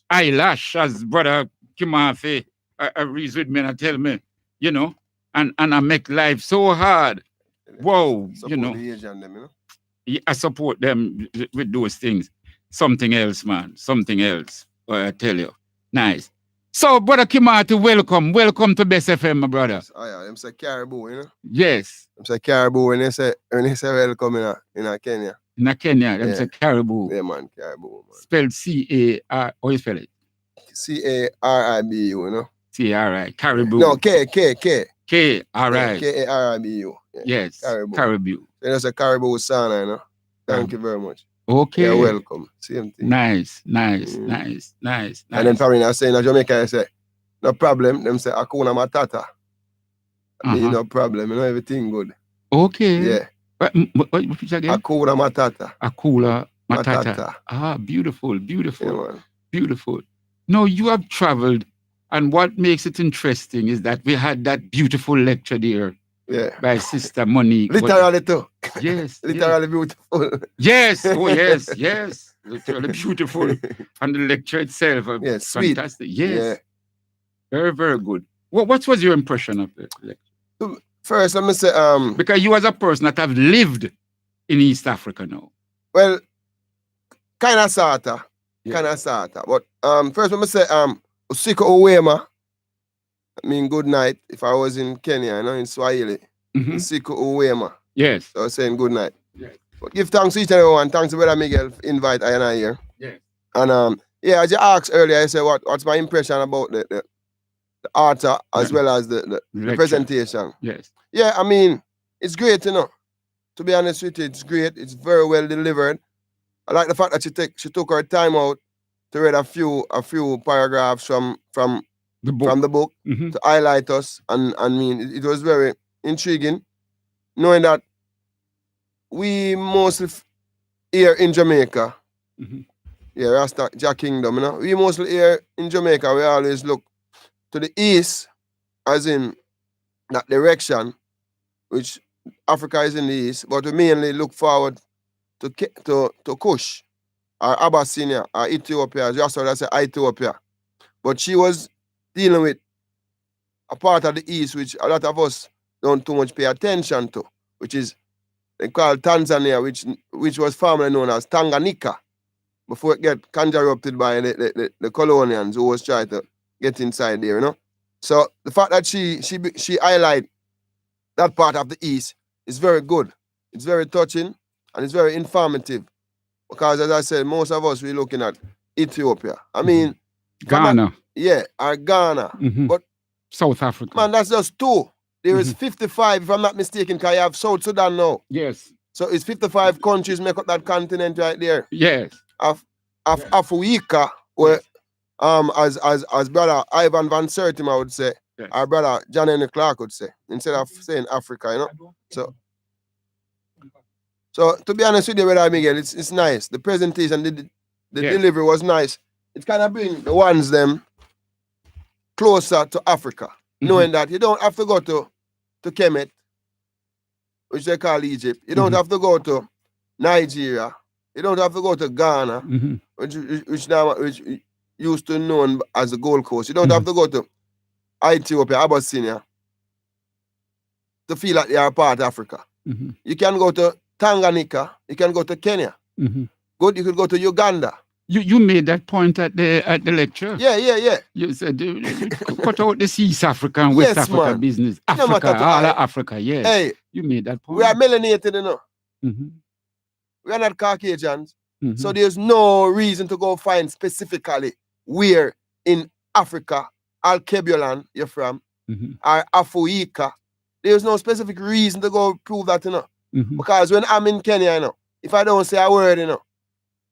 Eyelash, as Brother Kimafe agrees with me and tell me, you know, and I make life so hard. Whoa, you know. I support them with those things. Something else, man. Something else. I tell you. Nice. So, Brother Kimati, welcome to Best FM, my brother.
Oh yeah, them say Caribou, you know?
Yes.
Them say Caribou when they say welcome in Kenya.
In Kenya, them say Caribou.
Yeah, man, Caribou, man.
Spelled C-A-R, how you spell it?
C-A-R-I-B-U, you know?
C-A-R-I, Caribou.
No, K.
K-R-I.
K-A-R-I-B-U. Yeah.
Yes,
Caribou.
Caribou.
There's a Caribou Sana, you know? Thank you very much.
Okay.
You're welcome. Same thing.
Nice. And
then Farina saying in Jamaica, I say, no problem. Them say, Hakuna Matata. I mean, no problem. You know, everything good.
Okay.
Yeah.
What again?
Hakuna Matata.
Hakuna Matata. Ah, beautiful.
Yeah,
Beautiful. Now, you have traveled, and what makes it interesting is that we had that beautiful lecture there.
Yeah.
By Sister Monique.
Literally too.
Yes.
Literally beautiful.
Yes. Oh, yes. Literally beautiful. And the lecture itself.
Yes.
Fantastic.
Sweet.
Yes.
Yeah.
Very, very good. What was your impression of the lecture?
First, let me say,
because you as a person that have lived in East Africa now.
Well, kind of sorta. But first, let me say, Usiko Uwema. I mean, good night. If I was in Kenya, you know, in Swahili. Usiko Uwema.
Yes.
So I was saying good night.
Yes.
But give thanks to each and everyone. Thanks to Brother Miguel for invite I and I here.
Yes.
And yeah, as you asked earlier, I said what's my impression about the author as well as the presentation.
Yes.
Yeah, I mean, it's great, you know. To be honest with you, it's great. It's very well delivered. I like the fact that she took her time out to read a few paragraphs from the book to highlight us. And I mean, it was very intriguing, knowing that we mostly here in Jamaica, yeah, Rasta Jack Kingdom, you know, we mostly here in Jamaica, we always look to the east, as in that direction, which Africa is in the east, but we mainly look forward to Kush, or Abyssinia, or Ethiopia, as you also say Ethiopia. But she was dealing with a part of the East which a lot of us don't too much pay attention to, which is they call Tanzania, which was formerly known as Tanganyika, before it get corrupted by the colonials who was trying to get inside there, you know. So the fact that she highlight that part of the East is very good. It's very touching and it's very informative. Because as I said, most of us we're looking at Ethiopia. I mean
Ghana.
Or Ghana.
Mhm.
But
South Africa.
man, that's just two. There is 55, if I'm not mistaken, because you have South Sudan now.
Yes.
So it's 55 countries make up that continent right there.
Yes.
Of Africa, where as brother Ivan Van Sertim, I would say,
Yes.
our brother John Henry Clark would say, instead of saying Africa, you know. So to be honest with you, brother Miguel, it's nice. The presentation, the
Yes.
delivery was nice. It kind of bring the ones them closer to Africa, knowing that you don't have to go to Kemet, which they call Egypt. You don't have to go to Nigeria. You don't have to go to Ghana,
Mhm.
which used to known as the Gold Coast. You don't have to go to Ethiopia, Abyssinia, to feel like you are part of Africa.
Mhm.
You can go to Tanganyika. You can go to Kenya.
Mhm.
Good. You could go to Uganda.
You made that point at the lecture.
Yeah.
You said cut out the East Africa and West
Yes,
Africa
man.
business.
No
Africa,
matter to-
all of Africa, yes.
Hey,
You made that point.
we are melanated, you know.
Mhm.
We are not Caucasians.
Mhm.
So there's no reason to go find specifically where in Africa, Alkebulan you're from,
Mhm.
or Afuika. There's no specific reason to go prove that, you know.
Mhm.
Because when I'm in Kenya, you know, if I don't say a word, you know,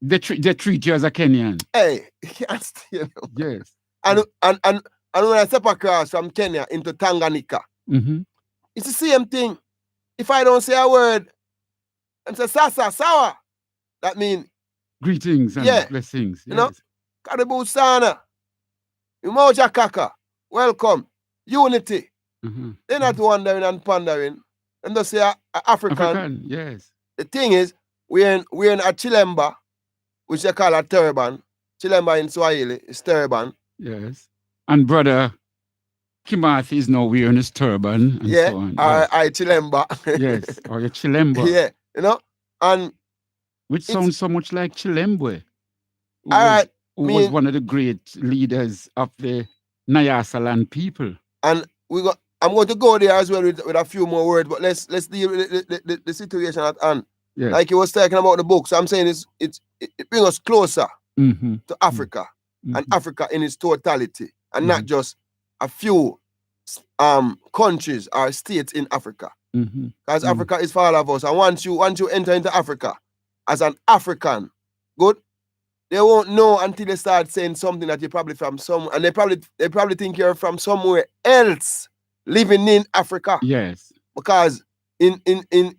They treat you as a Kenyan.
hey, you can't stay, you know.
Yes.
And when I step across from Kenya into Tanganyika,
Mhm.
it's the same thing. If I don't say a word and say sasa, sawa, that means,
Greetings and
Yeah.
blessings.
you know,
Yes.
Karibu sana, Umoja Kaka, welcome, unity.
Mhm.
They're not wondering and pondering. And they say African.
African, yes.
The thing is, we're in a chilemba, which they call a turban. Chilemba in Swahili is turban.
Yes. And brother Kimathi is now wearing his turban and
Yeah,
so on.
I chilemba.
Yes. Or your Chilemba.
Yeah, you know, and
Which sounds so much like Chilembwe. Who
all
was-
right,
who was
mean-
one of the great leaders of the Nyasaland people.
and I'm going to go there as well with a few more words, but let's deal with the situation at hand.
Yes.
Like you was talking about the book, so I'm saying it brings us closer
Mhm.
to Africa and
Mhm.
Africa in its totality, and not just a few countries or states in Africa.
Mhm.
Because Africa is for all of us, and once you enter into Africa as an African, good, they won't know until they start saying something that you're probably from some, and they probably think you're from somewhere else living in Africa.
Yes.
Because in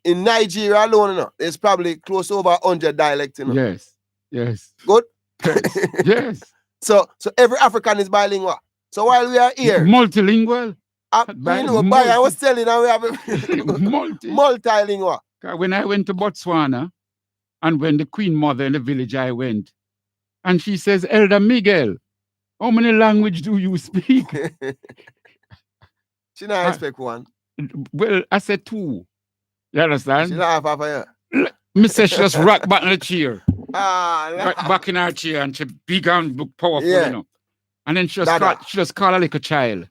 Nigeria alone, you know, there's probably close to over 100 dialects, you know.
Yes. Yes.
Good.
Yes.
So every African is bilingual. So while we are here,
Multilingual.
I was telling you, we have
Multi.
multilingual.
When I went to Botswana, and when the Queen Mother in the village I went, and she says, Elder Miguel, how many language do you speak?
She not expect one.
Well, I said 2. You understand?
She not have her.
Me say she just rock back in the chair.
Ah,
Right back in her chair, and she big and powerful,
Yeah.
you know. And then
Dada.
she just call her like a child.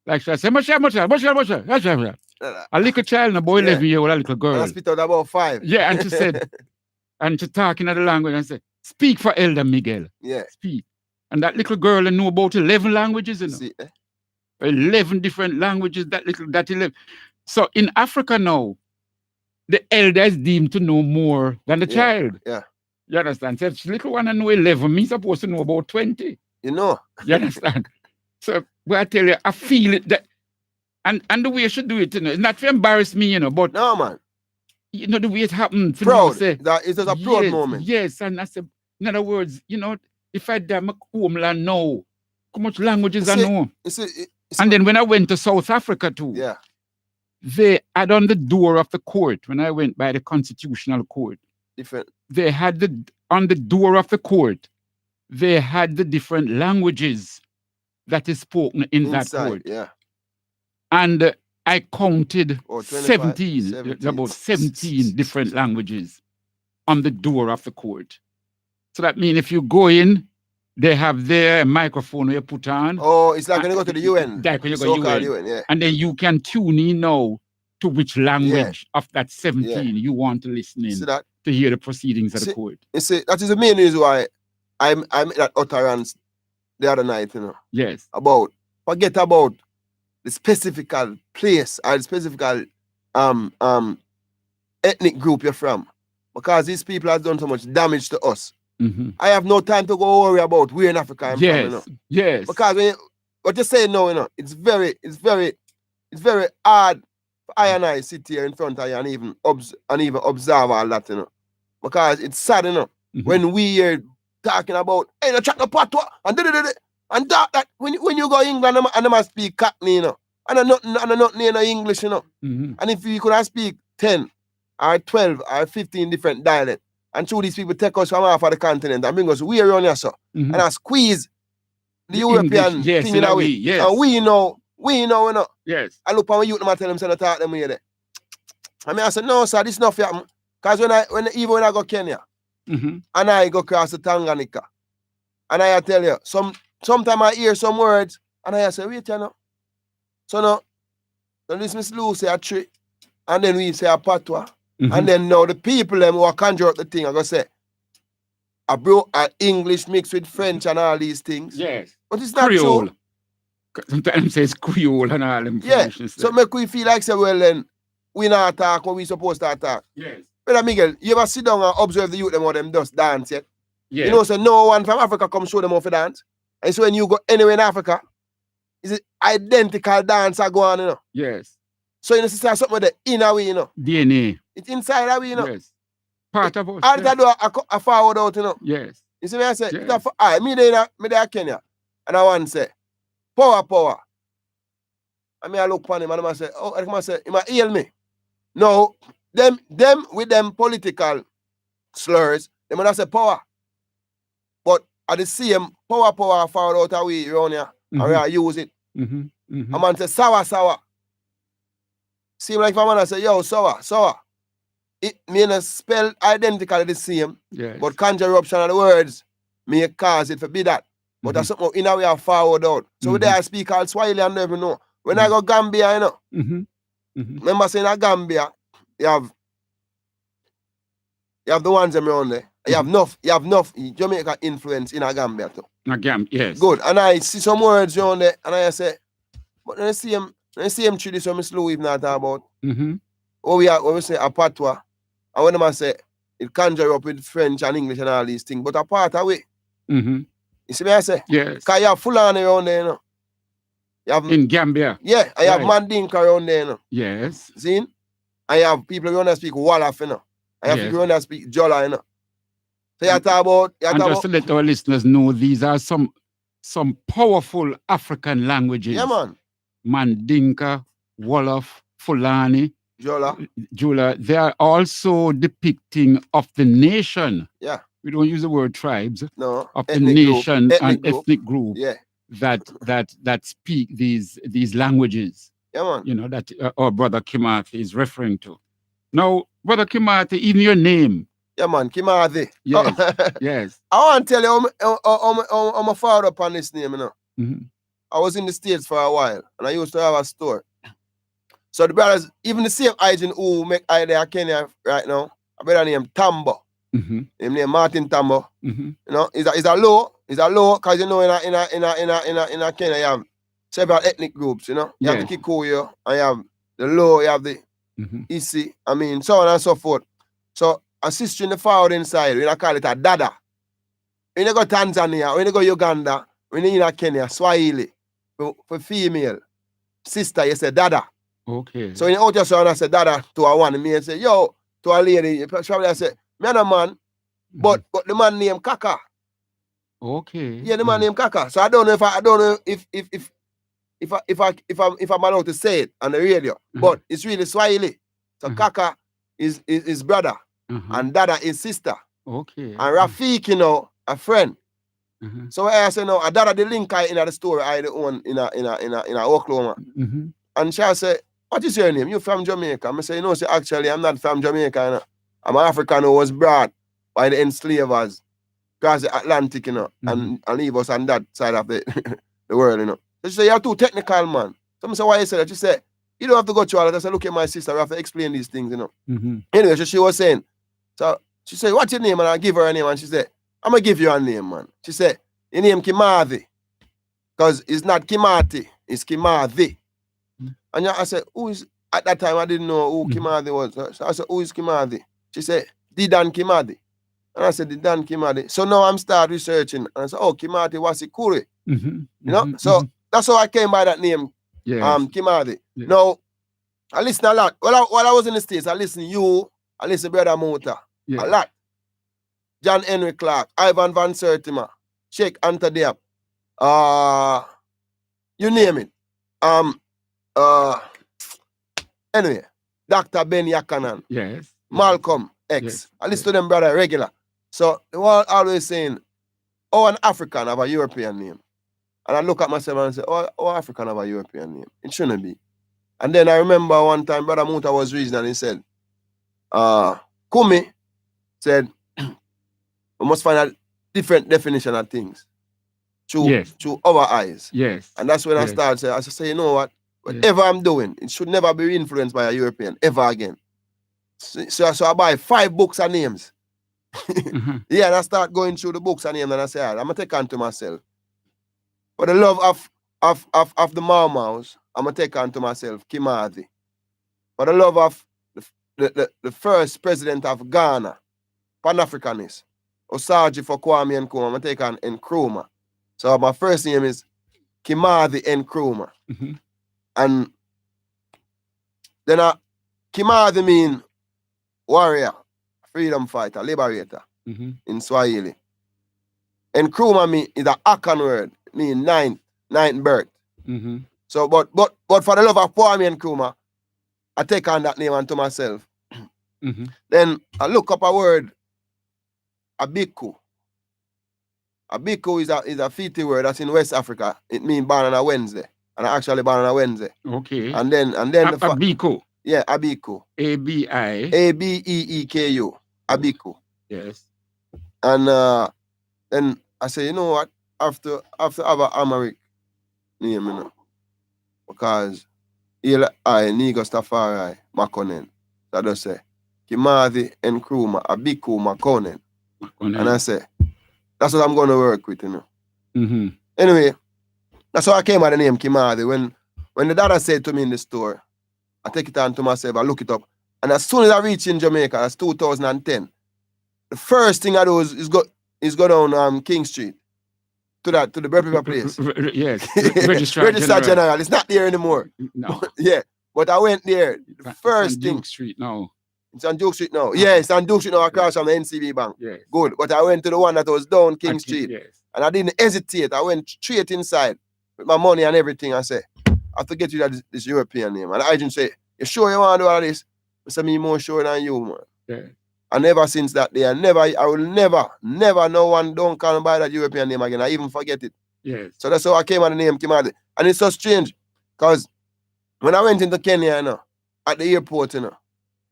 Like she say, Masha. A little child, a boy
Yeah.
11-year-old, a little
And
girl.
I spit out about 5.
Yeah, and she said, and she talking in the language and said, speak for Elder Miguel.
Yeah.
Speak. And that little girl know about 11 languages, you know.
See,
11 different languages, that 11. So in Africa now, the elder is deemed to know more than the
Yeah,
child.
yeah.
You understand? So if the little one know 11, me supposed to know about 20.
You know.
You understand? So but I tell you, I feel it that and the way you should do it, you know, it's not to embarrass me, you know, but
No, man.
you know the way it happened.
Proud.
Say,
That is just a proud
yes,
moment.
Yes, and I said, in other words, you know, if I die my homeland now, how much languages I
See,
know.
You see, it's
And then when I went to South Africa too,
yeah.
they had on the door of the court, when I went by the constitutional court,
Different.
they had on the door of the court, they had the different languages that is spoken in that
Inside,
court.
yeah.
And I counted
Or 25,
17,
17.
about 17 different languages on the door of the court. So that means if you go in, they have their microphone you put on.
Oh, it's like when you go to the UN.
Like when you go
So-called
UN.
yeah.
And then you can tune in now to which language of that 17 you want to listen in
See that?
to hear the proceedings of
See-
the court.
You see, that is the main reason why I made that utterance the other night, you know,
Yes.
about forget about the specific place or the specific ethnic group you're from. Because these people have done so much damage to us.
Mhm.
I have no time to go worry about where in Africa I'm from, you know.
Yes.
Because when what you're saying now, you know, it's very hard for I and I sit here in front of you and even observe all that, you know. Because it's sad, you know, when we are talking about, hey, no chat no patois and and that when you go England and them speak Cockney, you know, and nothing in English, you know. And if you could have speak 10 or 12 or 15 different dialects, and through these people take us from half of the continent and bring us way around here, so and I squeeze the European
English, yes,
thing
in
in
a
a way.
way, yes.
And we know, you know.
Yes.
I look on my youth and I tell them, say, no talk them way there. I mean, I said, no, sir, this is not fair. Because when I go Kenya, and I go across the Tanganyika, and I tell you, sometimes I hear some words, and I say, wait, you know. So now, this Miss Lou say a tree, and then we say a patois. And then now the people them who are conjure up the thing, I go say, I brought English mixed with French and all these things.
Yes.
But it's not
Creole.
true.
Sometimes say it's Creole and all them.
Yeah.
foolishness
So
there.
make we feel like say, well then, we not talk what we supposed to talk.
Yes.
Brother Miguel, you ever sit down and observe the youth them how them just dance yet?
Yes.
You know, so no one from Africa come show them how to dance. And so when you go anywhere in Africa, it's an identical dance that go on, you know.
Yes.
So you know, see something with the inner way, you know.
DNA.
It's inside that way, you know.
Yes. Part of us.
All
yes.
that do I forward out, you know.
Yes.
You see me I say,
Yes.
me there Kenya, and I want to say, power. And me I look upon him and I say, oh, I come and say, he might heal me. No, them with them political slurs, they might say power. But at the same power forward out away around here, and we are use it. I'm going to say sour. Seem like if I'm going to say, yo, sour. It may spell identically the same,
Yes.
but conjure eruption of the words may cause it to be that. But that's something in a way I forward out. So with that I speak all Swahili and never know. When I go Gambia, you know, remember saying in Gambia, you have the ones around there. You have enough Jamaica influence in a Gambia too.
Yes.
Good. And I see some words around there, and I say, but then I see him this one, Miss Lou, even not talk about. When we say a patois, and when I say it conjure up with French and English and all these things, but a part of it. You see me I say?
Yes.
Because you have Fulani around there, you know. You have,
in Gambia.
Yeah, I have
Right.
Mandinka around there, you know.
Yes.
See? I have people around that speak Wolof, you know. I have
Yes.
people around that speak Jola, you know. So you talk about...
And just to let our listeners know, these are some powerful African languages.
Yeah, man.
Mandinka, Wolof, Fulani,
Jola.
They are also depicting of the nation.
Yeah.
We don't use the word tribes.
No.
Of the
Ethnic group.
nation and ethnic group.
Yeah.
That speak these languages.
Yeah, man.
You know, that our brother Kimathi is referring to. Now, brother Kimathi, even your name.
Yeah, man, Kimathi.
Yes. Yes.
I want to tell you, I'm a father upon this name, you know. I was in the States for a while, and I used to have a store. So the brothers, even the same agent who make idea Kenya right now, a brother named Tambo. Him name Martin Tambo. You know, he's a low, because you know in a Kenya you have several ethnic groups, you know. You have the Kikuyu, and you have the Low, you have the Isi, I mean, so on and so forth. So a sister in the forward inside, we don't call it a dada. When you go Tanzania, when you go Uganda, when you in Kenya, Swahili, for female, sister, you say dada.
Okay.
So when you out your son, I say dada to a one, me and say, yo, to a lady, probably I say, me and a man, but the man named Kaka.
Okay.
Yeah, the man named Kaka. So I don't know if I'm allowed to say it on the radio, but it's really Swahili. So Kaka is brother, and Dada is sister.
Okay.
And Rafik, you know, a friend.
Mhm.
So I say no, I did the link I in the story I the one in Oklahoma.
Mhm.
And she say, what is your name? You from Jamaica? I say, no, say actually I'm not from Jamaica, you know. I'm an African who was brought by the enslavers across the Atlantic, you know, and leave us on that side of the, the world, you know. So she say, you're too technical, man. So I say, why you say that? She said, you don't have to go through all that. I said, look at my sister, I have to explain these things, you know. Anyway, so she was saying, so she said, what's your name? And I give her a name, and she said, I'm gonna give you a name, man. She said, your name Kimathi. Because it's not Kimati, it's Kimathi. And I said, who is, at that time I didn't know who Kimathi was. So I said, who is Kimathi? She said, Didan Kimathi. And I said, Didan Kimathi. So now I'm start researching. And I said, oh, Kimathi Wasikuri. You know? So that's how I came by that name, Kimathi.
Yes.
Now, I listen a lot. While I was in the States, I listen to you, I listen to Brother Mota.
Yes.
A lot. John Henry Clark, Ivan Van Sertima, Sheikh Anta Diop, you name it. Anyway, Dr. Ben Yakanan,
Yes.
Malcolm X.
Yes.
I listen to them brother regular. So they were always saying, oh, an African have a European name. And I look at myself and say, oh, African have a European name. It shouldn't be. And then I remember one time Brother Muta was reasoning and he said, Kumi said, we must find a different definition of things through our eyes.
Yes.
And that's when I started saying, I say, you know what? Whatever I'm doing, it should never be influenced by a European ever again. So I buy 5 books and names. Yeah, and I start going through the books and names and I say, I'm gonna take on to myself. For the love of the Mau Maus, I'm gonna take on to myself Kimathi. For the love of the first president of Ghana, Pan-Africanist, Osaji for Kwame Nkrumah, I'm gonna take on Nkrumah. So my first name is Kimathi Nkrumah. And then Kimathi mean warrior, freedom fighter, liberator in Swahili. Nkrumah mean is an Akan word, mean ninth birth. So but for the love of Kwame Nkrumah, I take on that name unto myself. Then I look up a word, Abiku. Abiku is a Fiti word that's in West Africa. It means born on a Wednesday. And I actually born on a Wednesday.
Okay.
And then
Abiku.
Yeah, Abiku. Abeeku. Abiku.
Yes.
And then I say, you know what? After have an Amharic name, you know. Because Nigo Stafari Makonnen. So I just say, Kimathi Nkrumah, Abiku Makonnen. And I say, that's what I'm going to work with, you know. Anyway, that's how I came by the name Kimathi. When the dada said to me in the store, I take it on to myself, I look it up. And as soon as I reach in Jamaica, that's 2010, the first thing I do is go down King Street to the birth paper place.
Yes. Registrar
General. It's not there anymore.
No.
Yeah. But I went there. The first thing.
Duke Street now.
It's on Duke Street now. Yeah, it's on Duke Street now across from the NCB Bank.
Yes.
Good. But I went to the one that was down King Street.
Yes.
And I didn't hesitate. I went straight inside with my money and everything. I said, I have to get you this European name. And the agent say, you sure you want to do all this? I said, me more sure than you, man.
Yeah.
And ever since that day, I will never, no one don't call me by that European name again. I even forget it.
Yes.
So that's how I came on the name Kimathi. And it's so strange, because when I went into Kenya, you know, at the airport, you know,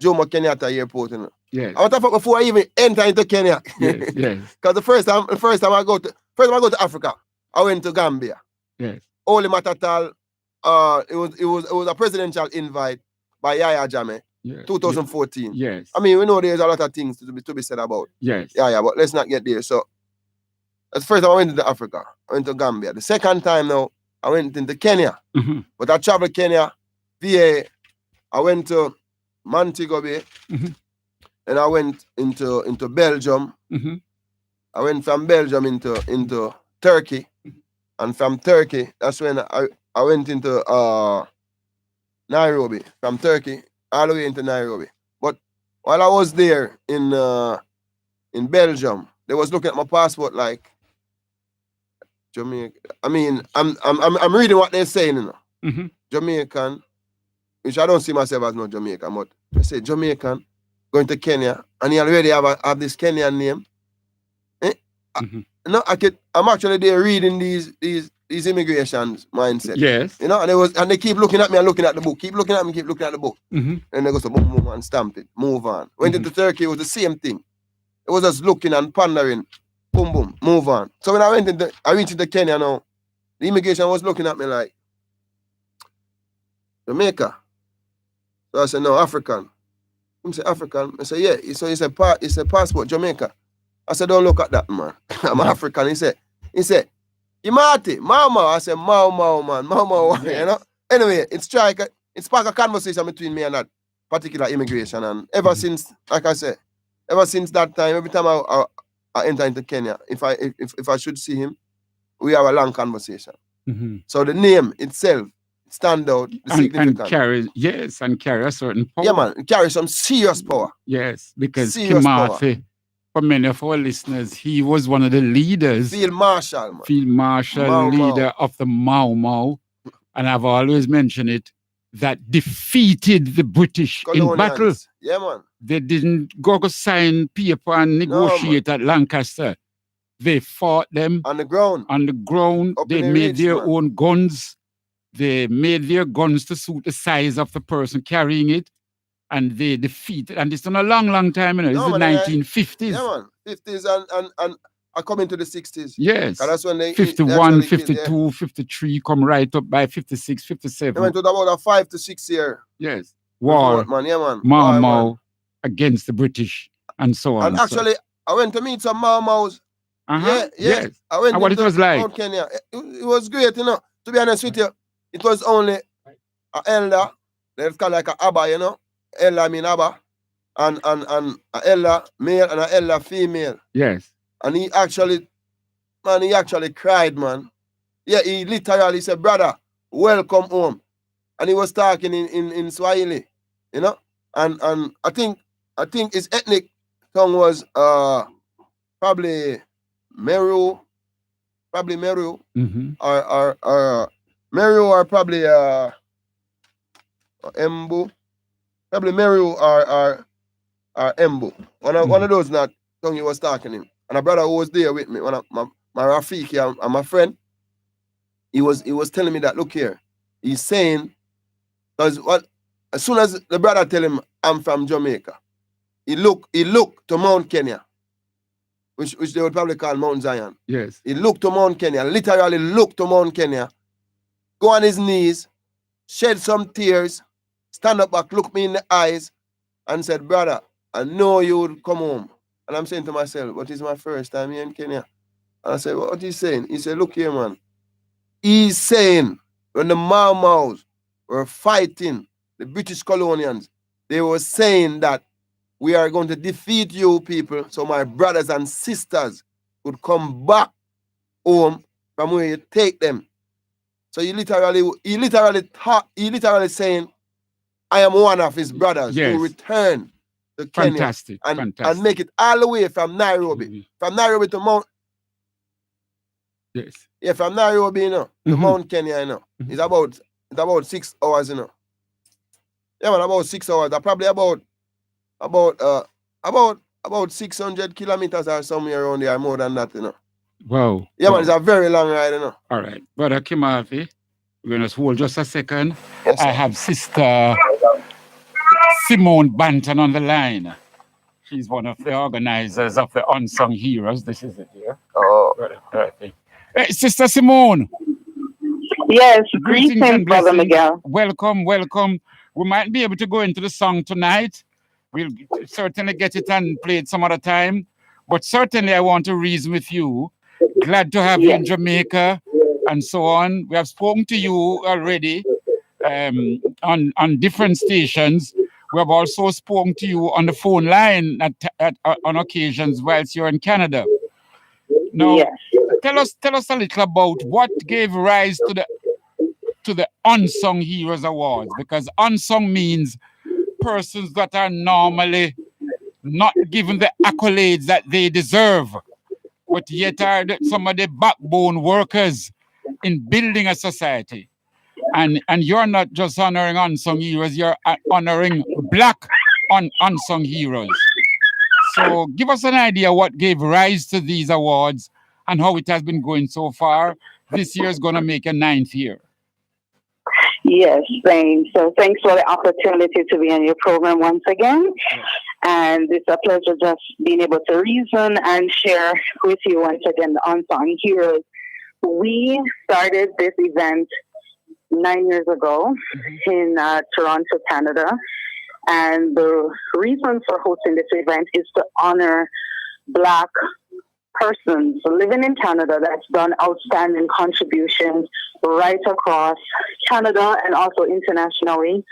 Jomo Kenyatta airport, you know.
Yes.
I was talking before I even enter into Kenya.
Yes. Yes.
Because the first time I go to Africa, I went to Gambia.
Yes.
Only Matatal, it was a presidential invite by Yaya Jammeh.
Yes.
2014.
Yes.
I mean, we know there's a lot of things to be said about.
Yes.
Yeah, but let's not get there. So that's the first time I went into Africa. I went to Gambia. The second time now, I went into Kenya. But I traveled Kenya, VA. I went to Montego Bay. And I went into Belgium. I went from Belgium into Turkey. And from Turkey, that's when I went into Nairobi. From Turkey all the way into Nairobi. But while I was there in Belgium, they was looking at my passport like Jamaican. I mean, I'm reading what they're saying, you know. Jamaican, which I don't see myself as no Jamaican, but they say Jamaican going to Kenya, and he already have this Kenyan name. No, I'm actually there reading these immigration mindset.
Yes.
You know, and they keep looking at me and looking at the book. Keep looking at me, keep looking at the book. And they go so boom, boom, and stamp it. Move on. Went into Turkey, it was the same thing. It was just looking and pondering. Boom, boom, move on. So when I reached into Kenya now, the immigration was looking at me like, Jamaica. So I said, no, African. He said, African? I said, yeah. So he said, passport, Jamaica. I said, don't look at that, man. I'm African. He said, Imati, Mau. I said, Mau, man. Mau, you know? Anyway, it sparked a conversation between me and that particular immigration. And ever since, like I said, ever since that time, every time I enter into Kenya, if I should see him, we have a long conversation. So the name itself stand out,
and carry a certain power.
Yeah, man, it carries some serious power.
Yes, because
Serious
Kimathi, for many of our listeners, he was one of the leaders.
Field Marshal, man.
Field Marshal,
Mau
leader of the Mau, and I've always mentioned it, that defeated the British in battle.
Yeah, man.
They didn't go sign paper and negotiate at Lancaster. They fought them
on the ground.
They made their own guns. They made their guns to suit the size of the person carrying it, and they defeated. And it's been a long, long time, you know. It's the 1950s.
Yeah, man. 50s and I come into the 60s.
Yes.
That's when they
51, 52, 53, come right up by 56, 57.
They went to about a 5 to 6 year.
Yes. War.
Man. Yeah, man.
Mau against the British and so on.
And actually, I went to meet some Maus.
Yeah.
Yes. I went
and what it was like?
Mount Kenya. It was great, you know. To be honest with you, it was only an elder. It's kind of like an Abba, you know. Elder, I mean Abba. And an elder male and an elder female.
Yes.
And he actually cried, man. Yeah, he literally said, brother, welcome home. And he was talking in Swahili, you know. And I think his ethnic tongue was probably Meru. Or Meru or probably Embu. Probably Meru or Embu. One of those not tongue he was talking in. And a brother who was there with me, one of my Rafiki and my friend, he was telling me that, look here, he's saying, because as soon as the brother tell him I'm from Jamaica, he looked to Mount Kenya, which they would probably call Mount Zion.
Yes.
He looked to Mount Kenya, literally looked to Mount Kenya, go on his knees, shed some tears, stand up back, look me in the eyes, and said, brother, I know you would come home. And I'm saying to myself, what is my first time here in Kenya? And I said, what he's saying? He said, look here, man. He's saying when the Mau were fighting the British colonials, they were saying that we are going to defeat you people so my brothers and sisters would come back home from where you take them. So he literally saying, I am one of his brothers who return to Kenya and make it all the way from Nairobi. From Nairobi to Mount.
Yes.
Yeah, from Nairobi, you know, to Mount Kenya, you know. It's about 6 hours, you know. Yeah, man, about 6 hours. Probably about 600 kilometers or somewhere around there, more than that, you know.
Wow.
Yeah, man, it's a very long ride, you know.
All right. Brother Kimathi, we're going to hold just a second. Yes, I have Sister Simone Banton on the line. She's one of the organizers of the Unsung Heroes. This is it here.
Oh.
Hey, Sister Simone.
Yes, greetings, Brother Miguel.
Welcome. We might be able to go into the song tonight. We'll certainly get it and play it some other time. But certainly I want to reason with you. Glad to have you in Jamaica and so on. We have spoken to you already on different stations. We have also spoken to you on the phone line on occasions whilst you're in Canada. Now, tell us a little about what gave rise to the Unsung Heroes Awards, because unsung means persons that are normally not given the accolades that they deserve, but yet are some of the backbone workers in building a society. And you're not just honoring unsung heroes, you're honoring Black unsung heroes. So give us an idea what gave rise to these awards and how it has been going so far. This year is going to make a 9th year.
Yes, thanks. So thanks for the opportunity to be on your program once again. And it's a pleasure just being able to reason and share with you once again the Unsung Heroes. We started this event 9 years ago in Toronto, Canada. And the reason for hosting this event is to honor Black persons living in Canada that's done outstanding contributions right across Canada and also internationally,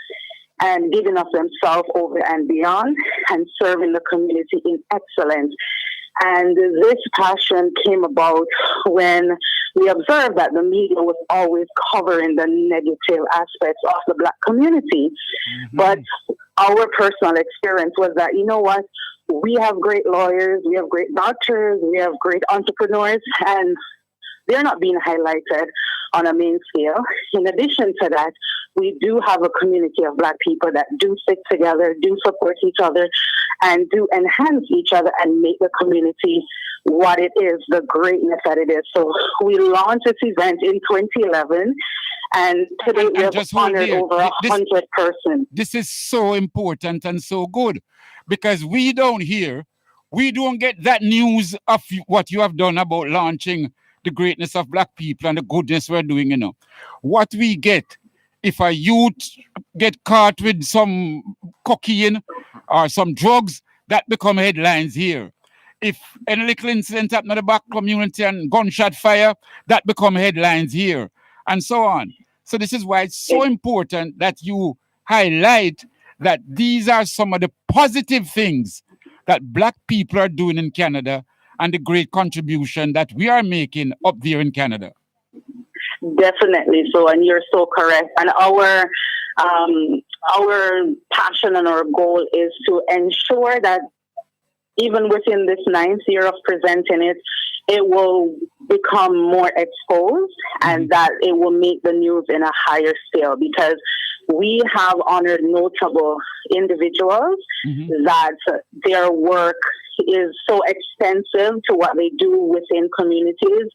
and giving of themselves over and beyond and serving the community in excellence. And this passion came about when we observed that the media was always covering the negative aspects of the Black community. But our personal experience was that, you know what, we have great lawyers, we have great doctors, we have great entrepreneurs, and they're not being highlighted on a main scale. In addition to that, we do have a community of Black people that do stick together, do support each other, and do enhance each other and make the community what it is, the greatness that it is. So we launched this event in 2011, and today we have honored over 100 persons.
This is so important and so good, because we don't get that news of what you have done about launching the greatness of Black people and the goodness we're doing, you know. What we get, if a youth get caught with some cocaine or some drugs, that become headlines here. If any little incident happen in the Black community and gunshot fire, that become headlines here, and so on. So this is why it's so important that you highlight that these are some of the positive things that Black people are doing in Canada and the great contribution that we are making up there in Canada.
Definitely so, and you're so correct. And our passion and our goal is to ensure that even within this 9th year of presenting it, it will become more exposed and that it will make the news in a higher scale, because we have honored notable individuals that their work is so extensive to what they do within communities.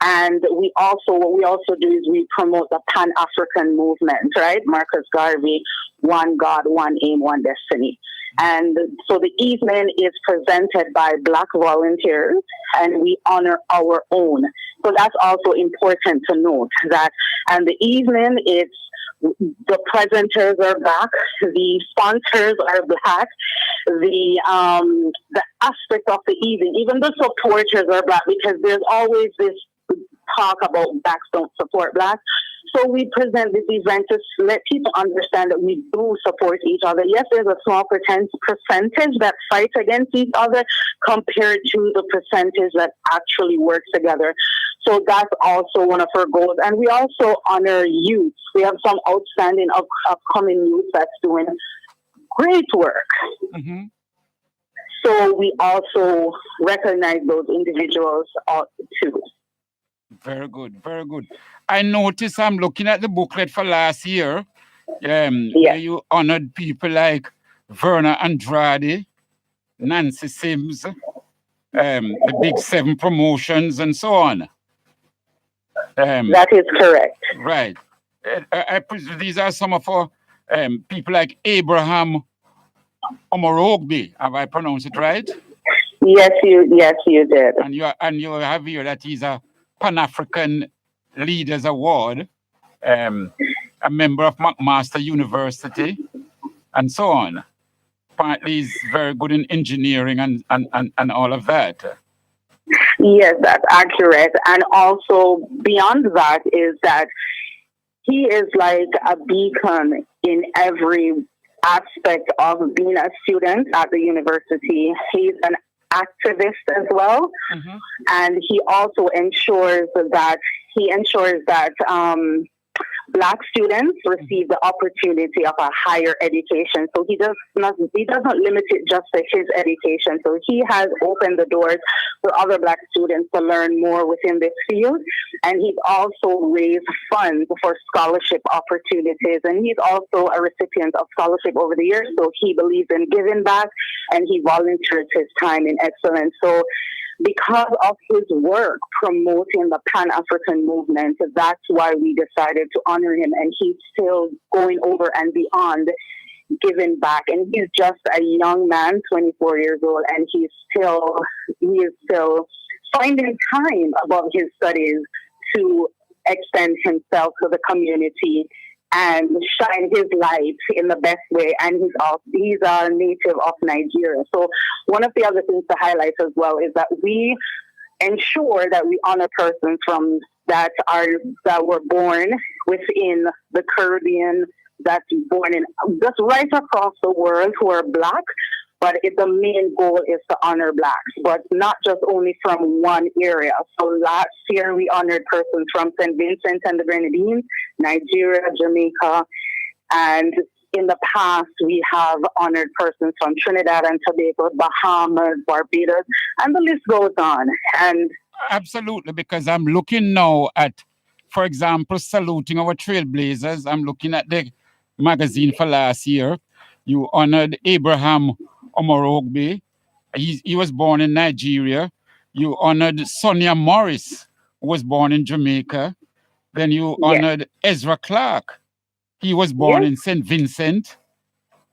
And what we also do is we promote the Pan-African movement, right? Marcus Garvey, one God, one aim, one destiny. And so the evening is presented by Black volunteers, and we honor our own. So that's also important to note that. And the evening, it's the presenters are Black, the sponsors are Black, the aspect of the evening, even the supporters are Black, because there's always this talk about Blacks don't support Blacks. So we present this event to let people understand that we do support each other. Yes, there's a small percentage that fights against each other compared to the percentage that actually works together. So that's also one of our goals. And we also honor youth. We have some outstanding upcoming youth that's doing great work. So we also recognize those individuals too.
Very good, very good. I notice I'm looking at the booklet for last year. Where you honored people like Verna Andrade, Nancy Sims, the Big 7 promotions, and so on.
That is correct.
Right. I presume these are some of our people like Abraham Omorogbe. Have I pronounced it right?
Yes, you did.
And you have here that he's a Pan-African Leaders Award, a member of McMaster University, and so on. Apparently he's very good in engineering and all of that.
Yes, that's accurate. And also beyond that is that he is like a beacon in every aspect of being a student at the university. He's an activist as well, and he also ensures that Black students receive the opportunity of a higher education. So he doesn't limit it just to his education. So he has opened the doors for other Black students to learn more within this field. And he's also raised funds for scholarship opportunities. And he's also a recipient of scholarship over the years. So he believes in giving back, and he volunteers his time in excellence. So because of his work promoting the Pan-African movement, that's why we decided to honor him. And he's still going over and beyond giving back. And he's just a young man, 24 years old, and he is still finding time above his studies to extend himself to the community and shine his light in the best way. And he's a native of Nigeria. So one of the other things to highlight as well is that we ensure that we honor persons that were born within the Caribbean, that's born in just right across the world who are Black. But the main goal is to honor Blacks, but not just only from one area. So last year we honored persons from St. Vincent and the Grenadines, Nigeria, Jamaica, and in the past we have honored persons from Trinidad and Tobago, Bahamas, Barbados, and the list goes on. And
absolutely, because I'm looking now at, for example, saluting our trailblazers. I'm looking at the magazine for last year. You honored Abraham Omorogbe. He was born in Nigeria. You honored Sonia Morris, who was born in Jamaica. Then you honored Ezra Clark. He was born in St. Vincent.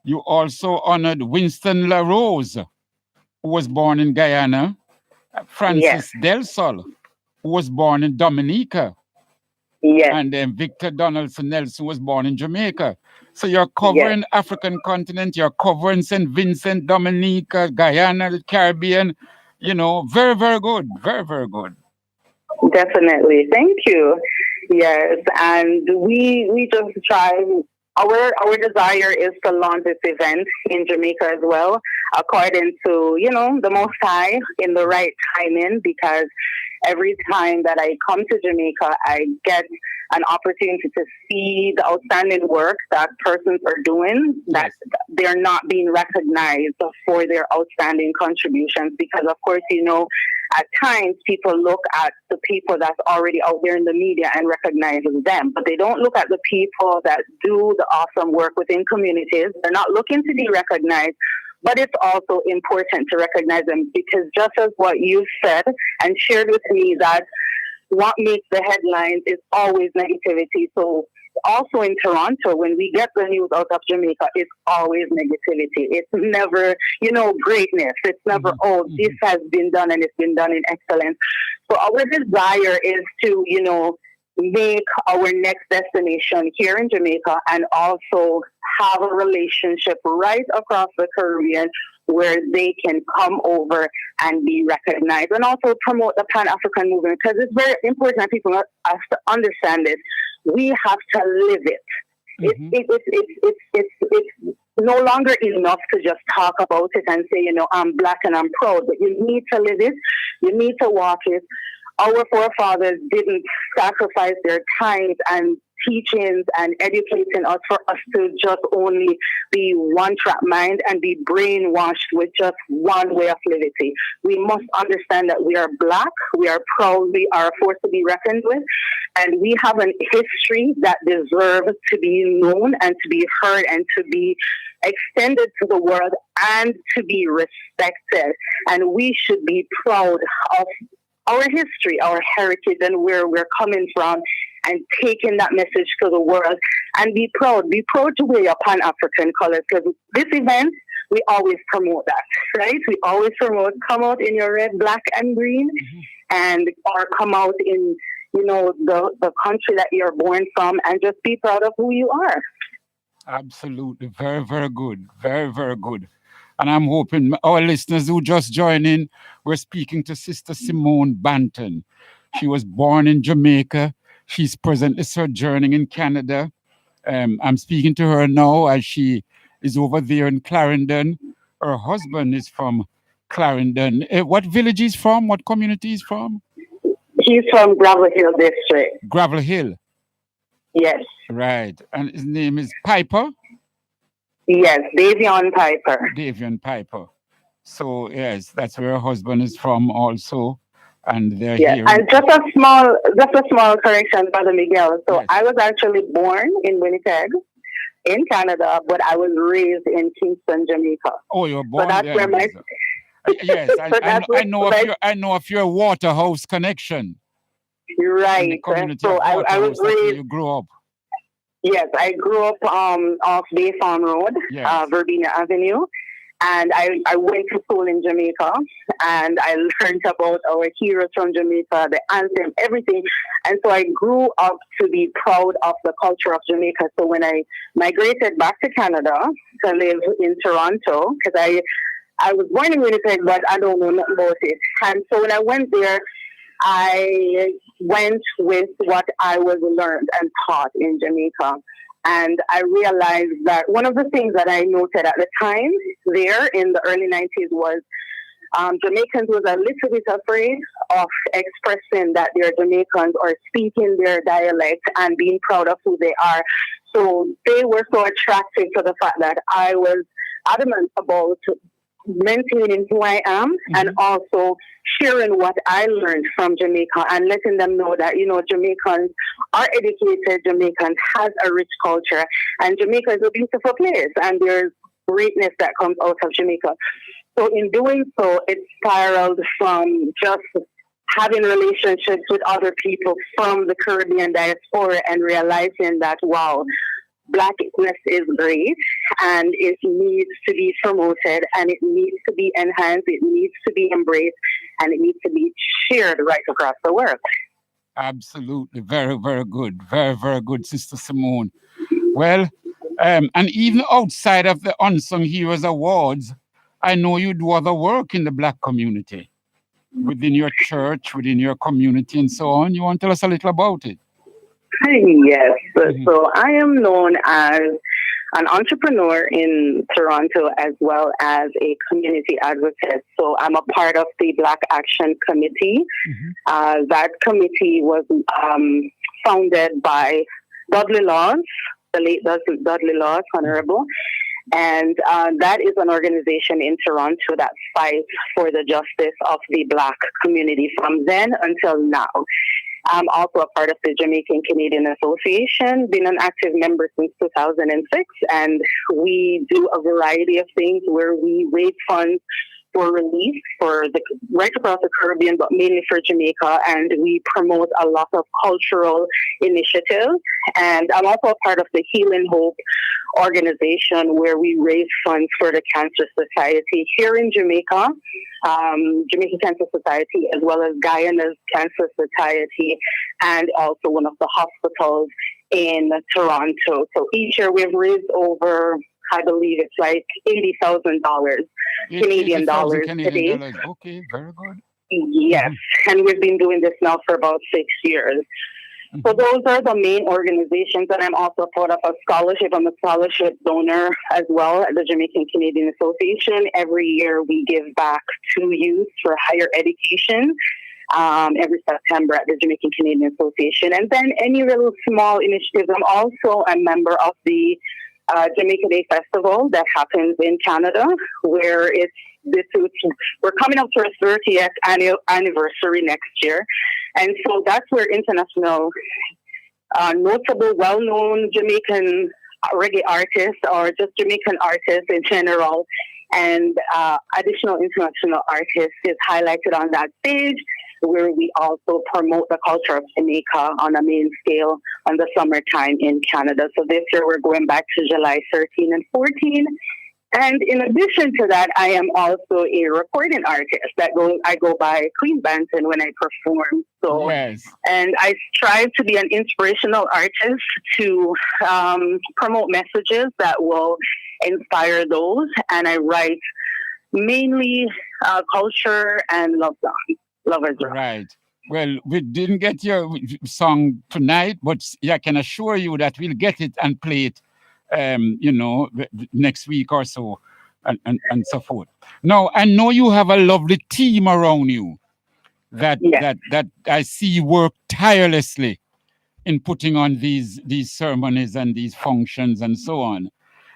You also honored Winston LaRose, who was born in Guyana. Francis Del Sol, who was born in Dominica. And then Victor Donaldson Nelson was born in Jamaica. So you're covering African continent, you're covering St. Vincent, Dominica, Guyana, the Caribbean. Very, very good. Very, very good.
Definitely. Thank you. Yes. And we just try. Our desire is to launch this event in Jamaica as well, according to, the Most High, in the right timing, because every time that I come to Jamaica, I get an opportunity to see the outstanding work that persons are doing, that they're not being recognized for their outstanding contributions. Because, of course, at times people look at the people that's already out there in the media and recognizes them, but they don't look at the people that do the awesome work within communities. They're not looking to be recognized. But it's also important to recognize them, because just as what you said and shared with me, that what makes the headlines is always negativity. So also in Toronto, when we get the news out of Jamaica, it's always negativity. It's never, greatness. It's never, this has been done and it's been done in excellence. So our desire is to, make our next destination here in Jamaica, and also have a relationship right across the Caribbean where they can come over and be recognized, and also promote the Pan-African movement, because it's very important that people have to understand it. We have to live it. It's no longer enough to just talk about it and say, I'm Black and I'm proud, but you need to live it. You need to walk it. Our forefathers didn't sacrifice their times and teachings and educating us for us to just only be one-track mind and be brainwashed with just one way of living. We must understand that we are Black, we are proud, we are a force to be reckoned with, and we have a history that deserves to be known and to be heard and to be extended to the world and to be respected. And we should be proud of our history, our heritage, and where we're coming from, and taking that message to the world, and be proud to wear your Pan-African colors, because this event, we always promote that, right? We always promote, come out in your red, black, and green, or come out in, the country that you're born from, and just be proud of who you are.
Absolutely. Very, very good. Very, very good. And I'm hoping our listeners who just joined in, we're speaking to Sister Simone Banton. She was born in Jamaica. She's presently sojourning in Canada. I'm speaking to her now as she is over there in Clarendon. Her husband is from Clarendon. What village is from? What community is from?
He's from Gravel Hill District.
Gravel Hill.
Yes.
Right. And his name is Piper?
Yes, Davion Piper.
Davion Piper. So, yes, that's where her husband is from also. And they're
Yes,
here.
and just a small correction, Brother Miguel. So I was actually born in Winnipeg, in Canada, but I was raised in Kingston, Jamaica.
Oh, you were born
So that's
there.
where my
Yes, I know of your Waterhouse connection.
Right.
The community
So
of
I
Waterhouse,
was
that's where
raised.
you grew up.
Yes, I grew up off Bay Farm Road,
Yes.
Verbena Avenue, and I went to school in Jamaica, and I learned about our heroes from Jamaica, the anthem, everything. And so I grew up to be proud of the culture of Jamaica. So when I migrated back to Canada to live in Toronto, because I was born in Winnipeg, but I don't know nothing about it. And so when I went there, I went with what I was learned and taught in Jamaica. And I realized that one of the things that I noted at the time there in the early 90s was Jamaicans was a little bit afraid of expressing that they're Jamaicans or speaking their dialect and being proud of who they are. So they were so attracted to the fact that I was adamant about maintaining who I am and also sharing what I learned from Jamaica and letting them know that, Jamaicans are educated, Jamaicans has a rich culture, and Jamaica is a beautiful place, and there's greatness that comes out of Jamaica. So in doing so, it spiraled from just having relationships with other people from the Caribbean diaspora and realizing that, wow, Blackness is great and it needs to be promoted and it needs to be enhanced, it needs to be embraced, and it needs to be shared right across the world.
Absolutely. Very, very good. Very, very good, Sister Simone. Well, and even outside of the Unsung Heroes Awards, I know you do other work in the Black community, within your church, within your community, and so on. You want to tell us a little about it?
Yes. So I am known as an entrepreneur in Toronto as well as a community advocate. So I'm a part of the Black Action Committee. That committee was founded by Dudley Laws, the late Dudley Laws, Honorable. And that is an organization in Toronto that fights for the justice of the Black community from then until now. I'm also a part of the Jamaican Canadian Association, been an active member since 2006, and we do a variety of things where we raise funds for relief for right across the Caribbean, but mainly for Jamaica, and we promote a lot of cultural initiatives. And I'm also a part of the Healing Hope organization where we raise funds for the Cancer Society here in Jamaica, Jamaican Cancer Society, as well as Guyana's Cancer Society, and also one of the hospitals in Toronto. So each year we've raised over, I believe it's like $80,000 Canadian dollars today.
Okay, very good.
Yes, and we've been doing this now for about 6 years. So those are the main organizations, and I'm also part of a scholarship. I'm a scholarship donor as well at the Jamaican Canadian Association. Every year we give back to youth for higher education every September at the Jamaican Canadian Association. And then any little small initiatives. I'm also a member of the Jamaica Day Festival that happens in Canada, where we're coming up to our 30th anniversary next year. And so that's where international, notable, well-known Jamaican reggae artists or just Jamaican artists in general and additional international artists is highlighted on that stage, where we also promote the culture of Jamaica on a main scale on the summertime in Canada. So this year we're going back to July 13 and 14. And in addition to that, I am also a recording artist. I go by Queen Banton when I perform. So,
yes.
And I strive to be an inspirational artist to promote messages that will inspire those. And I write mainly culture and love songs. Lovers.
Right. Well, we didn't get your song tonight, but I can assure you that we'll get it and play it, next week or so, and so forth. Now, I know you have a lovely team around you that I see work tirelessly in putting on these ceremonies and these functions and so on.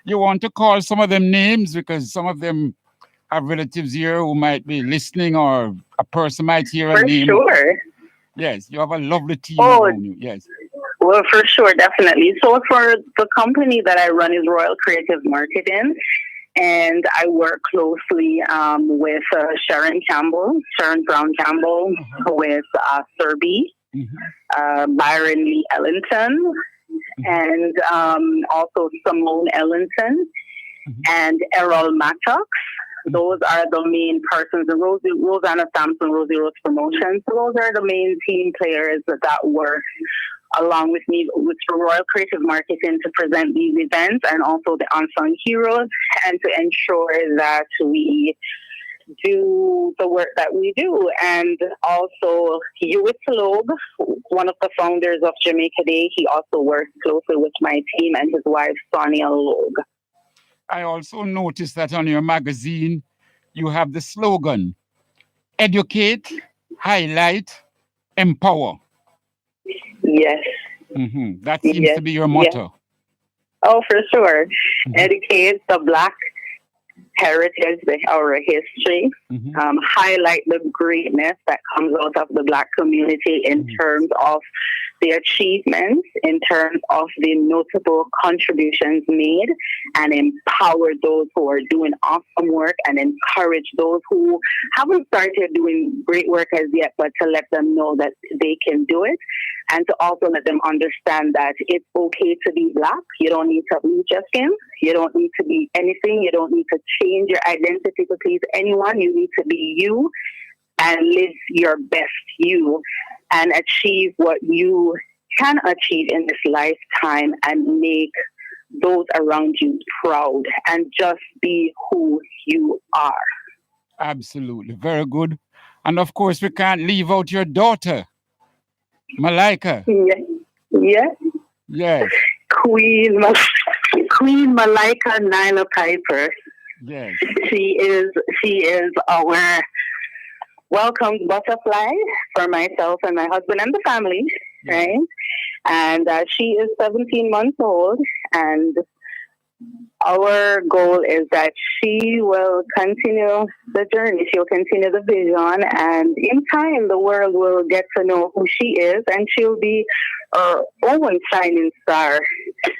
You want to call some of them names because some of them have relatives here who might be listening, or a person might hear a
For
name.
sure.
Yes, you have a lovely team
Oh,
around you. Yes.
well, for sure, definitely. So for the company that I run is Royal Creative Marketing, and I work closely with Sharon Brown Campbell, with Sir B, Byron Lee Ellington, and also Simone Ellington, and Errol Mattox. Those are the main persons. And Rosanna Sampson, Rosie Rose Promotions. So those are the main team players that work along with me with Royal Creative Marketing to present these events, and also the Unsung Heroes, and to ensure that we do the work that we do. And also Hewitt Loeb, one of the founders of Jamaica Day, he also works closely with my team, and his wife Sonia Loeb.
I also noticed that on your magazine, you have the slogan, educate, highlight, empower.
Yes.
That seems to be your motto.
Oh, for sure. Educate the Black heritage, our history, highlight the greatness that comes out of the Black community in terms of the achievements, in terms of the notable contributions made, and empower those who are doing awesome work, and encourage those who haven't started doing great work as yet, but to let them know that they can do it, and to also let them understand that it's okay to be Black. You don't need to bleach your skin. You don't need to be anything. You don't need to change your identity to please anyone. You need to be you and live your best you and achieve what you can achieve in this lifetime, and make those around you proud, and just be who you are.
Absolutely. Very good. And of course, we can't leave out your daughter, Malaika.
Yes.
Yes.
Queen Malaika Nyla Piper.
Yes.
She is our welcome butterfly for myself and my husband and the family, right? And she is 17 months old, and our goal is that she will continue the journey. She'll continue the vision, and in time, the world will get to know who she is, and she'll be our own shining star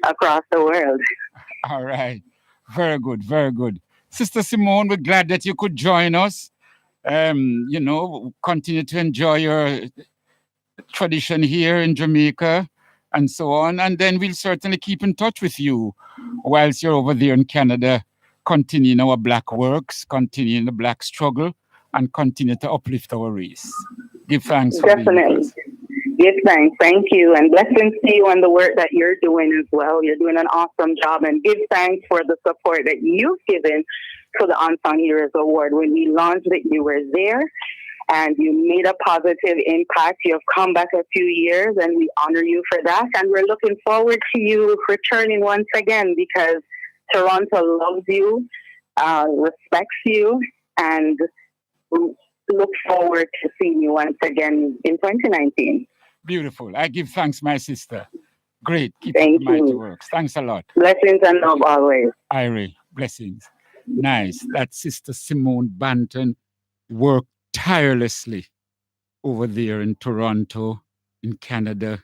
across the world.
All right. Very good. Very good. Sister Simone, we're glad that you could join us. Continue to enjoy your tradition here in Jamaica and so on. And then we'll certainly keep in touch with you whilst you're over there in Canada, continuing our Black works, continuing the Black struggle, and continue to uplift our race. Give thanks for being with us.
Give thanks. Thank you. And blessings to you on the work that you're doing as well. You're doing an awesome job. And give thanks for the support that you've given to the Unsung Heroes Award. When we launched it, you were there, and you made a positive impact. You have come back a few years, and we honor you for that. And we're looking forward to you returning once again, because Toronto loves you, respects you, and look forward to seeing you once again in 2019.
Beautiful. I give thanks, my sister. Great. Keep up the mighty works. Thanks a lot.
Blessings and love always.
Irie, blessings. Nice. That Sister Simone Banton worked tirelessly over there in Toronto, in Canada,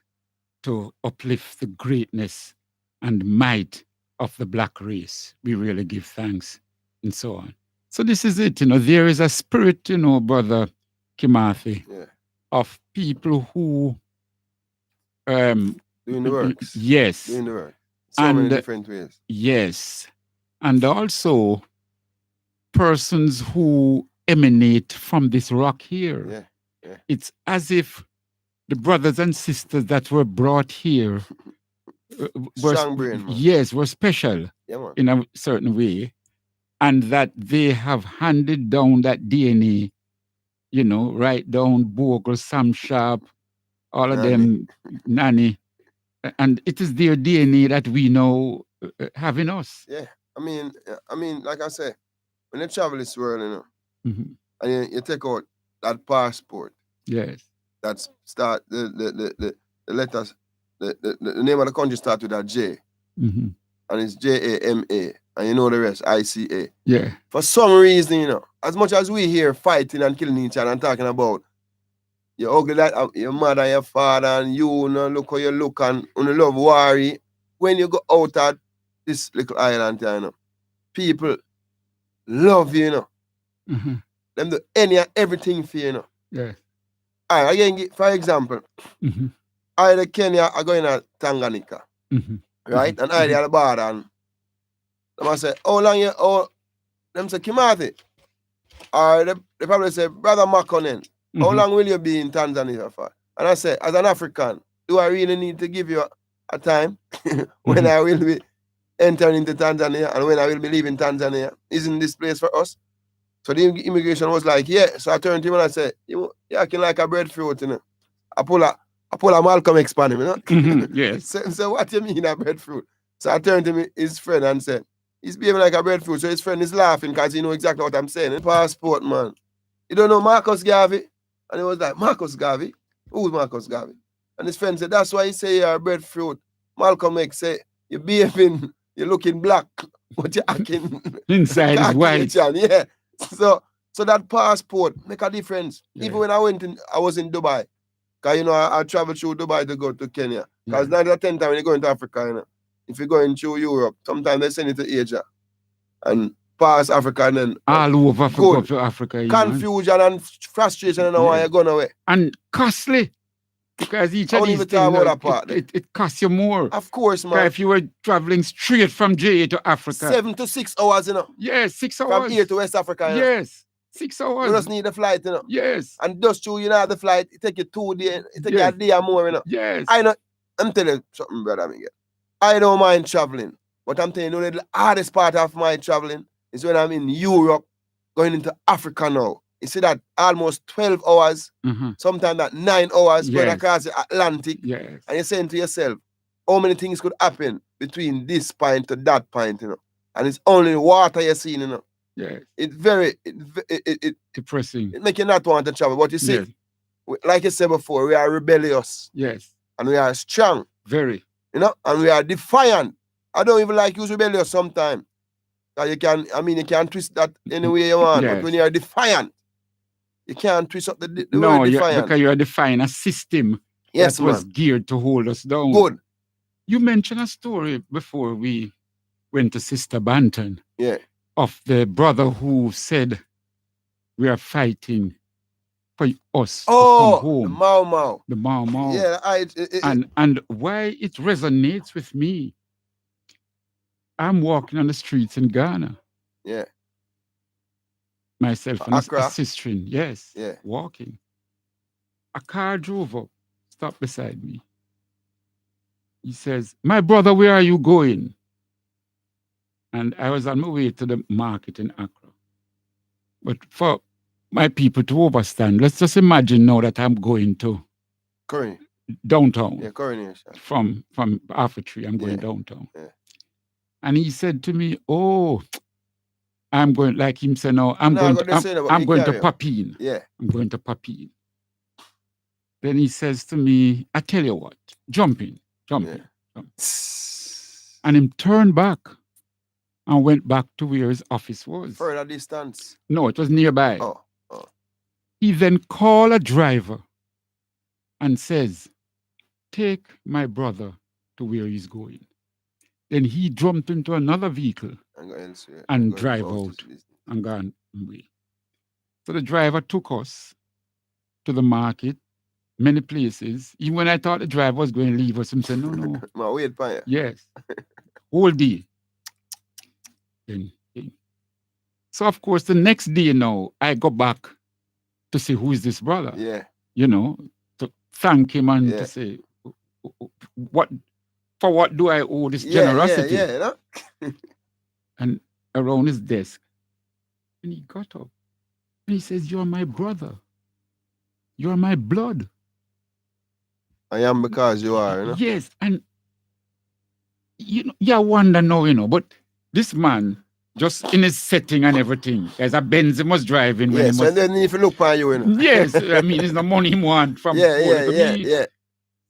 to uplift the greatness and might of the Black race. We really give thanks, and so on. So this is it. There is a spirit, Brother Kimathi, of people who
doing the works.
Yes.
Doing the work. So many different ways.
Yes. And also persons who emanate from this rock here.
Yeah.
It's as if the brothers and sisters that were brought here were special in a certain way, and that they have handed down that DNA, right down Bogle, Sam Sharp, all of them, Nanny, and it is their DNA that we now have in us.
Yeah, I mean, like I say, when you travel this world, and you take out that passport.
Yes.
That's start the letters the name of the country starts with a J,
Mhm.
and it's JAMA, and you know the rest, ICA.
Yeah.
For some reason, you know, as much as we here fighting and killing each other and talking about you're ugly like your mother, your father, and you know, look how you look and you love worry. When you go out at this little island, you know, people love you, you know.
Mhm.
Them do any and everything for you, you know.
Yeah.
I again, for example,
Mhm.
I the Kenya are going to Tanganyika,
Mhm.
right? And I the other border, and them I say, how long you, oh, them say, Kimati. Or they probably say, Brother Makonnen, how
Mhm.
long will you be in Tanzania for? And I say, as an African, do I really need to give you a time when
Mhm.
I will be entering into Tanzania and when I will be leaving Tanzania? Isn't this place for us? So the immigration was like, yeah. So I turned to him and I said, you acting like a breadfruit, you know. I pull a Malcolm X on him, you know.
Mhm. Yes.
So what do you mean a breadfruit? So I turned to his friend and said, he's behaving like a breadfruit. So his friend is laughing because he know exactly what I'm saying. Passport, man. You don't know Marcus Garvey? And he was like, Marcus Garvey? Who's Marcus Garvey? And his friend said, that's why he say you're a breadfruit. Malcolm X say, you're behaving, you're looking black, but you're acting
Inside is white.
Yeah. So that passport make a difference.
Yeah.
Even when I was in Dubai. Because, you know, I traveled through Dubai to go to Kenya. Because
Yeah.
9 out of 10 times when you go into Africa, you know, if you're going through Europe, sometimes they send you to Asia and pass Africa and then
All over
good.
go to Africa. You know.
Confusion and frustration and why
Yeah.
you're going away.
And costly. Because each
I
of
won't
these
even talk
things,
about that part.
it costs you more.
Of course,
'Cause
man.
if you were traveling straight from JA to Africa.
7 to 6 hours, you know.
Yes, 6 hours.
From here to West Africa, you know.
Yes, 6 hours.
You just need the flight, you know.
Yes.
And just through, you know, the flight, it take you 2 days, it take you
Yes.
a day or more, you know.
Yes.
I'm telling you something, brother Miguel. I don't mind traveling, but I'm telling you, the hardest part of my traveling is when I'm in Europe, going into Africa now. You see that almost 12 hours,
Mhm.
sometimes that 9 hours going
Yes.
across the Atlantic,
Yes.
and you're saying to yourself, how many things could happen between this point to that point, you know? And it's only water you're seeing, you know.
Yes.
It's very, it
Depressing.
make you not want to travel. But you see,
Yes.
like I said before, we are rebellious
Yes.
and we are strong,
Very.
you know, and we are defiant. I don't even like use rebellious sometimes. You can twist that any way you want, but
Yes.
when you are defiant, you can't twist up the
No,
word defiant.
because you are defying a system
Yes,
that was
man.
geared to hold us down.
Good.
You mentioned a story before we went to Sister Banton
Yeah.
of the brother who said, we are fighting for us to come
Oh, the
home.
Mau Mau.
The Mau Mau.
Yeah,
And why it resonates with me, I'm walking on the streets in Ghana,
yeah,
myself and
Accra.
a sister, yes,
Yeah.
walking. A car drove up, stopped beside me. He says, my brother, where are you going? And I was on my way to the market in Accra. But for my people to understand, let's just imagine now that I'm going to
Coronation.
downtown.
Yeah, Coronation.
From Alpha Tree, I'm going
Yeah.
downtown.
Yeah.
And he said to me, oh, I'm going, like him said, no, I'm
No,
going
I'm gonna say that, but
I'm
you
going to
carry on.
Papine.
Yeah.
I'm going to Papine. Then he says to me, I tell you what, jump in. And him turned back and went back to where his office was.
Further distance.
No, it was nearby.
Oh.
He then called a driver and says, take my brother to where he's going. Then he jumped into another vehicle and drive out and gone away. So the driver took us to the market, many places. Even when I thought the driver was going to leave us, he said, no.
My wait, fire.
Yes. Whole day. Then. So, of course, the next day now, I go back to see who is this brother.
Yeah.
You know, to thank him and to say, what do I owe this generosity?
Yeah, you know?
And around his desk. And he got up. And he says, you're my brother. You're my blood.
I am because you are, you know?
Yes. And, you know, you wonder now, you know, but this man, just in his setting and everything, there's a Benz he was driving. When
Yes, and then if you look by you, you know?
Yes. I mean, it's the money he want from
Yeah.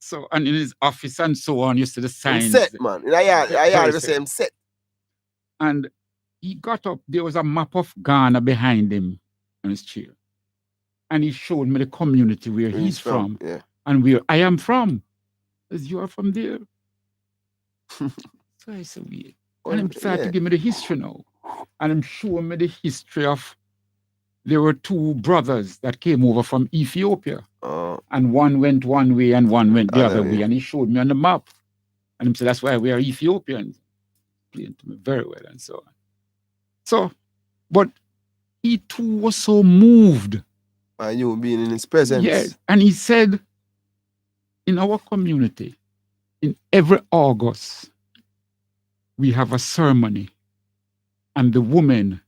So, and in his office and so on, you see the
Him
signs.
set, man. In a yard,
Very
we say him set.
And he got up, there was a map of Ghana behind him on his chair. And he showed me the community where
Where
he's from
Yeah.
and where I am from. As you are from there. So I said, wait. And he started to give me the history now. And I'm showing me the history of, there were two brothers that came over from Ethiopia. And one went one way and one went the other way. And he showed me on the map. And he said, that's why we are Ethiopians. Explained to me very well and so on. So, but he too was so moved.
By you being in his presence.
Yes. And he said, in our community, in every August, we have a ceremony. And the woman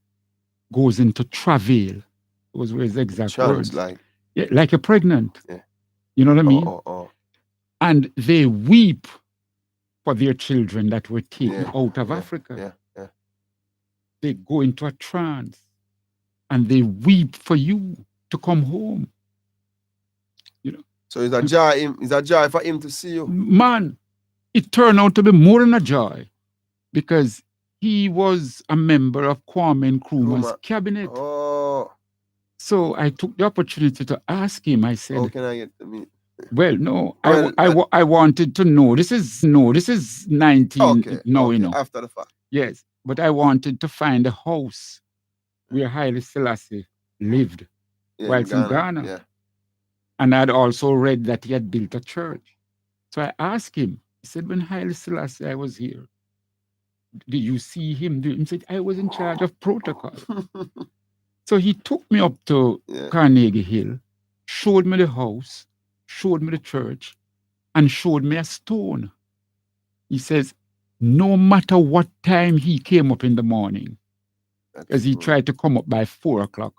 goes into travail. Those were his exact words.
Like
you're pregnant.
Yeah.
You know what I mean? And they weep for their children that were taken out of Africa.
Yeah.
They go into a trance and they weep for you to come home. You know.
So it's a joy for him to see you.
Man, it turned out to be more than a joy because he was a member of Kwame Nkrumah's cabinet.
Oh.
So I took the opportunity to ask him. I said,
how can I get to meet?
Well, no, I wanted to know. This is 19. No, you know.
After the fact.
Yes, but I wanted to find a house where Haile Selassie lived while in Ghana.
Yeah.
And I'd also read that he had built a church. So I asked him, he said, when Haile Selassie I was here, did you see him? He said, I was in charge of protocol. So he took me up to Carnegie Hill, showed me the house, showed me the church, and showed me a stone. He says, no matter what time he came up in the morning, because he tried to come up by 4 o'clock,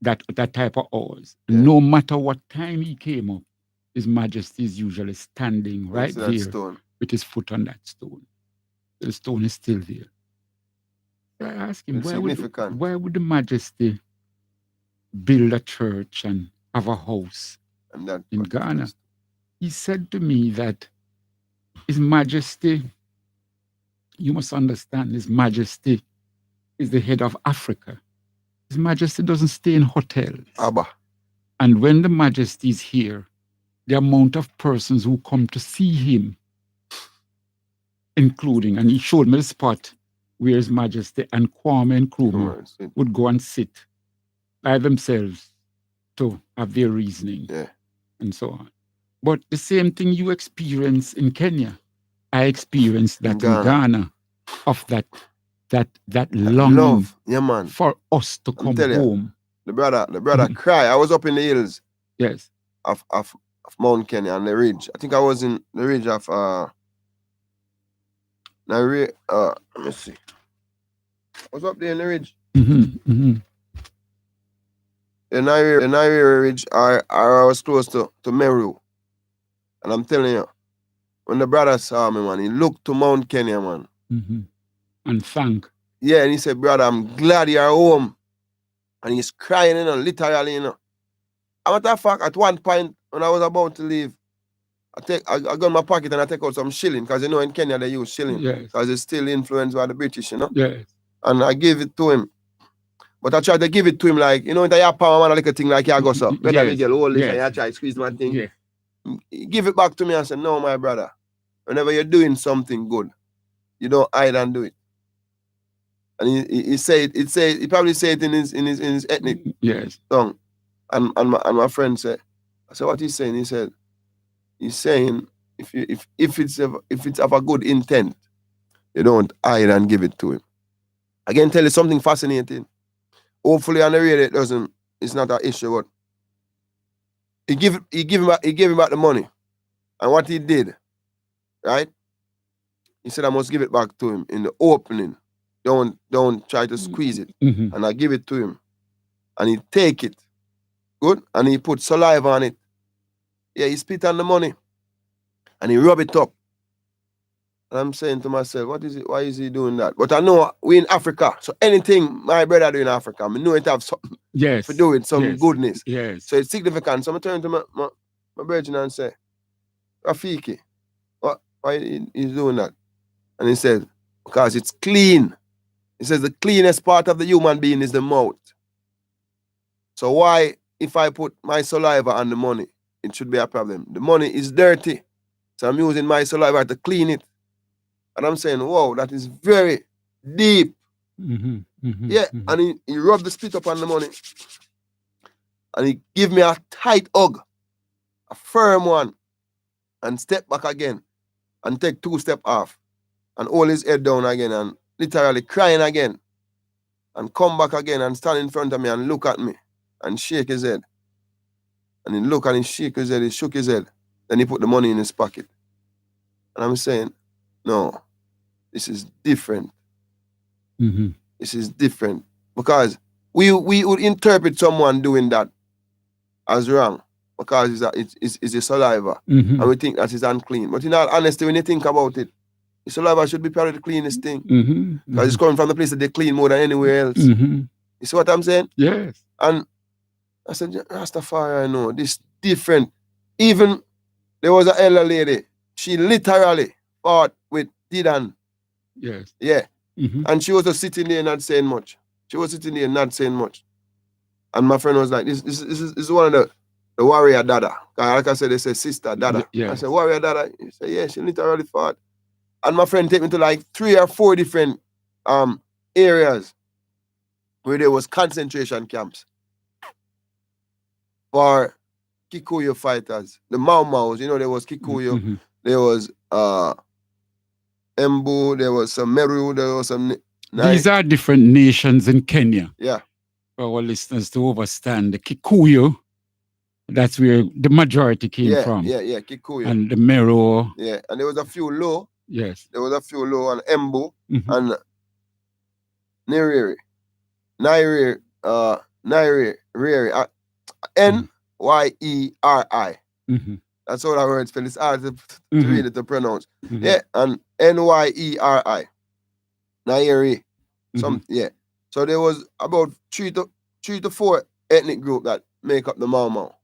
that type of hours. Yeah. No matter what time he came up, His Majesty is usually standing right there with his foot on that stone. The stone is still there. I asked him, why would the Majesty build a church and have a house in Ghana? He said to me that His Majesty, you must understand, His Majesty is the head of Africa. His Majesty doesn't stay in hotels.
Abba.
And when the Majesty is here, the amount of persons who come to see him, including, and he showed me the spot where His Majesty and Kwame Nkrumah would go and sit by themselves to have their reasoning and so on. But the same thing you experience in Kenya, I experienced that in Ghana, of that longing for us to come home.
The brother cry. I was up in the hills.
Yes.
Of Mount Kenya on the ridge. I think I was in the ridge of let me see. I was up there in the ridge. The Nairi ridge, I was close to Meru. And I'm telling you, when the brother saw me, man, he looked to Mount Kenya, man.
And thank.
Yeah, and he said, brother, I'm glad you're home. And he's crying, literally, A matter of fact, at one point, when I was about to leave, I got in my pocket and I take out some shilling, because in Kenya they use shilling. Because it's still influenced by the British,
Yes.
And I gave it to him. But I tried to give it to him like, into your palm, man, like a thing like you go so. Better me get hold this and you try to squeeze my thing.
Yeah.
He give it back to me and said, no, my brother. Whenever you're doing something good, you don't hide and do it. And he probably say it in his ethnic tongue. And my friend said, I said, what he's saying? He said, he's saying if it's of a good intent, you don't hide and give it to him. I can tell you something fascinating. Hopefully on the radio it's not an issue, but he gave him back the money. And what he did, right? He said I must give it back to him in the opening. Don't try to squeeze it. And I give it to him. And he take it. Good? And he put saliva on it. Yeah, he spit on the money. And he rub it up. And I'm saying to myself, what is it? Why is he doing that? But I know we in Africa. So anything my brother do in Africa, I know it have something for doing, some goodness.
Yes.
So it's significant. So I turn to my brethren and say, Rafiki, why he's doing that? And he said, because it's clean. He says the cleanest part of the human being is the mouth. So why, if I put my saliva on the money, it should be a problem? The money is dirty. So I'm using my saliva to clean it. And I'm saying, whoa, that is very deep. Yeah, and he rubbed the spit up on the money. And he gave me a tight hug, a firm one, and step back again, and take 2 steps off, and hold his head down again, and literally crying again, and come back again, and stand in front of me, and look at me, and shake his head. And he look and he shake his head, he shook his head. Then he put the money in his pocket. And I'm saying, no, this is different. This is different. Because we would interpret someone doing that as wrong. Because it's a saliva. And we think that is unclean. But in all honesty, when you think about it, the saliva should be probably the cleanest thing. Because it's coming from the place that they clean more than anywhere else. You see what I'm saying?
Yes.
And I said, Rastafari, I know, this different. Even there was an elder lady, she literally fought with Didan.
Yes.
Yeah. And she was just sitting there not saying much. She was sitting there not saying much. And my friend was like, this is one of the warrior dada. Like I said, they say sister dada.
Yes.
I said, warrior dada. He said, yeah, she literally fought. And my friend take me to like 3 or 4 different areas where there was concentration camps for Kikuyu fighters. The Mau Maus, you know, there was Kikuyu, there was Embu, there was some Meru, there was some...
These are different nations in Kenya.
Yeah.
For our listeners to understand, the Kikuyu, that's where the majority came from.
Yeah, Kikuyu.
And the Meru.
Yeah, and there was a few low.
Yes.
There was a few low on Embu and Nyeri. Nyeri. That's how that word spell. It's hard to read it, to pronounce. Yeah, and Nyeri. Nyeri. Yeah. So there was about 3 to 4 ethnic groups that make up the Mau Mau.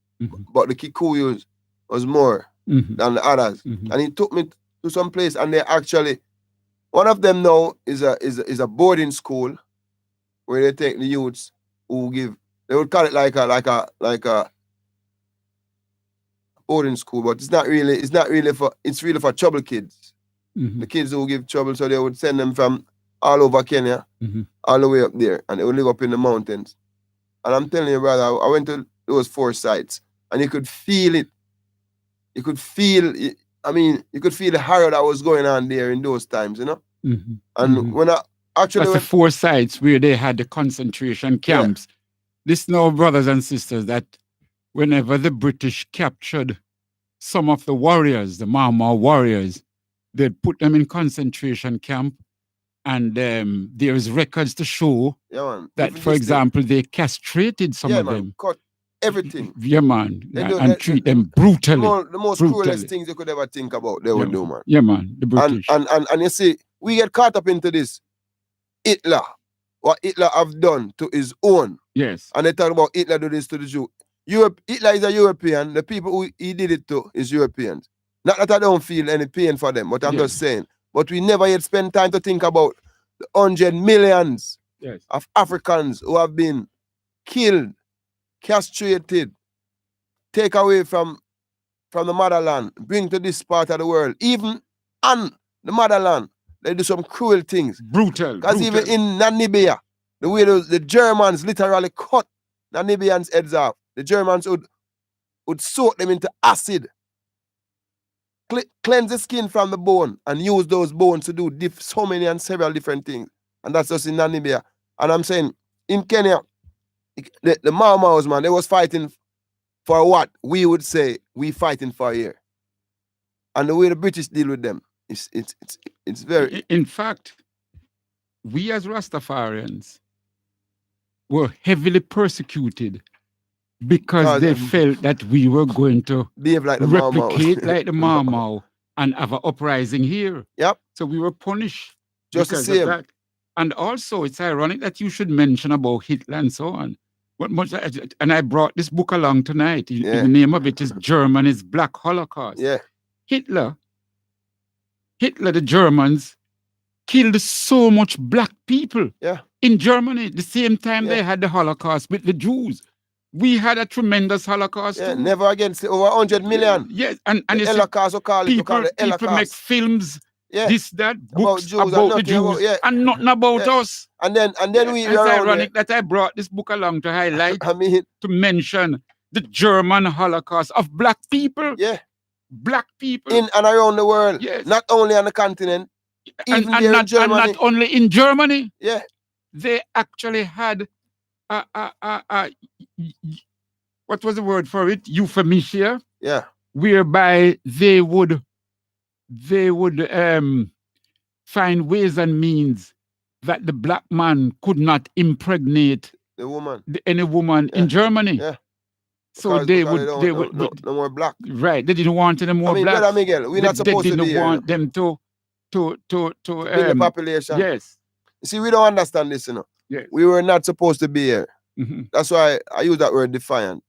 But the Kikuyus was more than the others. And he took me to some place, and they actually, one of them now is a boarding school where they take the youths who give, they would call it like a boarding school, but it's really for trouble kids. The kids who give trouble, so they would send them from all over Kenya, all the way up there, and they would live up in the mountains. And I'm telling you, brother, I went to those 4 sites, and you could feel it. You could feel it. I mean, you could feel the horror that was going on there in those times, you know? And when I actually...
That's the 4 sites where they had the concentration camps. This now, brothers and sisters, that whenever the British captured some of the warriors, the Mau Mau warriors, they'd put them in concentration camp, and there is records to show that, for example, they castrated some of them.
Cut everything.
Yeah, man. And treat them brutally.
The most cruelest things you could ever think about, they would do, man.
Yeah, man. The British.
And you see, we get caught up into this. Hitler, what Hitler have done to his own.
Yes.
And they talk about Hitler do this to the Jew. Hitler is a European. The people who he did it to is Europeans. Not that I don't feel any pain for them, but I'm just saying. But we never yet spend time to think about the 100 millions of Africans who have been killed, castrated, take away from the motherland, bring to this part of the world. Even on the motherland, they do some cruel things.
Brutal.
Because even in Namibia, the way the Germans literally cut Namibians' heads off, the Germans would soak them into acid, cleanse the skin from the bone, and use those bones to do so many and several different things. And that's just in Namibia. And I'm saying, in Kenya, the Mau Maus, man, they was fighting for what we would say we fighting for here. And the way the British deal with them, it's very...
In fact, we as Rastafarians were heavily persecuted because they felt that we were going to
behave like the
replicate like the Mau Mau and have an uprising here.
Yep.
So we were punished
just the
because
same.
of that. And also, it's ironic that you should mention about Hitler and so on. And I brought this book along tonight. The name of it is Germany's Black Holocaust.
Yeah.
Hitler, the Germans, killed so much black people in Germany. The same time they had the Holocaust with the Jews. We had a tremendous Holocaust.
Yeah, never again. Over 100 million.
Yes, and
the Holocaust, people
make films, this, that, books
about
the Jews, and nothing about us.
And then we.
It's ironic that I brought this book along to highlight, to mention the German Holocaust of black people.
Yeah,
black people
in and around the world.
Yes,
not only on the continent,
and not only in Germany.
Yeah,
they actually had what was the word for it? Euphemism.
Yeah,
whereby they would find ways and means that the black man could not impregnate
the woman,
any woman in Germany.
Yeah.
So
they
would
no more black.
Right. They didn't want any more black.
Brother Miguel, we're not supposed to be
They didn't want them to
build the population.
Yes.
You see, we don't understand this, you know.
Yes.
We were not supposed to be here.
Mm-hmm.
That's why I use that word defiant.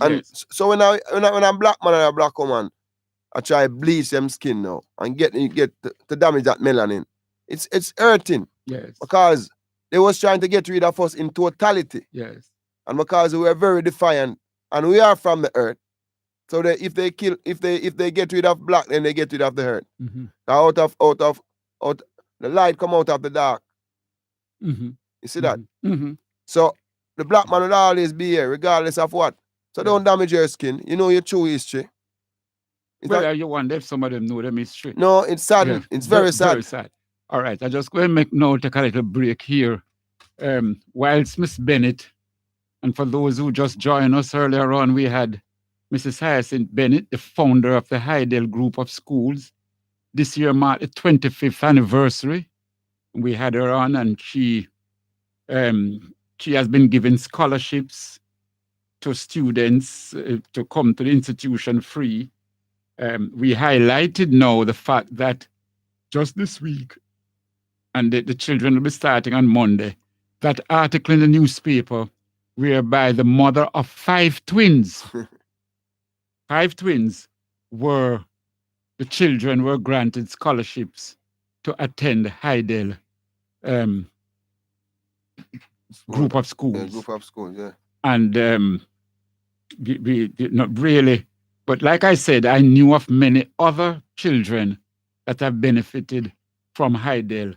And so when I'm black man and a black woman, I try to bleach them skin now and get to damage that melanin. It's hurting.
Yes.
Because they was trying to get rid of us in totality.
Yes.
And because we are very defiant and we are from the earth, so that if they get rid of black, then they get rid of the earth.
Mm-hmm.
Out of the light come out of the dark.
Mm-hmm.
You see that?
Mm-hmm.
So the black man will always be here, regardless of what. So don't damage your skin. You know your true history.
You wonder if some of them know them history.
No, it's sad. Yeah. It's very sad.
Very sad. All right, I just going to take a little break here. Whilst Miss Bennett, and for those who just joined us earlier on, we had Mrs. Hyacinth Bennett, the founder of the Hydel Group of Schools. This year marked the 25th anniversary. We had her on, and she has been giving scholarships to students to come to the institution free. We highlighted now the fact that just this week, and the children will be starting on Monday, that article in the newspaper whereby the mother of 5 twins, 5 twins the children were granted scholarships to attend Hydel group of schools.
Yeah, group of schools, yeah.
And we not really, but like I said, I knew of many other children that have benefited from Hydel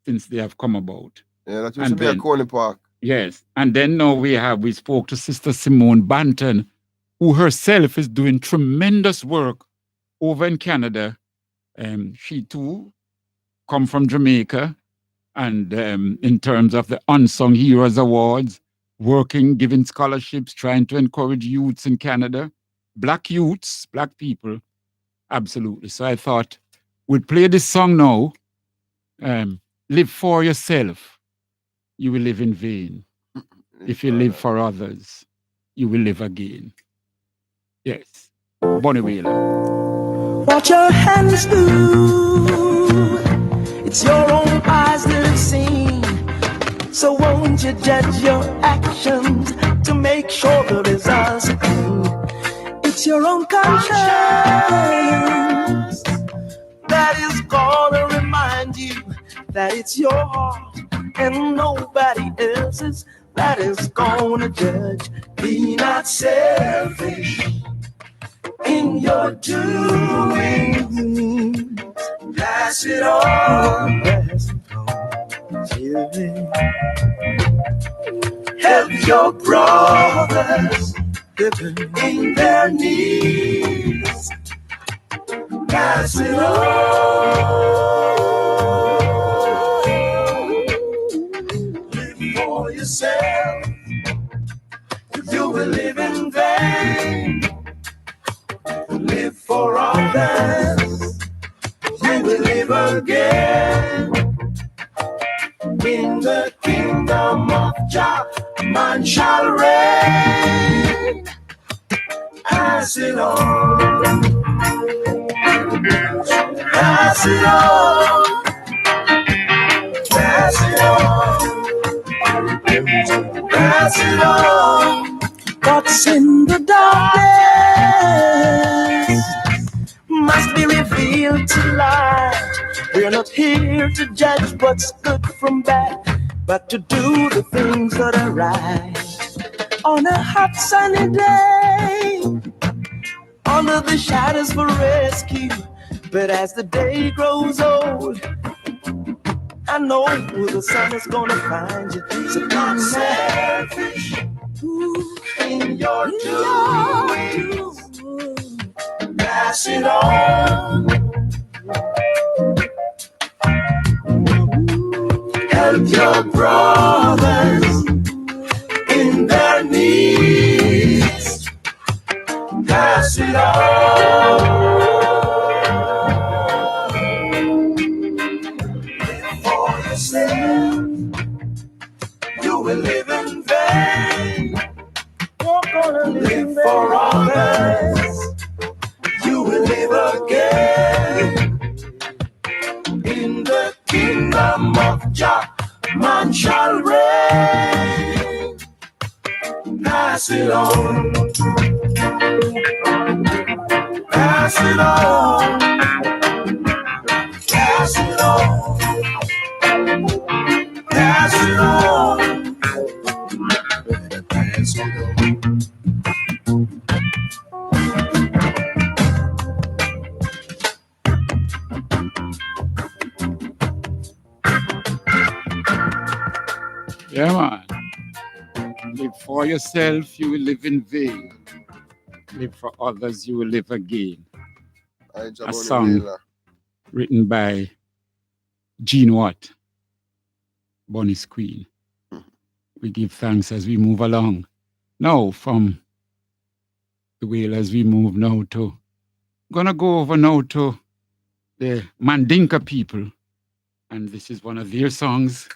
since they have come about.
Yeah, that used to be at Corny Park.
Yes. And then now we spoke to Sister Simone Banton, who herself is doing tremendous work over in Canada. She too come from Jamaica, and in terms of the Unsung Heroes Awards, working, giving scholarships, trying to encourage youths in Canada, black youths, black people, absolutely. So I thought we'd play this song now. Live for yourself, you will live in vain. If you live for others, you will live again. Yes, Bonnie Wheeler.
What your hands do, it's your own eyes that have seen. So won't you judge your actions to make sure the results are clean? It's your own conscience that is gonna remind you that it's your heart and nobody else's that is gonna judge. Be not selfish in your doing. Pass it on. Pass it on. Help your brothers in their needs. Pass it on. Live for yourself. You will live in vain. Live for others. You will live again. In the kingdom of Jah, man shall reign. Pass it on. Pass it on. Pass it on. Pass it on. What's in the darkness must be We're not here to judge what's good from bad, but to do the things that are right. On a hot sunny day, under the shadows for rescue. But as the day grows old, I know the sun is gonna find you. So not selfish in your doings. Pass it on. Help your brothers in their needs. Pass it on. You will live in vain. You're gonna live for others. You will live again in the kingdom of Jah. Man shall reign. Pass it on. Pass it on. Pass it on. Pass it on. Pass it on.
Yeah, man. Live for yourself, you will live in vain. Live for others, you will live again. A song written by Gene Watt, Bonnie's Queen. We give thanks as we move along. Now, from the Wailers, we move now to, gonna go over now to the Mandinka people. And this is one of their songs,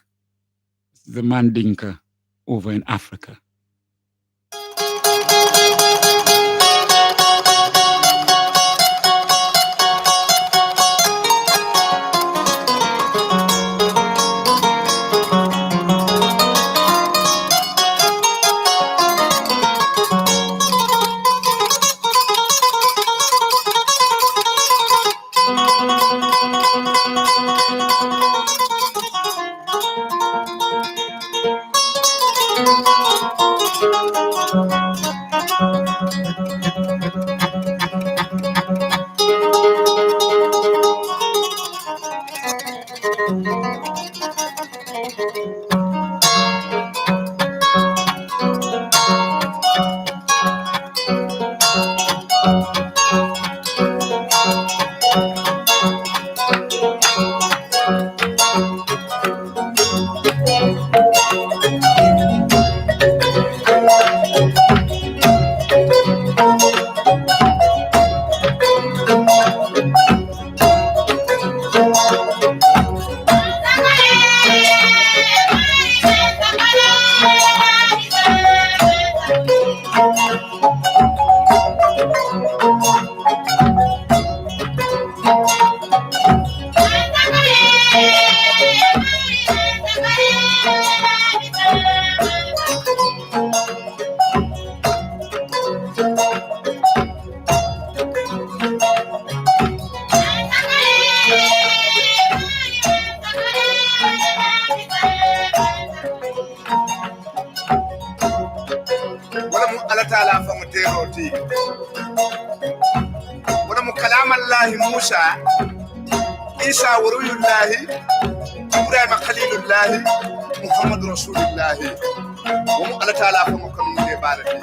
the Mandinka over in Africa.
محمد رسول الله ومو الله تعالى فمكن من بارك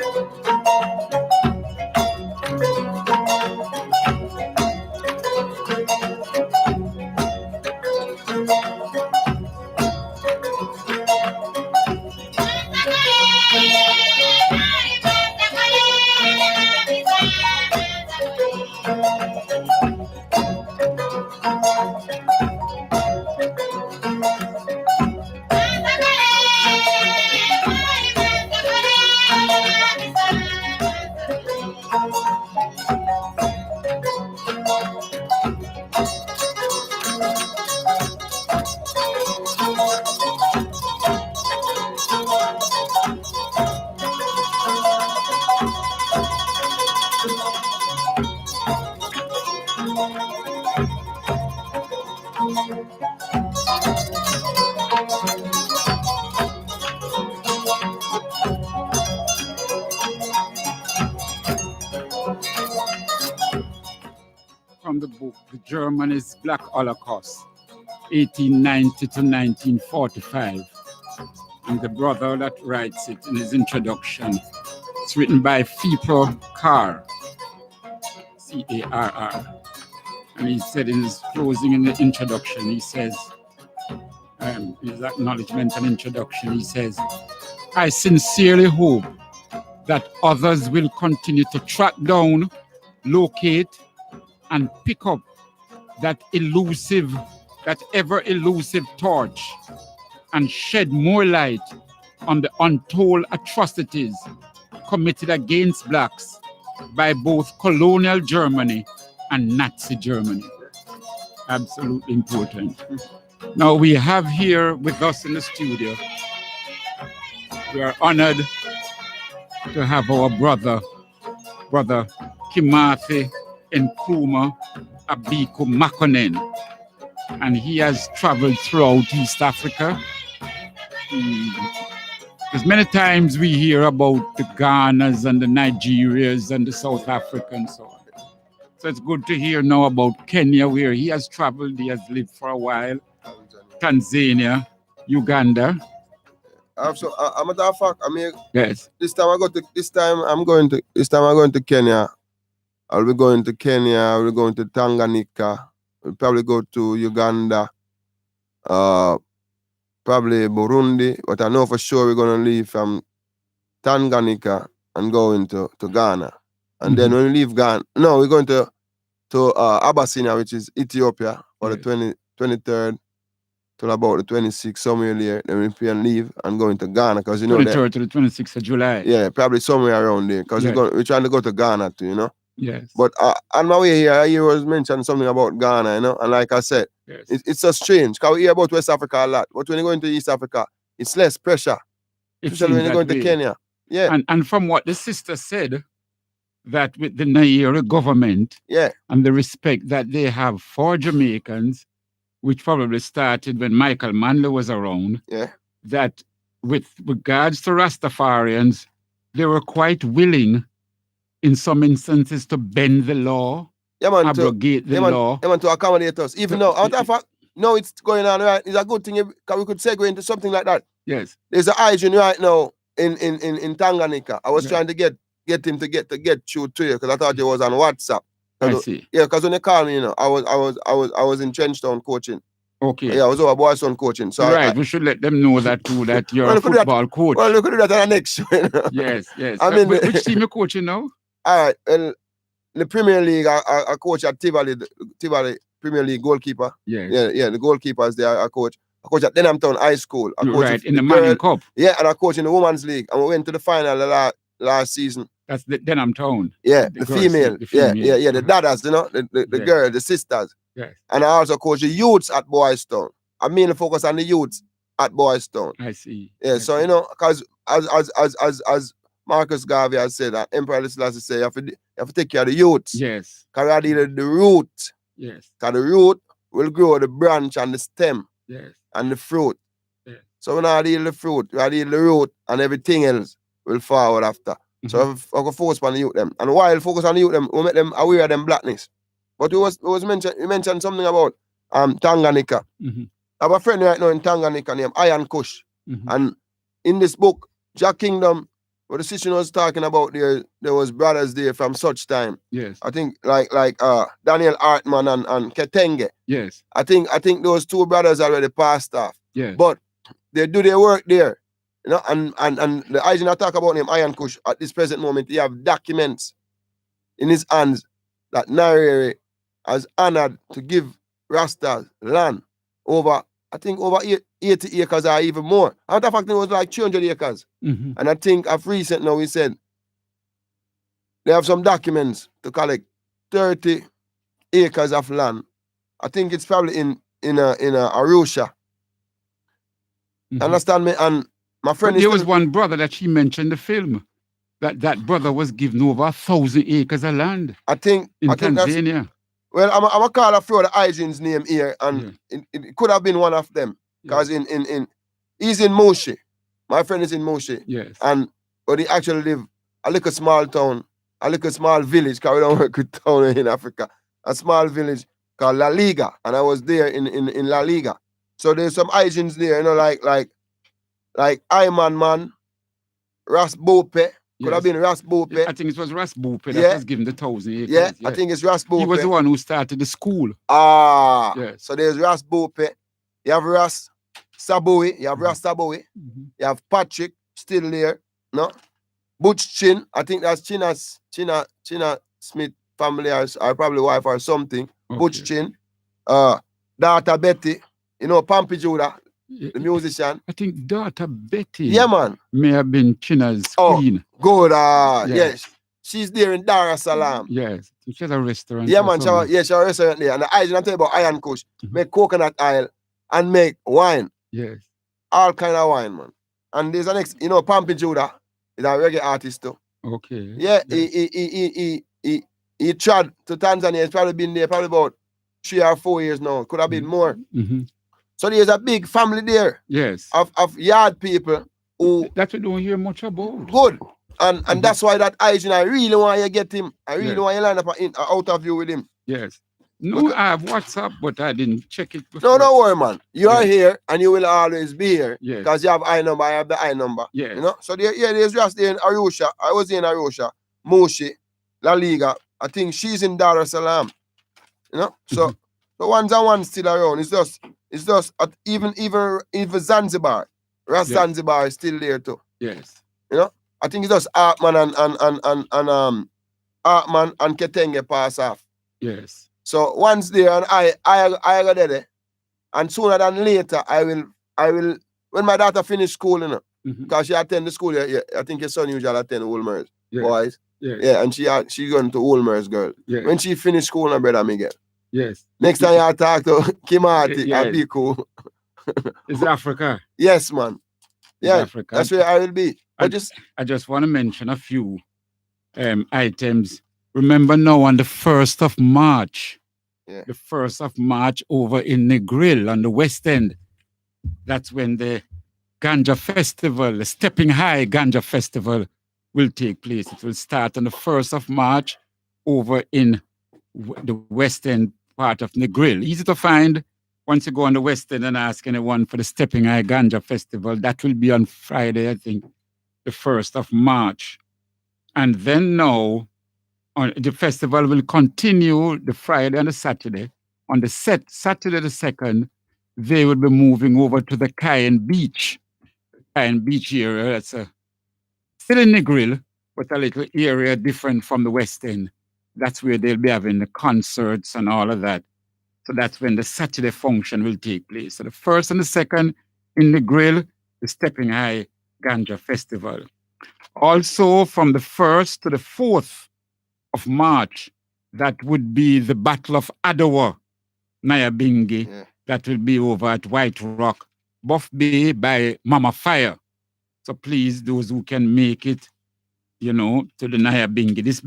from the book, The Germany's Black Holocaust, 1890 to 1945. And the brother that writes it in his introduction, it's written by Fipo Carr, C-A-R-R. And he said in his closing, in the introduction, he says, his acknowledgement and introduction, he says, I sincerely hope that others will continue to track down, locate, and pick up that ever elusive torch and shed more light on the untold atrocities committed against blacks by both colonial Germany and Nazi Germany. Absolutely important. Now we have here with us in the studio, we are honored to have our brother Kimathi Nkrumah Abiku Makonnen. And he has traveled throughout East Africa. Because many times we hear about the Ghanas and the Nigerias and the South Africans. So it's good to hear now about Kenya, where he has traveled, he has lived for a while. Tanzania, Uganda.
So, a matter of fact, I mean,
yes.
This time I'm going to Kenya. I'll be going to Kenya. I'll be going to Tanganyika. We'll probably go to Uganda. Probably Burundi. But I know for sure we're going to leave from Tanganyika and go into Ghana. And then when we leave Ghana, no, we're going to Abyssinia, which is Ethiopia, for the 23rd till about the 26th, somewhere there. Then we can leave and go into Ghana, because you know
23rd to the 26th of July.
Yeah, probably somewhere around there, because we're trying to go to Ghana too, you know.
Yes.
But on my way here, I hear was mentioned something about Ghana, you know, and like I said, it's so strange, because we hear about West Africa a lot, but when you go into East Africa, it's less pressure, especially when you go into Kenya. Yeah.
And from what the sister said, that with the Naira government and the respect that they have for Jamaicans, which probably started when Michael Manley was around, that with regards to Rastafarians, they were quite willing in some instances to bend the law, abrogate the law.
To accommodate us. Even though, out of fact, no, it's going on right. It's a good thing because we could segue into something like that.
Yes.
There's an agent right now in Tanganyika. I was trying to get him to get through to you because I thought he was on WhatsApp.
I see.
Yeah, because when they called me, you know, I was in Trenchtown coaching.
Okay.
Yeah, I was over Boys Town coaching. So
right, we should let them know that too, that you're a football coach.
Well, we could do that on the next show. You know?
Yes.
I mean,
which team you're coaching now?
All right, well, the Premier League, I coach at Tivoli Premier League goalkeeper.
Yes.
Yeah, the goalkeepers there, I coach at Denhamtown High School. I coach
right, in the Manning Cup.
Yeah, and I coach in the Women's League. And we went to the final last season.
That's the Denhamtown.
Yeah, the female. Yeah, the daughters, you know, the girls, the sisters.
Yes.
And I also coach the youths at Boys Town. I mainly focus on the youths at Boys Town.
I see.
Yeah, so you know, because as Marcus Garvey has said, that Emperor Selassie say, you have to take care of the youths.
Yes.
Because I deal the root.
Yes.
Because the root will grow the branch and the stem.
Yes.
And the fruit.
Yes.
So when I deal the fruit, I deal the root, and everything else will forward after. So I go focus on the youth them. And while focus on the youth them, we make them aware of them blackness. But you mentioned something about Tanganyika. I have a friend right now in Tanganyika named Iron Kush. And in this book, Jack Kingdom, what the sister was talking about, there was brothers there from such time.
Yes.
I think like Daniel Hartman and Ketenge.
Yes.
I think those two brothers already passed off.
Yes.
But they do their work there. You know, and the agent I talk about him, Iron Kush, at this present moment, he have documents in his hands that Nyerere has honored to give Rasta land over 80 acres or even more. Matter of fact, it was like 200 acres. And I think of recent now, he said they have some documents to collect 30 acres of land. I think it's probably in Arusha. Understand me? And my friend,
there was one brother that she mentioned in the film. That brother was given over 1,000 acres of land.
I think
Tanzania.
Well, I'm a call a few of the hygien's name here, and it could have been one of them. Because he's in Moshi. My friend is in Moshi.
Yes.
But he actually live a little small town, a little small village, because we don't work with town in Africa. a small village called La Liga, and I was there in La Liga. So there's some Haitians there, you know, like Ayman Man, Ras Bope. Could have been Ras Bope.
I think it was Ras Bope that
Yeah.
was given the 1,000 acres.
Yeah, I think it's Ras Bope.
He was the one who started the school.
Ah,
Yes.
so there's Ras Bope. You have Ras Saboe. You have Ras Saboe. You have Patrick still there. No, Butch Chin. I think that's China Smith family or probably wife or something. Butch Chin. Daughter Betty. You know Pampy Judah, the musician.
I think daughter Betty.
Yeah, man.
May have been China's queen.
Good.
Yes.
Yes. She's there in Dar es Salaam.
Yes. She has a restaurant.
Yeah,
or
man.
something.
She has a restaurant there. And the Haitian, I'm telling you about Iron Kush. Make coconut oil and make wine.
Yes.
All kind of wine, man. And there's an Pampy Judah is a reggae artist too.
Okay.
Yeah, he tried to Tanzania. He's probably been there probably about 3 or 4 years now. Could have been more.
Mm-hmm.
So there's a big family there.
Yes.
Of yard people who
that we don't hear much about.
Good. And that's why that Haitian, I really want you to get him. I really
Yes.
want you to line up out of you with him.
Yes. No, I have WhatsApp, but I didn't check it before.
No, don't worry, man. You are
Yes.
here and you will always be here.
Yes.
Because you have I number, I have the I number.
Yes.
You know? So there's just there in Arusha. I was in Arusha, Moshi, La Liga. I think she's in Dar es Salaam. You know? So the ones and ones still around. It's just even Zanzibar. Ras
Yes.
Zanzibar is still there too.
Yes.
You know? I think it's just Artman and Artman and Ketenge pass off.
Yes.
So once there and I go there, and sooner than later I will when my daughter finish school, you know, because she attend the school. Yeah, I think your son usually attend Woolmer's
Yes.
boys.
Yes.
Yeah, and she going to Woolmer's girl.
Yes.
When she finish school, my brother Miguel.
Yes.
Next time you talk to Kimati
Yes.
and be cool.
It's Africa.
Yes, man.
It's
Yeah,
Africa.
that's where I will be.
I just want to mention a few items. Remember now on the 1st of March, the 1st of March over in Negril on the West End, that's when the Ganja Festival, the Stepping High Ganja Festival will take place. It will start on the 1st of March over in the West End part of Negril. Easy to find. Once you go on the West End and ask anyone for the Stepping High Ganja Festival, that will be on Friday, I think, the 1st of March. And then now, the festival will continue the Friday and the Saturday. On the Saturday the 2nd, they will be moving over to the Cayenne Beach area. That's still in Negril, but a little area different from the West End. That's where they'll be having the concerts and all of that. So that's when the Saturday function will take place. So the 1st and the 2nd in Negril, the Stepping High Ganja Festival. Also from the 1st to the 4th of March, that would be the Battle of Adowa, Nyabingi.
Yeah.
That will be over at White Rock, Buff Bay by Mama Fire. So please, those who can make it, you know, to the Nyabingi. This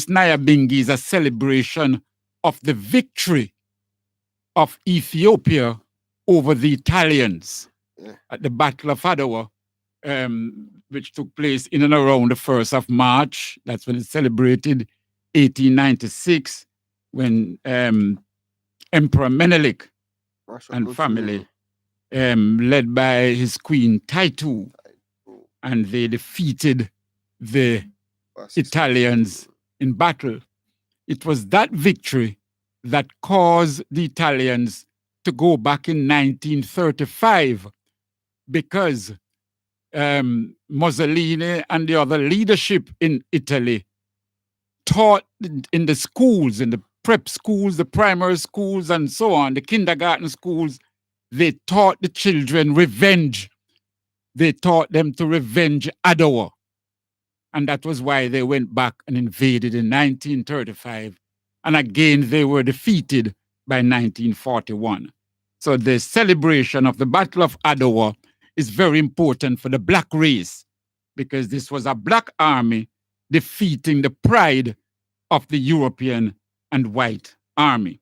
Nyabingi is a celebration of the victory of Ethiopia over the Italians at the Battle of Adowa, which took place in and around the 1st of March. That's when it's celebrated, 1896, when Emperor Menelik and family, led by his queen Taitu, and they defeated the Italians in battle. It was that victory that caused the Italians to go back in 1935, because Mussolini and the other leadership in Italy taught in the schools, in the prep schools, the primary schools, and so on, the kindergarten schools, they taught the children revenge. They taught them to revenge Adowa. And that was why they went back and invaded in 1935. And again, they were defeated by 1941. So the celebration of the Battle of Adowa is very important for the black race, because this was a black army defeating the pride of the European and white army.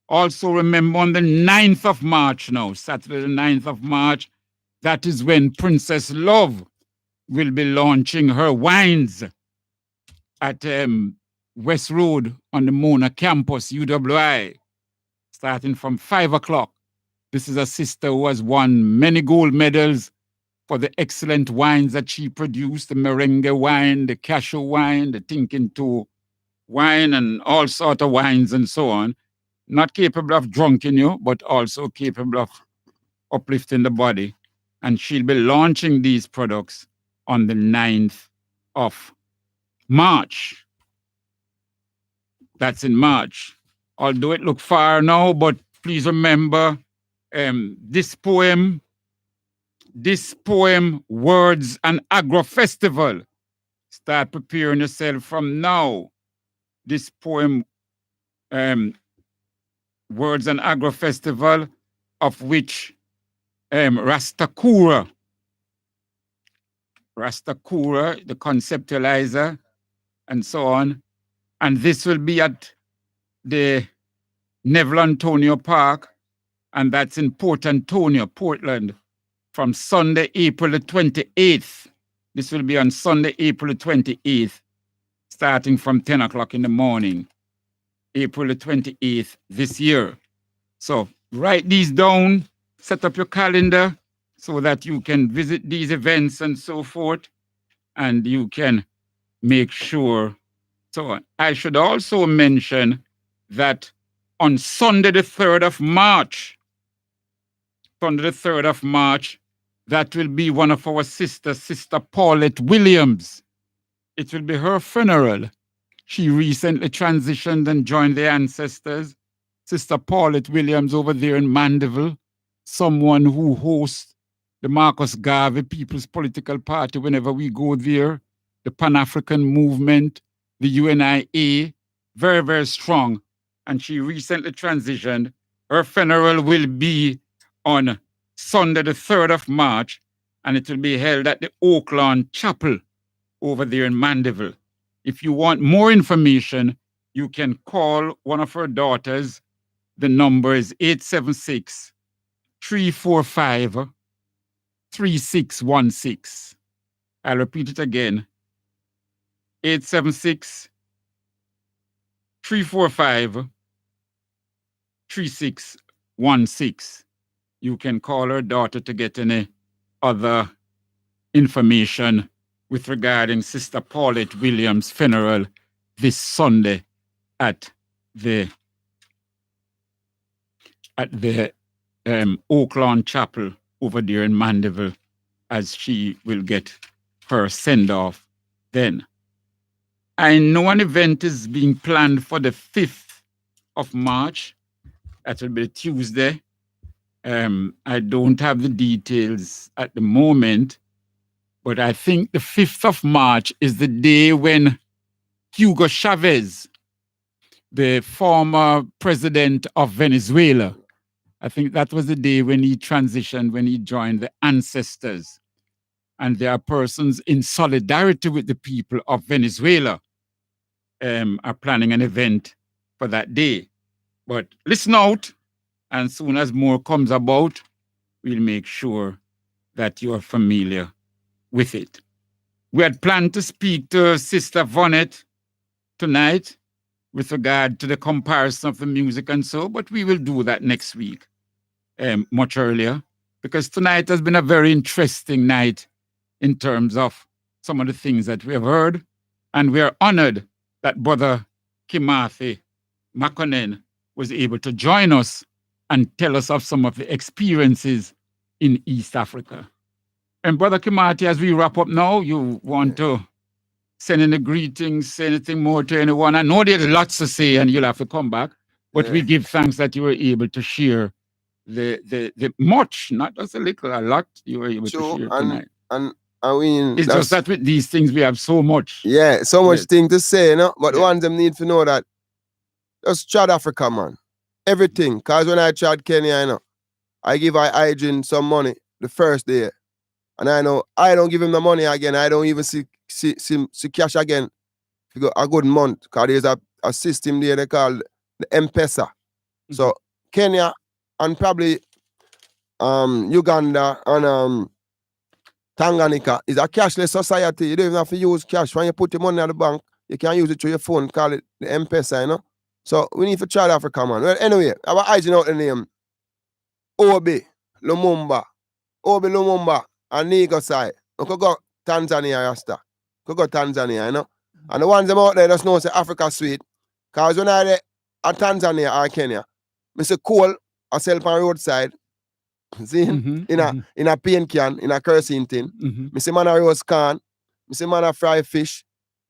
Also remember on the 9th of March now, Saturday the 9th of March, that is when Princess Love will be launching her wines at West Road on the Mona campus, UWI, starting from 5 o'clock. This is a sister who has won many gold medals for the excellent wines that she produced, the merengue wine, the cashew wine, the Tinkin Toe wine, and all sort of wines and so on. Not capable of drunking you, but also capable of uplifting the body. And she'll be launching these products on the 9th of March. That's in March. Although it look far now, but please remember this poem, Words and Agro Festival. Start preparing yourself from now. This poem, Words and Agro Festival, of which Rastakura, the conceptualizer, and so on. And this will be at the Neville Antonio Park, and that's in Port Antonio, Portland, from Sunday, April the 28th. This will be on Sunday, April the 28th, starting from 10 o'clock in the morning, April the 28th this year. So write these down, set up your calendar so that you can visit these events and so forth, and you can make sure. So I should also mention that on Sunday the 3rd of March, that will be one of our sisters, Sister Paulette Williams. It will be her funeral. She recently transitioned and joined the ancestors. Sister Paulette Williams over there in Mandeville, someone who hosts the Marcus Garvey People's Political Party whenever we go there, the Pan-African Movement, the UNIA, very, very strong. And she recently transitioned. Her funeral will be on Sunday, the 3rd of March, and it will be held at the Oaklawn Chapel over there in Mandeville. If you want more information, you can call one of her daughters. The number is 876-345-3616. I'll repeat it again. 876-345-3616. You can call her daughter to get any other information with regarding Sister Paulette Williams' funeral this Sunday at the Oaklawn Chapel over there in Mandeville, as she will get her send-off then. I know an event is being planned for the 5th of March. That will be Tuesday. I don't have the details at the moment, but I think the 5th of March is the day when Hugo Chavez, the former president of Venezuela, I think that was the day when he transitioned, when he joined the ancestors. And there are persons in solidarity with the people of Venezuela are planning an event for that day. But listen out, and soon as more comes about, we'll make sure that you are familiar with it. We had planned to speak to Sister Vonnet tonight with regard to the comparison of the music and so, but we will do that next week, much earlier, because tonight has been a very interesting night in terms of some of the things that we have heard, and we are honored that Brother Kimathi Makonnen was able to join us and tell us of some of the experiences in East Africa. And Brother Kimathi, as we wrap up now, you want to send in a greetings, say anything more to anyone? I know there's lots to say and you'll have to come back, but we give thanks that you were able to share the much, not just a little, a lot you were able to share tonight.
And I mean,
it's just that with these things we have so much.
Yeah, so much thing to say, you know? But the ones them need to know that just trad Africa, man. Everything. Because when I trad Kenya, you know, I give Hygiene some money the first day. And I know I don't give him the money again. I don't even see cash again for a good month. Because there's a system there they call the M-Pesa. So Kenya and probably Uganda and Tanganyika is a cashless society. You don't even have to use cash. When you put your money in the bank, You can use it through your phone, call it the M-Pesa, you know. So we need to try Africa, man. Well, anyway, I was hygiene out the name. Obi Lumumba, and Negosai. We could go Tanzania, Rasta. Could go Tanzania, you know. And the ones them out there just know say Africa sweet. Cause when I at Tanzania or Kenya, I say coal, I sell on roadside. See, in a paint can, in a kerosene tin. I say man a roast corn. I say man a fry fish.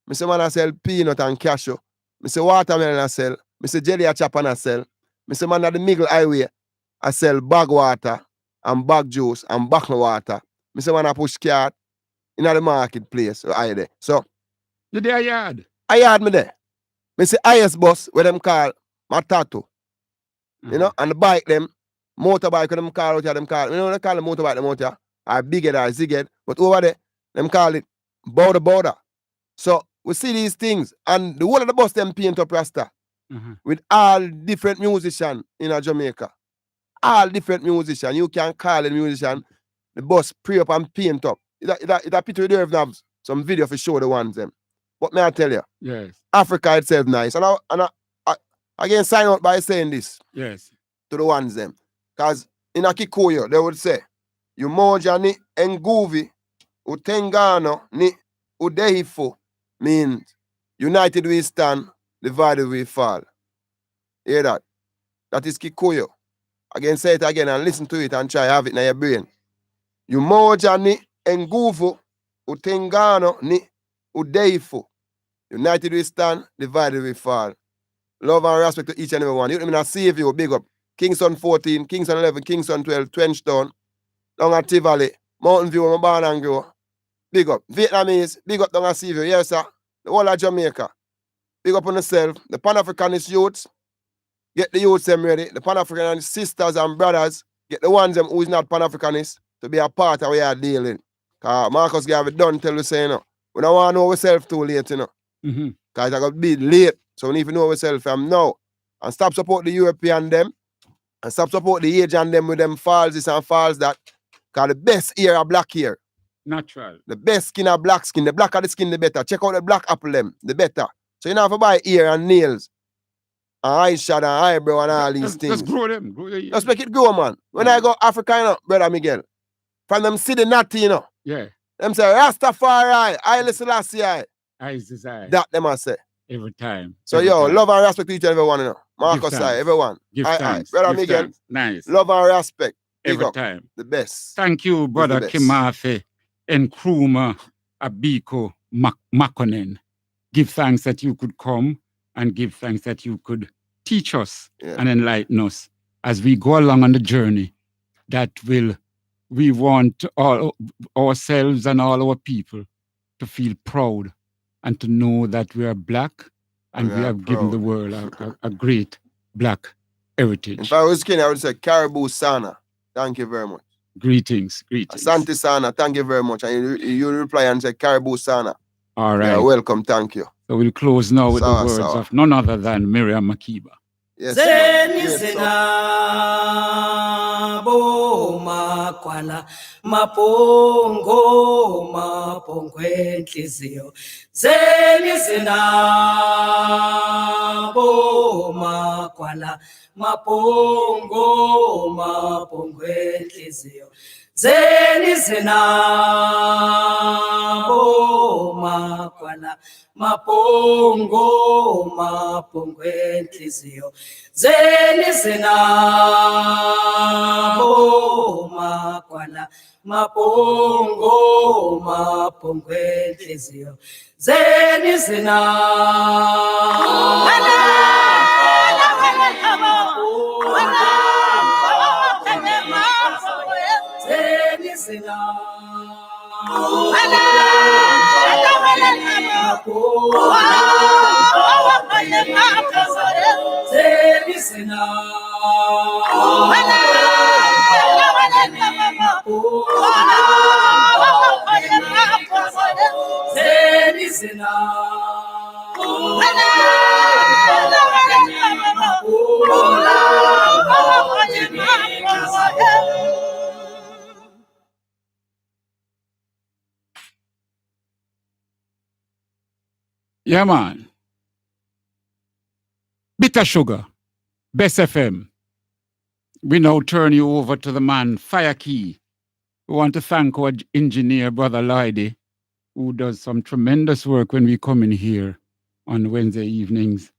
I say man a sell peanut and cashew. I say watermelon I sell. I say jelly a chop and I sell. I say man at the middle highway I sell bag water and bag juice and bottle water. I say man a push cart in the marketplace. So
you there yard?
I yard me there. I say highest bus where them call Matatu. You know, and the bike them, motorbike when them call out here, them call, you know, they call the motorbike them out here, or Bighead or Zighead, but over there, them call it border. So we see these things, and the whole of the bus them paint up Rasta with all different musicians in Jamaica. All different musicians. You can call a musician, the bus pre up and paint up. It's a pity we don't have some video for show the ones them. But may I tell you?
Yes.
Africa itself nice. And I again sign out by saying this.
Yes.
To the ones them. Because in a Kikuyu, they would say, Umoja ni Nguvi, Utengano ni Udeifu, means united we stand, divided we fall. Hear that? That is Kikuyu. Again, say it again and listen to it and try have it in your brain. Umoja ni Nguvu, Utengano ni Udeifu. United we stand, divided we fall. Love and respect to each and every one. You know, I save you, big up. Kingston 14, Kingston 11, Kingston 12, Trenchtown, down at Tivoli, Mountain View, Maban and Grow. Big up. Vietnamese, big up down at Seaview. Yes, sir. The whole of Jamaica. Big up on yourself. The Pan-Africanist youths, get the youths them ready. The Pan-Africanist sisters and brothers, get the ones them who is not Pan-Africanist to be a part of what we are dealing. Because Marcus Garvey done tell us, you know, we don't want to know ourselves too late, you know. Because it's going to be late. So we need to know ourselves from now. And stop support the European them. And stop support the Asian them with them falls this and falls that. Because the best hair are black hair.
Natural.
The best skin are black skin. The blacker the skin, the better. Check out the black apple them, the better. So you don't have to buy ear and nails. And eye shadow and eyebrow and all these things.
Just grow them. Grow them.
Just make it grow, man. When I go Africa, you know, Brother Miguel, from them see the natty, you know.
Yeah.
Them say, Rastafari, Haile Selassie.
Eyes desire.
That them I say.
Every time.
So
every
yo,
time.
love and respect to each and every one, you know. Marcus I, everyone.
Give thanks.
Brother
Give
Miguel.
thanks. Nice.
Love and respect. Big
Every
up.
time.
The best.
Thank you, Brother
the best.
Kimafe Nkrumah Abiko Makonnen. Give thanks that you could come and give thanks that you could teach us and enlighten us as we go along on the journey that we want all ourselves and all our people to feel proud and to know that we are black and we have given the world a great black heritage.
If I was Kenny, I would say Caribou Sana. Thank you very much.
Greetings.
Asante Sana, thank you very much. And you reply and say Caribou Sana.
All right.
Yeah, welcome, thank you.
So we'll close now with the words of none other than Miriam Makeba.
Yes.
Zeni zina bo makwala mapongo mapongwe nhlizio. Zeni zina bo makwala mapongo mapongwe nhlizio. Zeni zina bo makwala mapongo mapongwe nhlizio. Zeni zina bo makwala mapongo mapongwe nhlizio. Zeni zina
Yeah, man. Bitter Sugar, Best FM. We now turn you over to the man, Fire Key. We want to thank our engineer, Brother Lloydie, who does some tremendous work when we come in here on Wednesday evenings.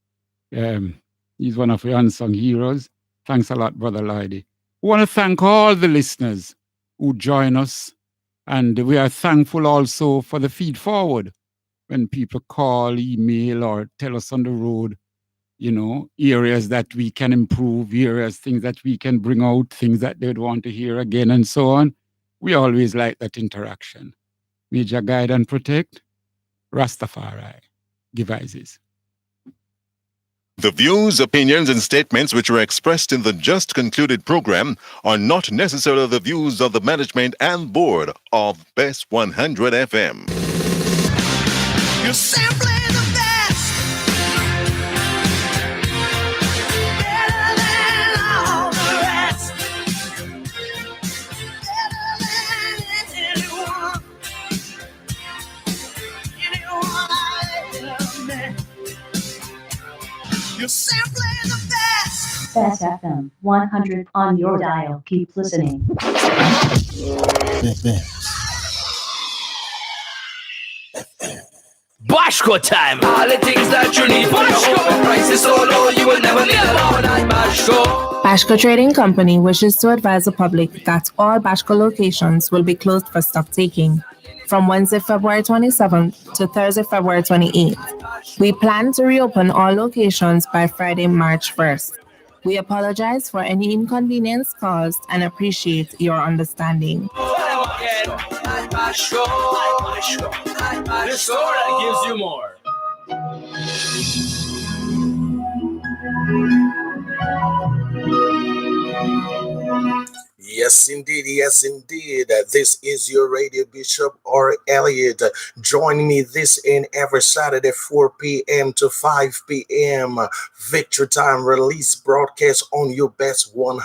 He's one of the unsung heroes. Thanks a lot, Brother Lloydie. We want to thank all the listeners who join us. And we are thankful also for the feed forward when people call, email, or tell us on the road, you know, areas that we can improve, areas, things that we can bring out, things that they'd want to hear again, and so on. We always like that interaction. Major guide and protect, Rastafari devices.
The views, opinions, and statements which are expressed in the just concluded program are not necessarily the views of the management and board of Best 100 FM.
You're simply the best. Better than all the rest. Better than anyone. Anyone I ever met. You're simply the best.
Best FM 100 on your dial. Keep listening.
Bashko time. All the things that you need for your home. Prices so low you will never need an overnight Bashko.
Bashko Trading Company wishes to advise the public that all Bashko locations will be closed for stock taking from Wednesday, February 27th to Thursday, February 28th. We plan to reopen all locations by Friday, March 1st. We apologize for any inconvenience caused and appreciate your understanding.
Bashko. The store that gives you more.
Yes, indeed. Yes, indeed. This is your Radio Bishop or Elliot. Join me this and every Saturday, 4 p.m. to 5 p.m. Victory Time release broadcast on your Best 100.